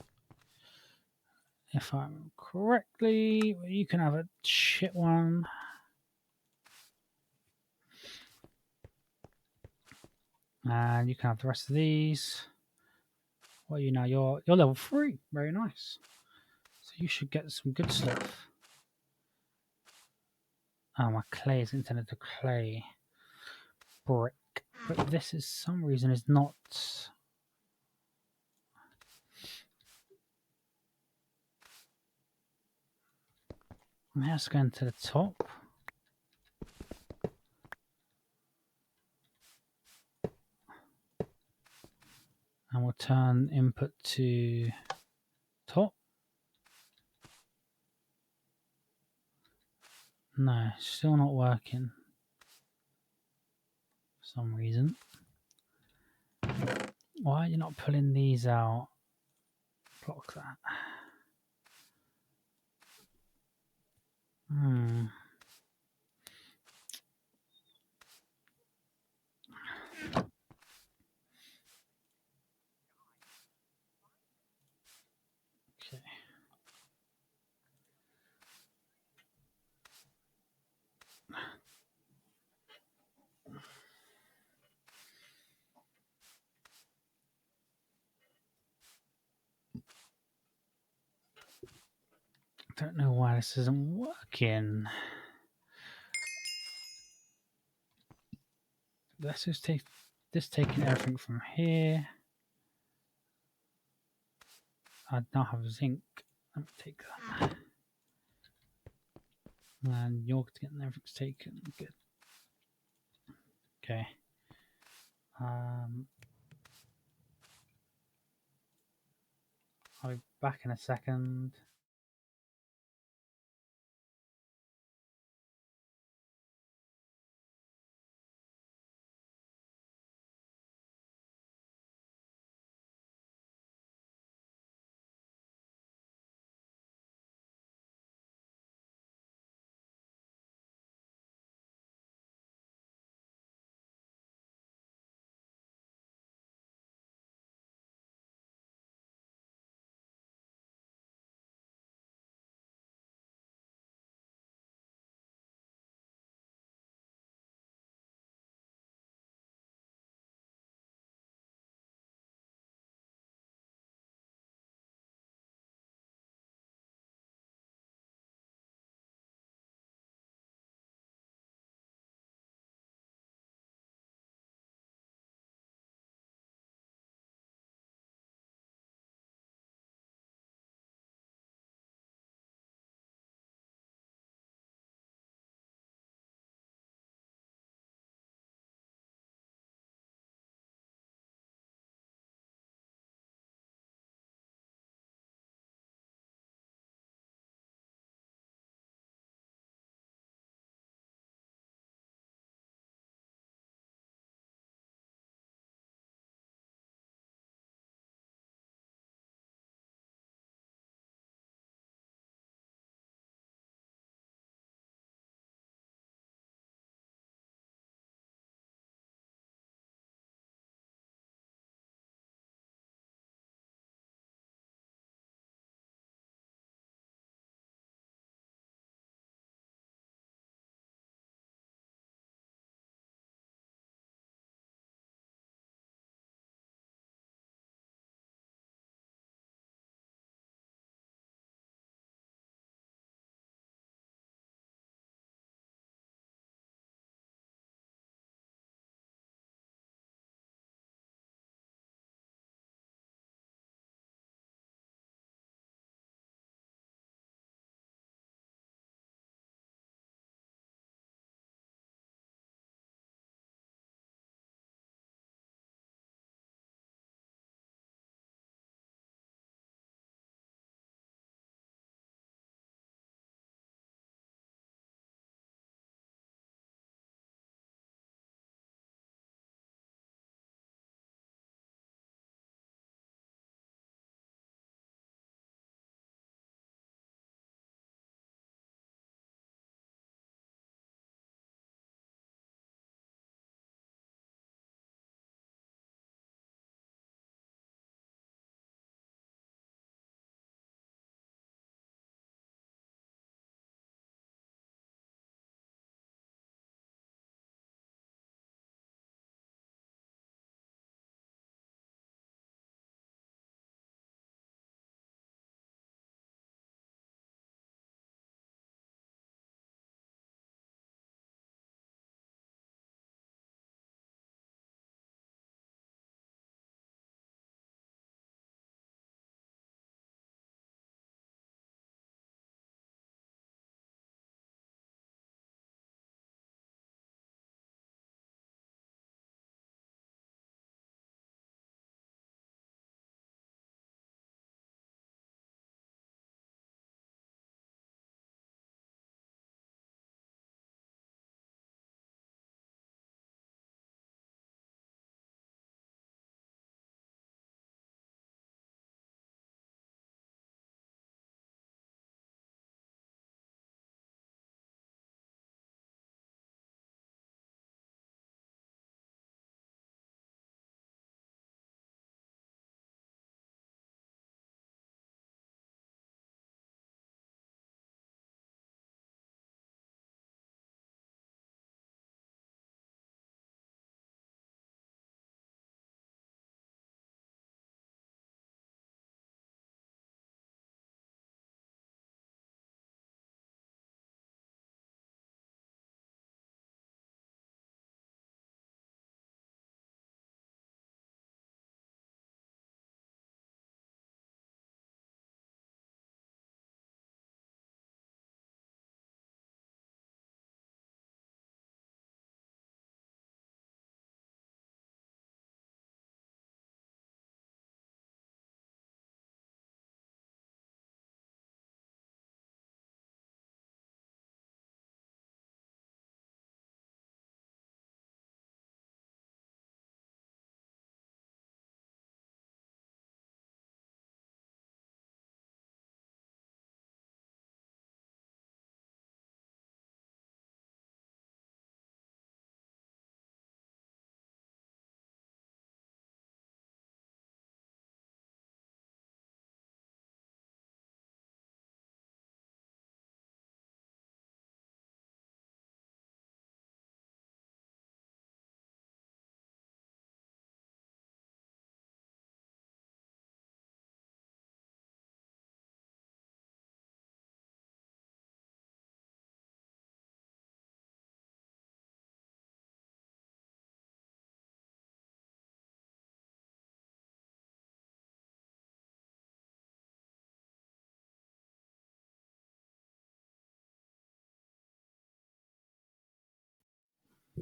If I remember correctly, you can have a shit one. And you can have the rest of these. Well, you know, you're level 3. Very nice. So you should get some good stuff. Oh, my clay is intended to clay brick. But this is some reason is not. Let's go into the top. And we'll turn input to top. No, still not working. For some reason. Why are you not pulling these out? Block that. Okay. Don't know why this isn't working. Let's just take this, taking everything from here. I now have zinc. Let me take that. And you're getting everything's taken. Good. Okay. I'll be back in a second.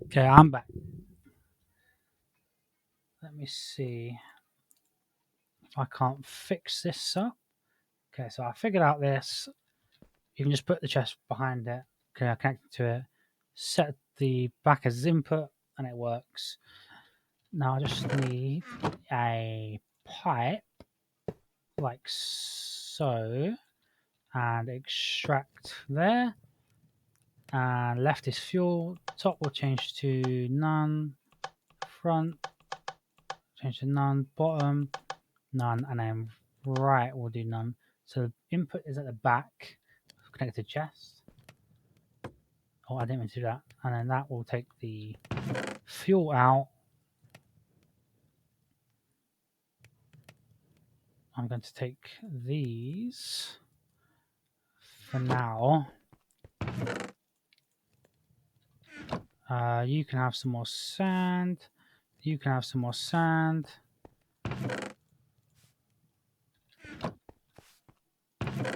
Okay, I'm back. Let me see if I can't fix this up. Okay, so I figured out this. You can just put the chest behind it. Okay, I connect it to it. Set the back as input, and it works. Now I just need a pipe, like so, and extract there. And left is fuel. Top will change to none. Front change to none. Bottom none, and then right will do none. So input is at the back, connected to chest. Oh, I didn't mean to do that. And then that will take the fuel out. I'm going to take these for now. You can have some more sand. You can have some more sand.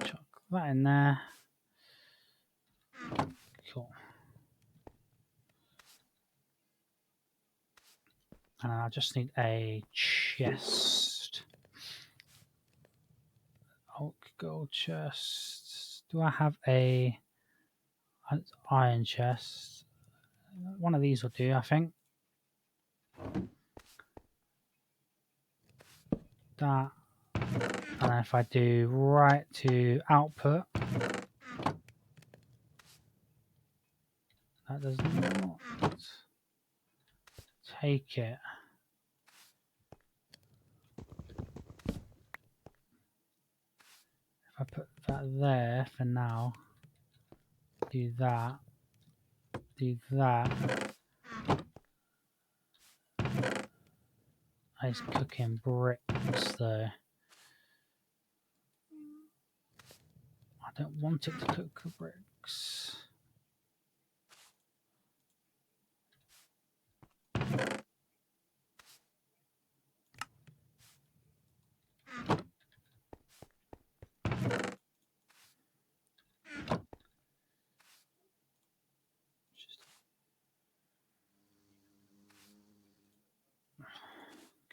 Chuck that in there. Cool. And I just need a chest. Oak gold chest. Do I have a iron chest? One of these will do, I think. That. And then if I do right to output, that does not take it. If I put that there for now, do that, it's cooking bricks though. I don't want it to cook bricks.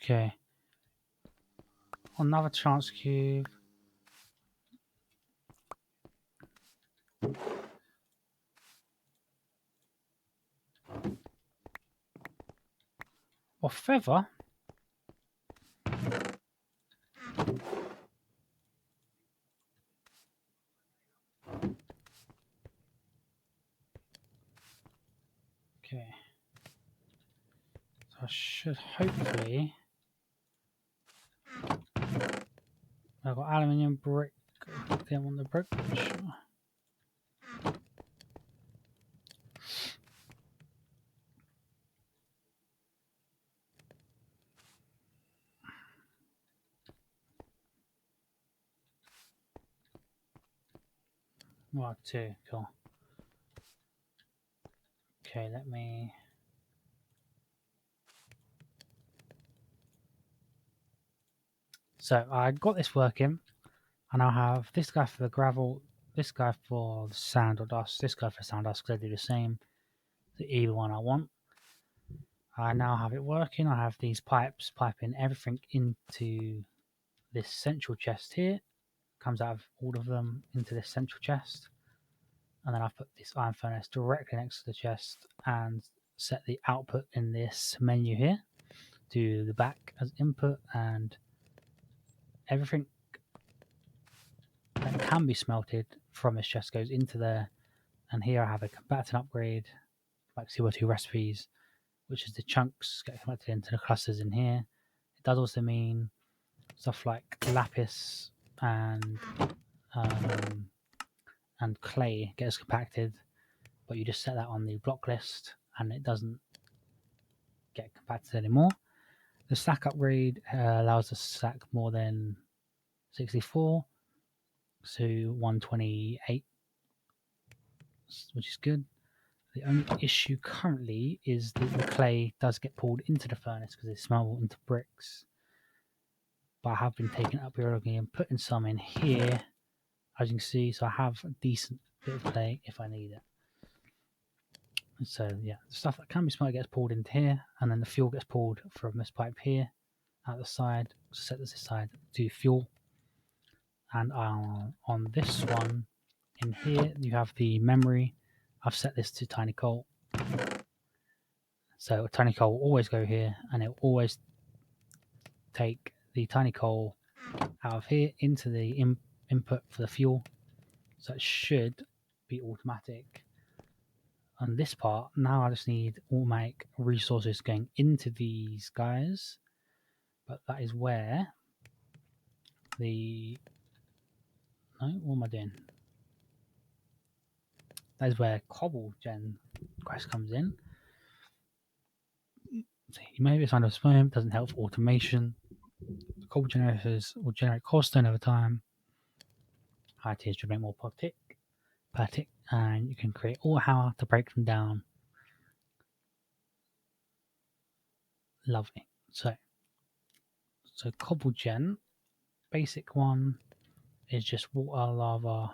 Okay. Another chance cube. Or feather. Okay. So I should hopefully. I've got aluminium brick. Didn't want the brick, but sure. Well, two, cool. Okay, let me. So I got this working, and I'll have this guy for the gravel, this guy for the sand or dust, this guy for sand dust because they do the same. Either one I want. I now have it working. I have these pipes piping everything into this central chest here. Comes out of all of them into this central chest. And then I've put this iron furnace directly next to the chest and set the output in this menu here. Do the back as input, and everything that can be smelted from this chest goes into there. And here I have a combatant upgrade, like CO2 recipes, which is the chunks get collected into the clusters in here. It does also mean stuff like lapis and clay gets compacted, but you just set that on the block list and it doesn't get compacted anymore. The stack upgrade allows us to stack more than 64, so 128, which is good. The only issue currently is that the clay does get pulled into the furnace because they smell into bricks. But I have been taking it up periodically and putting some in here, as you can see, so I have a decent bit of clay if I need it. So yeah, the stuff that can be smoked gets poured into here, and then the fuel gets poured from this pipe here, out the side. So set this aside to fuel, and on this one in here you have the memory. I've set this to tiny coal, so tiny coal will always go here, and it will always take the tiny coal out of here into the input for the fuel. So it should be automatic. On this part, now I just need automatic resources going into these guys, but that is where the what am I doing? That is where cobble gen quest comes in. So you may be assigned a sperm, doesn't help for automation. The cobble generators will generate cobblestone over time. High tiers generate more per tick, and you can create ore hammer to break them down. Lovely. So cobble gen, basic one is just water, lava,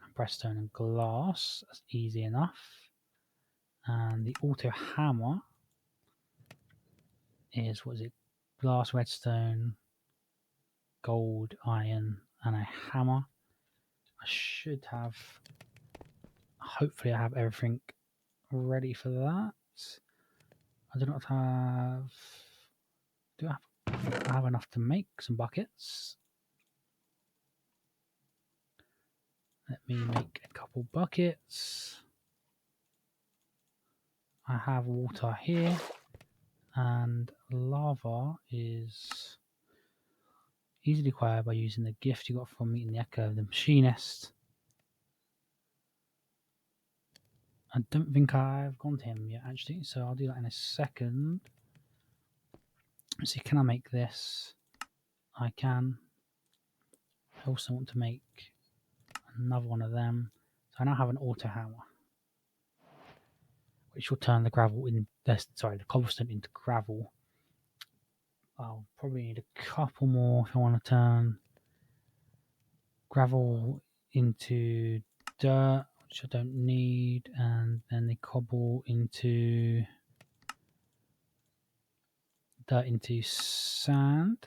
compressed stone, and glass. That's easy enough. And the auto hammer is, what is it? Glass, redstone, gold, iron, and a hammer. I should have, hopefully I have everything ready for that. I do not have, do I have enough to make some buckets? Let me make a couple buckets. I have water here, and lava is easily acquired by using the gift you got from meeting the Echo of the Machinist. I don't think I've gone to him yet, actually, so I'll do that in a second. Let's see, can I make this? I can. I also want to make another one of them. So I now have an auto hammer, which will turn the gravel in. Sorry, the cobblestone into gravel. I'll probably need a couple more if I want to turn gravel into dirt, which I don't need, and then the cobble into dirt into sand,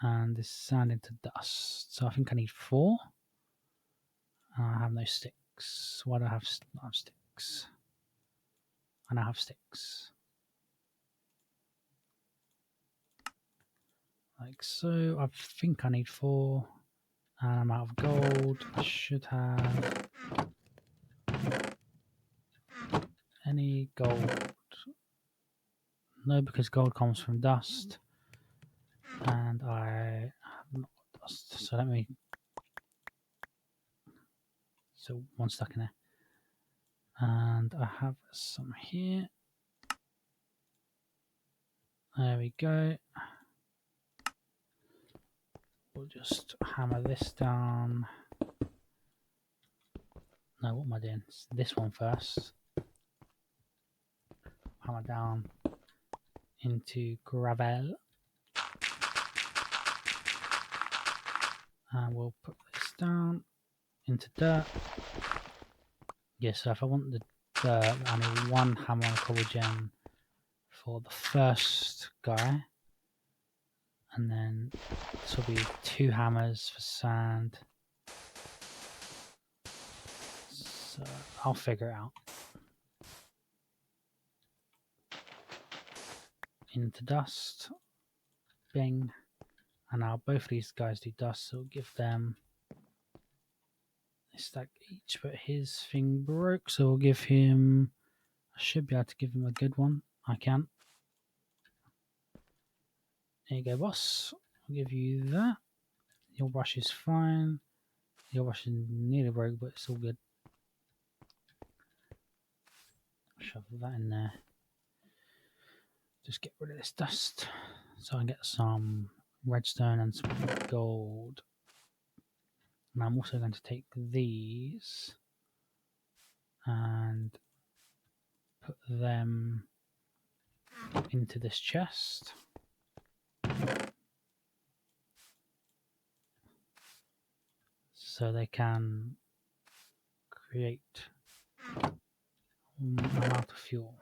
and this sand into dust. So I think I need 4. I have no sticks. Why do I have sticks? And I have sticks. Like so. I think I need 4. And I'm out of gold. I should have any gold. No, because gold comes from dust. And I have not dust. So let me. So one stuck in there. And I have some here. There we go. We'll just hammer this down. No, what am I doing? It's this one first. Hammer down into gravel. And we'll put this down into dirt. Yeah, so if I want the dirt, I need 1 hammer and a cobble gem for the first guy. And then this will be 2 hammers for sand. So I'll figure it out. Into dust. Bing. And now both of these guys do dust, so we'll give them a stack each, but his thing broke, so we'll give him, I should be able to give him a good one. I can. There you go, boss. I'll give you that. Your brush is fine. Your brush is nearly broke, but it's all good. Shove that in there. Just get rid of this dust so I can get some redstone and some gold. And I'm also going to take these and put them into this chest. So they can create I'm out of fuel.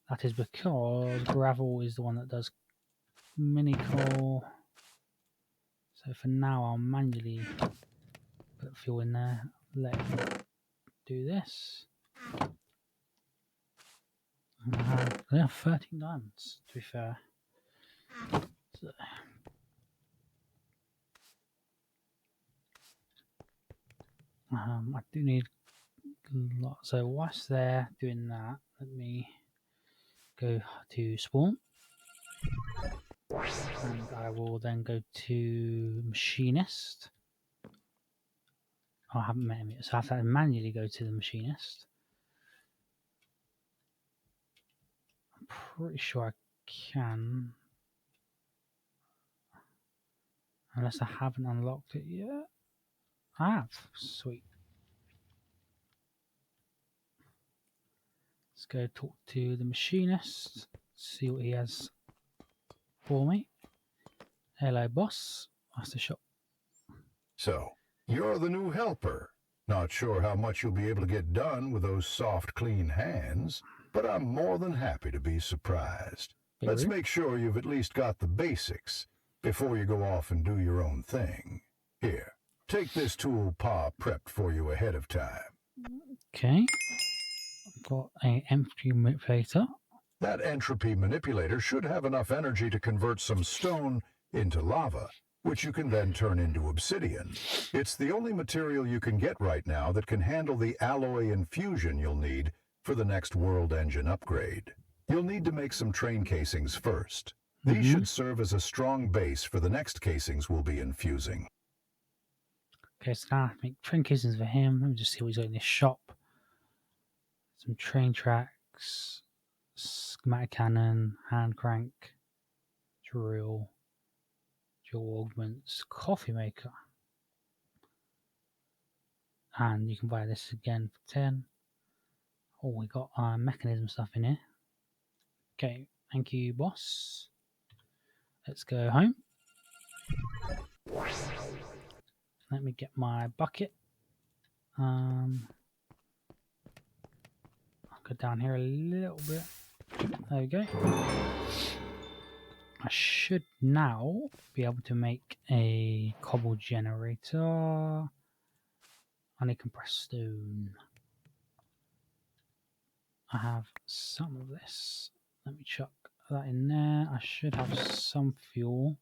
That is because gravel is the one that does mini coal. So for now, I'll manually put fuel in there. Let it do this. They have 13 diamonds, to be fair. So, I do need a lot. So whilst they're doing that, let me go to spawn. And I will then go to machinist. Oh, I haven't met him yet, so I have to manually go to the machinist. I'm pretty sure I can. Unless I haven't unlocked it yet. I have. Sweet. Let's go talk to the machinist. See what he has for me. Hello, boss. That's the shop. So, you're the new helper. Not sure how much you'll be able to get done with those soft, clean hands, but I'm more than happy to be surprised. Let's make sure you've at least got the basics before you go off and do your own thing. Here, take this tool Pa prepped for you ahead of time. Okay. I've got an entropy manipulator. That entropy manipulator should have enough energy to convert some stone into lava, which you can then turn into obsidian. It's the only material you can get right now that can handle the alloy infusion you'll need for the next world engine upgrade. You'll need to make some train casings first. These should serve as a strong base for the next casings we'll be infusing. Okay, so now I have to make train casings for him. Let me just see what he's got in his shop. Some train tracks, schematic cannon, hand crank, drill augments, coffee maker. And you can buy this again for 10. Oh, we got mechanism stuff in here. Okay, thank you, boss. Let's go home. Let me get my bucket. I'll go down here a little bit. There we go. I should now be able to make a cobble generator. I need compressed stone. I have some of this. Let me chuck that in there. I should have some fuel.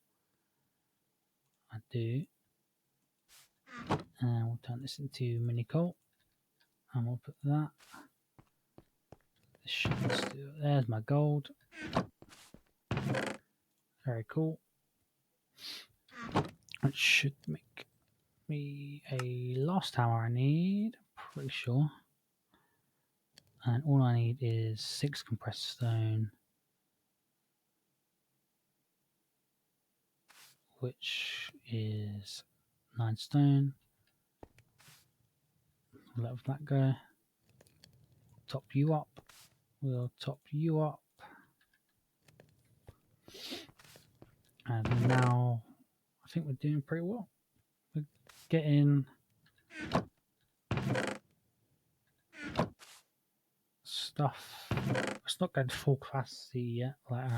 I do. And we'll turn this into mini coal. And we'll put that. There's my gold. Very cool. It should make me a last tower I need. Pretty sure. And all I need is 6 compressed stone. Which is 9 stone. Let that go. Top you up. We'll top you up. And now I think we're doing pretty well. We're getting stuff. It's not going to full capacity yet. Like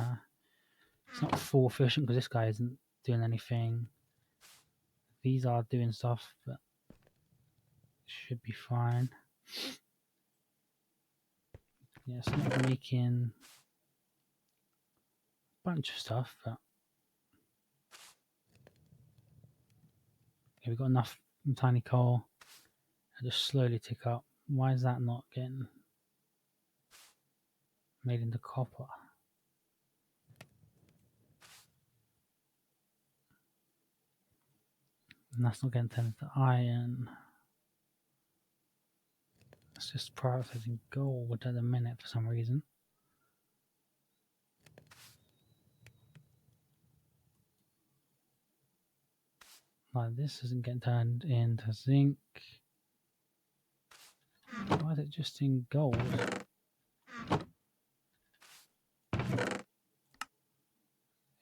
it's not full efficient because this guy isn't doing anything. These are doing stuff, but should be fine. Yeah, it's not making a bunch of stuff, but yeah, we've got enough tiny coal. I just slowly tick up. Why is that not getting made into copper? And that's not getting turned into iron. It's just prioritizing gold at the minute for some reason. Like this isn't getting turned into zinc. Why is it just in gold?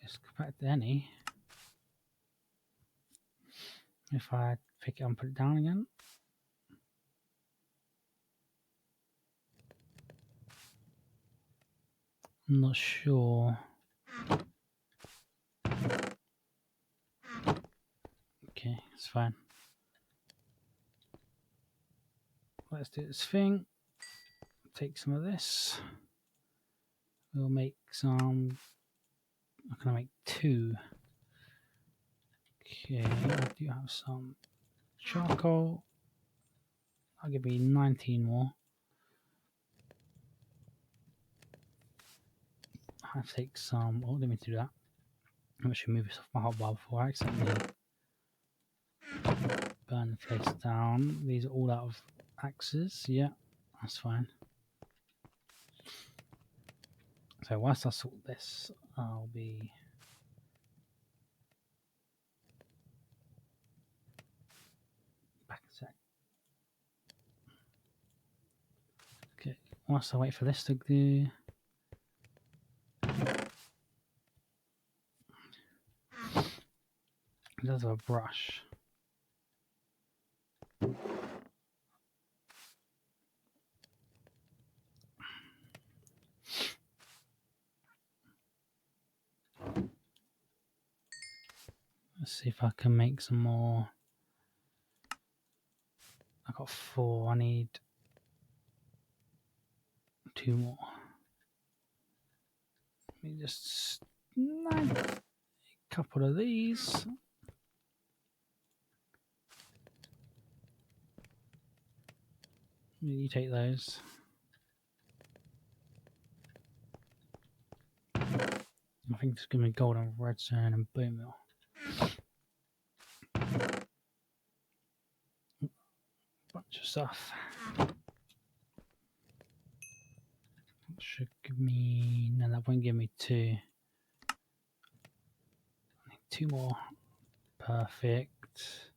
It's compared to any. If I pick it up and put it down again. I'm not sure. Okay, it's fine. Let's do this thing. Take some of this. We'll make some. I'm gonna make 2. Okay, I do have some charcoal. I'll give me 19 more. I have to take some. Oh, let me do that. I should move this off my hotbar before I accidentally burn the place down. These are all out of axes. Yeah, that's fine. So whilst I sort this, I'll be back a sec. Okay, whilst I wait for this to do. It does have a brush. Let's see if I can make some more. I got 4. I need 2 more. Let me just snag a couple of these. You take those. I think it's gonna be golden redstone and bone meal. Bunch of stuff. Should give me. No, that won't give me 2. I need 2 more. Perfect.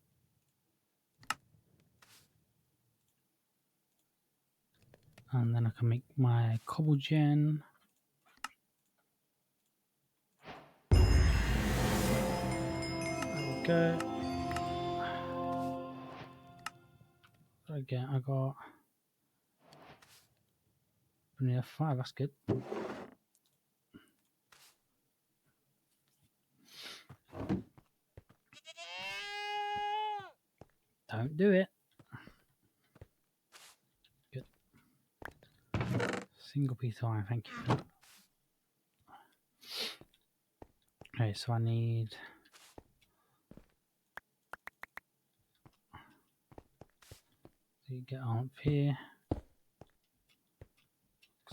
And then I can make my cobble gen. There we go. Again, I got. Only 5. That's good. Don't do it. Good. Single piece of iron, thank you for that. Okay, so I need. So you get on up here. Because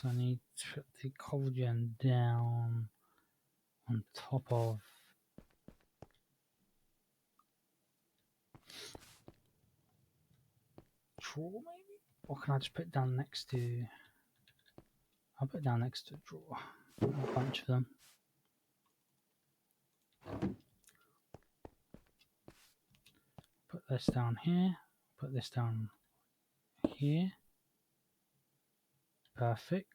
I need to put the cobble gen down on top of. Drawer, maybe? Or can I just put it down next to. I'll put it down next to a drawer. A bunch of them. Put this down here. Put this down here. Perfect.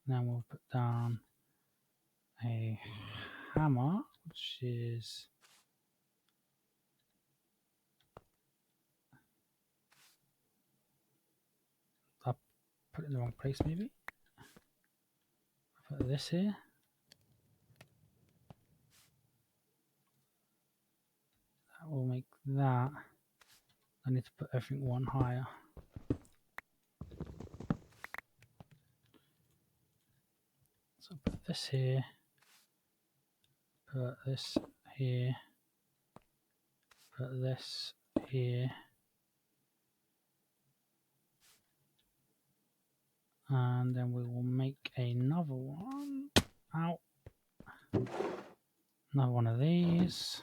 Then we'll put down a hammer, which is. I put it in the wrong place, maybe. Put this here. That will make that. I need to put everything 1 higher. So put this here. Put this here. Put this here. And then we will make another one. Out. Another one of these.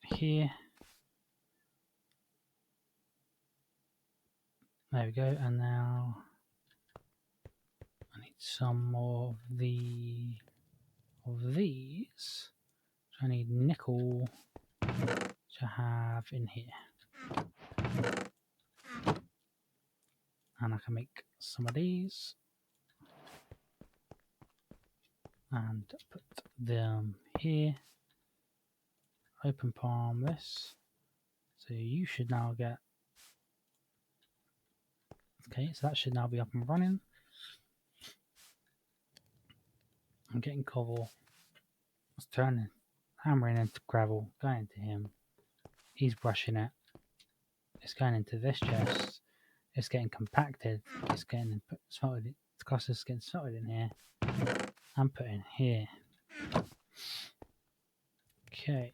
Here. There we go. And now I need some more of these. Which I need nickel to have in here. And I can make some of these. And put them here. Open palm this. So you should now get. Okay, so that should now be up and running. I'm getting cobble. It's turning, hammering into gravel, going into him. He's brushing it. It's going into this chest. It's getting compacted. It's getting smelted. It's clusters getting smelted in here. I'm putting here. Okay.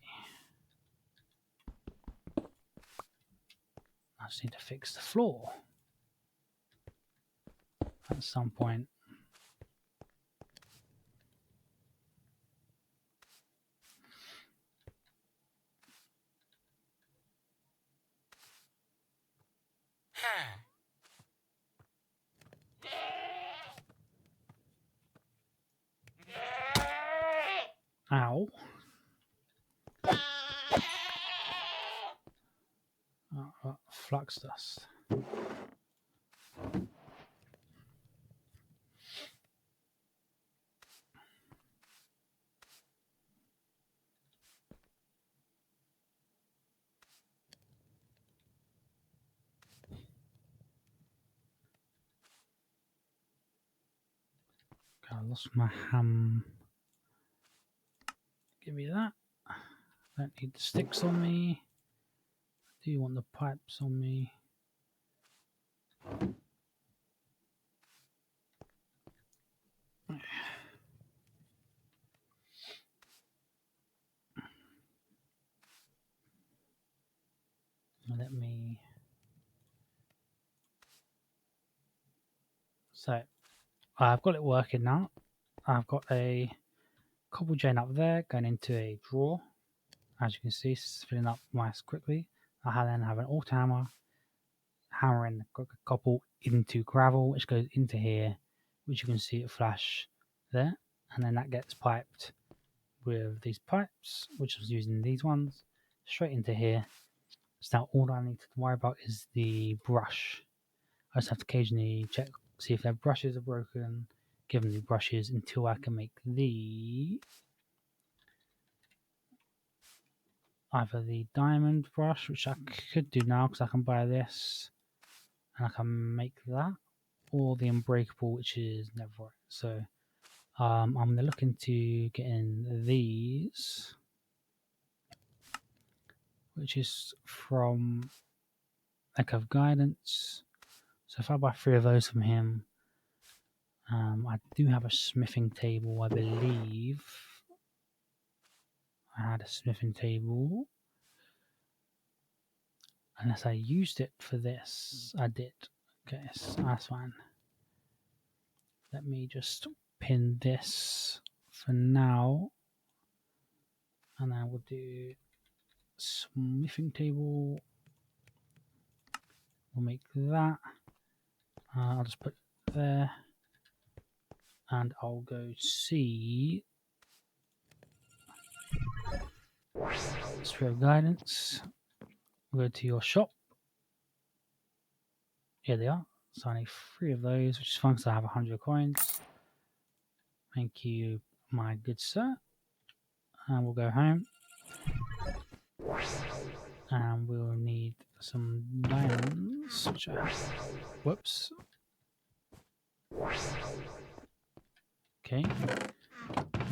I just need to fix the floor at some point. Ow. Flux dust. Okay, I lost my ham. Give me that. Don't need the sticks on me. Do you want the pipes on me? Let me. So I've got it working now. I've got a cobble chain up there going into a drawer. As you can see, it's filling up nice quickly. I then have an auto hammer hammering the cobble into gravel, which goes into here, which you can see it flash there, and then that gets piped with these pipes, which I was using these ones, straight into here. So now all I need to worry about is the brush. I just have to occasionally check, see if their brushes are broken, give them new brushes until I can make either the diamond brush, which I could do now because I can buy this and I can make that, or the unbreakable, which is never. So I'm going to look into getting these, which is from Echo of Guidance. So if I buy 3 of those from him, I do have a smithing table, I believe. I had a smithing table. Unless I used it for this. I did. Okay, so that's fine. Let me just pin this for now. And then we'll do smithing table. We'll make that. I'll just put it there. And I'll go see Sphere of Guidance. We'll go to your shop. Here they are. So I need 3 of those, which is fun because I have 100 coins. Thank you, my good sir. And we'll go home. And we'll need some diamonds, which I have. Whoops. Okay.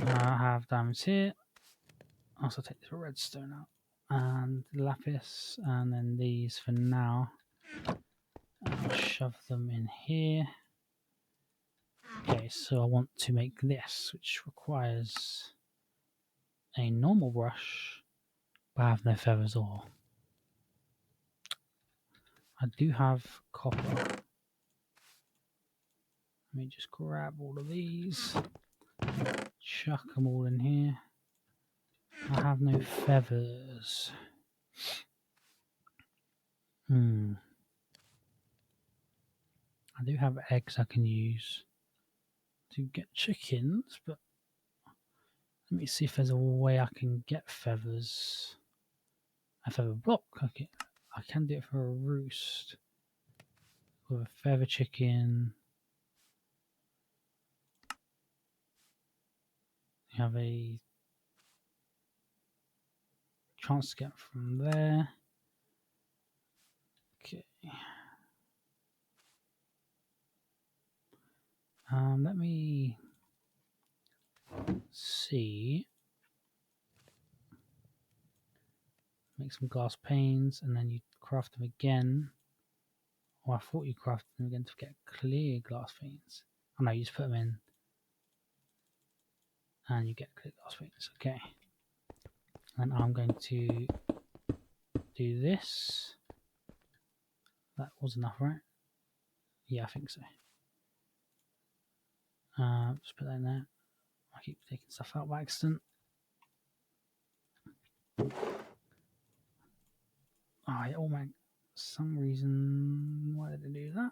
I have diamonds here. I'll also take the redstone out. And lapis. And then these for now. I'll shove them in here. Okay, so I want to make this, which requires a normal brush, but I have no feathers or. I do have copper. Let me just grab all of these, chuck them all in here. I have no feathers. I do have eggs I can use to get chickens, but let me see if there's a way I can get feathers. A feather block. Okay, I can do it for a roost with a feather chicken. You have a chance to get from there. Okay. Let me see. Make some glass panes, and then you craft them again. Or I thought you crafted them again to get clear glass panes. Oh no, you just put them in, and you get clear glass panes. Okay. And I'm going to do this. That was enough, right? Yeah, I think so. Just put that in there. I keep taking stuff out by accident. Oh, yeah, oh my, some reason, why did I do that?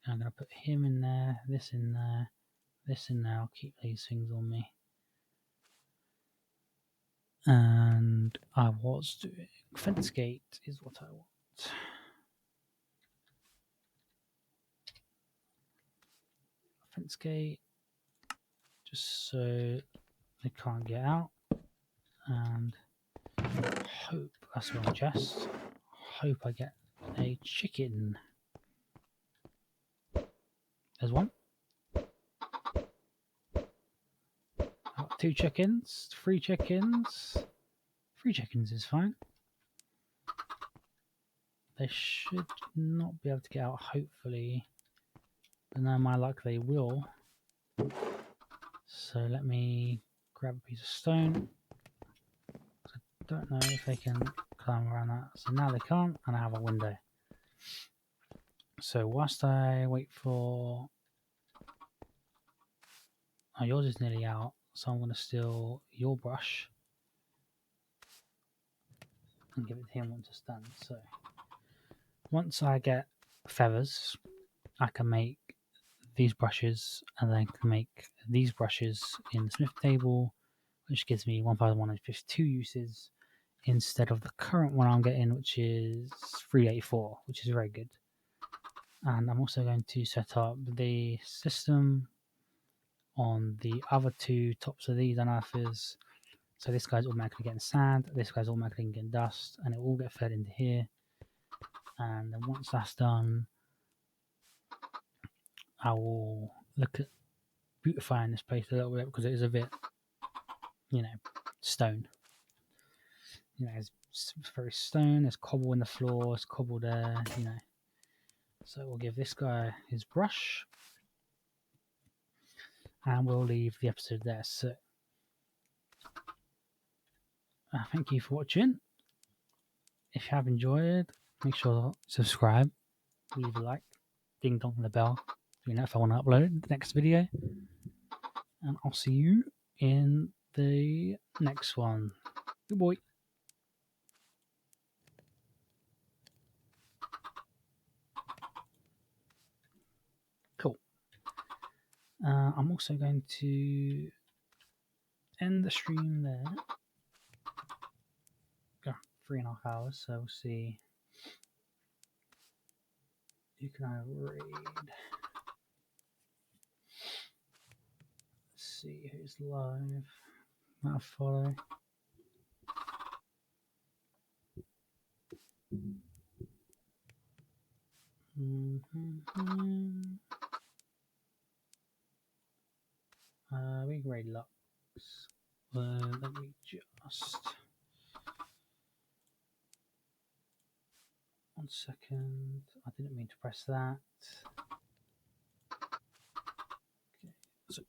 I'm going to put him in there, this in there, this in there. I'll keep these things on me. And I was doing fence gate is what I want. Fence gate, just so they can't get out. And hope that's my chest. Hope I get a chicken. There's one. I've got 2 chickens, 3 chickens. 3 chickens is fine. They should not be able to get out, hopefully. And then my luck they will. So let me grab a piece of stone. I don't know if they can climb around that. So now they can't, and I have a window. So whilst I wait for... Oh, yours is nearly out. So I'm going to steal your brush and give it to him once it's done. So once I get feathers, I can make these brushes, and then can make these brushes in the smith table, which gives me 1152 uses instead of the current one I'm getting, which is 384, which is very good. And I'm also going to set up the system on the other 2 tops of these unearthers. So this guy's automatically getting sand, this guy's automatically getting dust, and it will get fed into here. And then once that's done, I will look at beautifying this place a little bit, because it is a bit, you know, stone. You know, it's very stone, there's cobble in the floor, there's cobble there, you know. So we'll give this guy his brush, and we'll leave the episode there. So thank you for watching. If you have enjoyed, make sure to subscribe, leave a like, ding dong on the bell, so you know if I want to upload the next video. And I'll see you in the next one. Good boy. Cool. I'm also going to end the stream there. 3.5 hours, so we'll see. You can read. Let's see who's live. I'll follow. We grade Lux. Let me just 1 second. I didn't mean to press that. Okay, so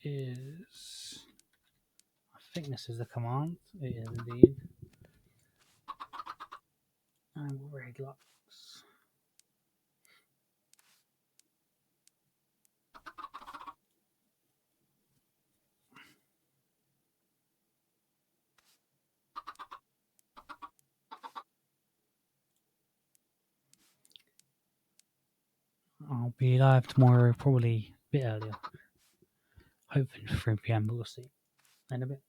it is. I think this is the command. It is indeed. And we'll grade Lux. I'll be live tomorrow, probably a bit earlier. Hopefully 3 PM, but we'll see. In a bit.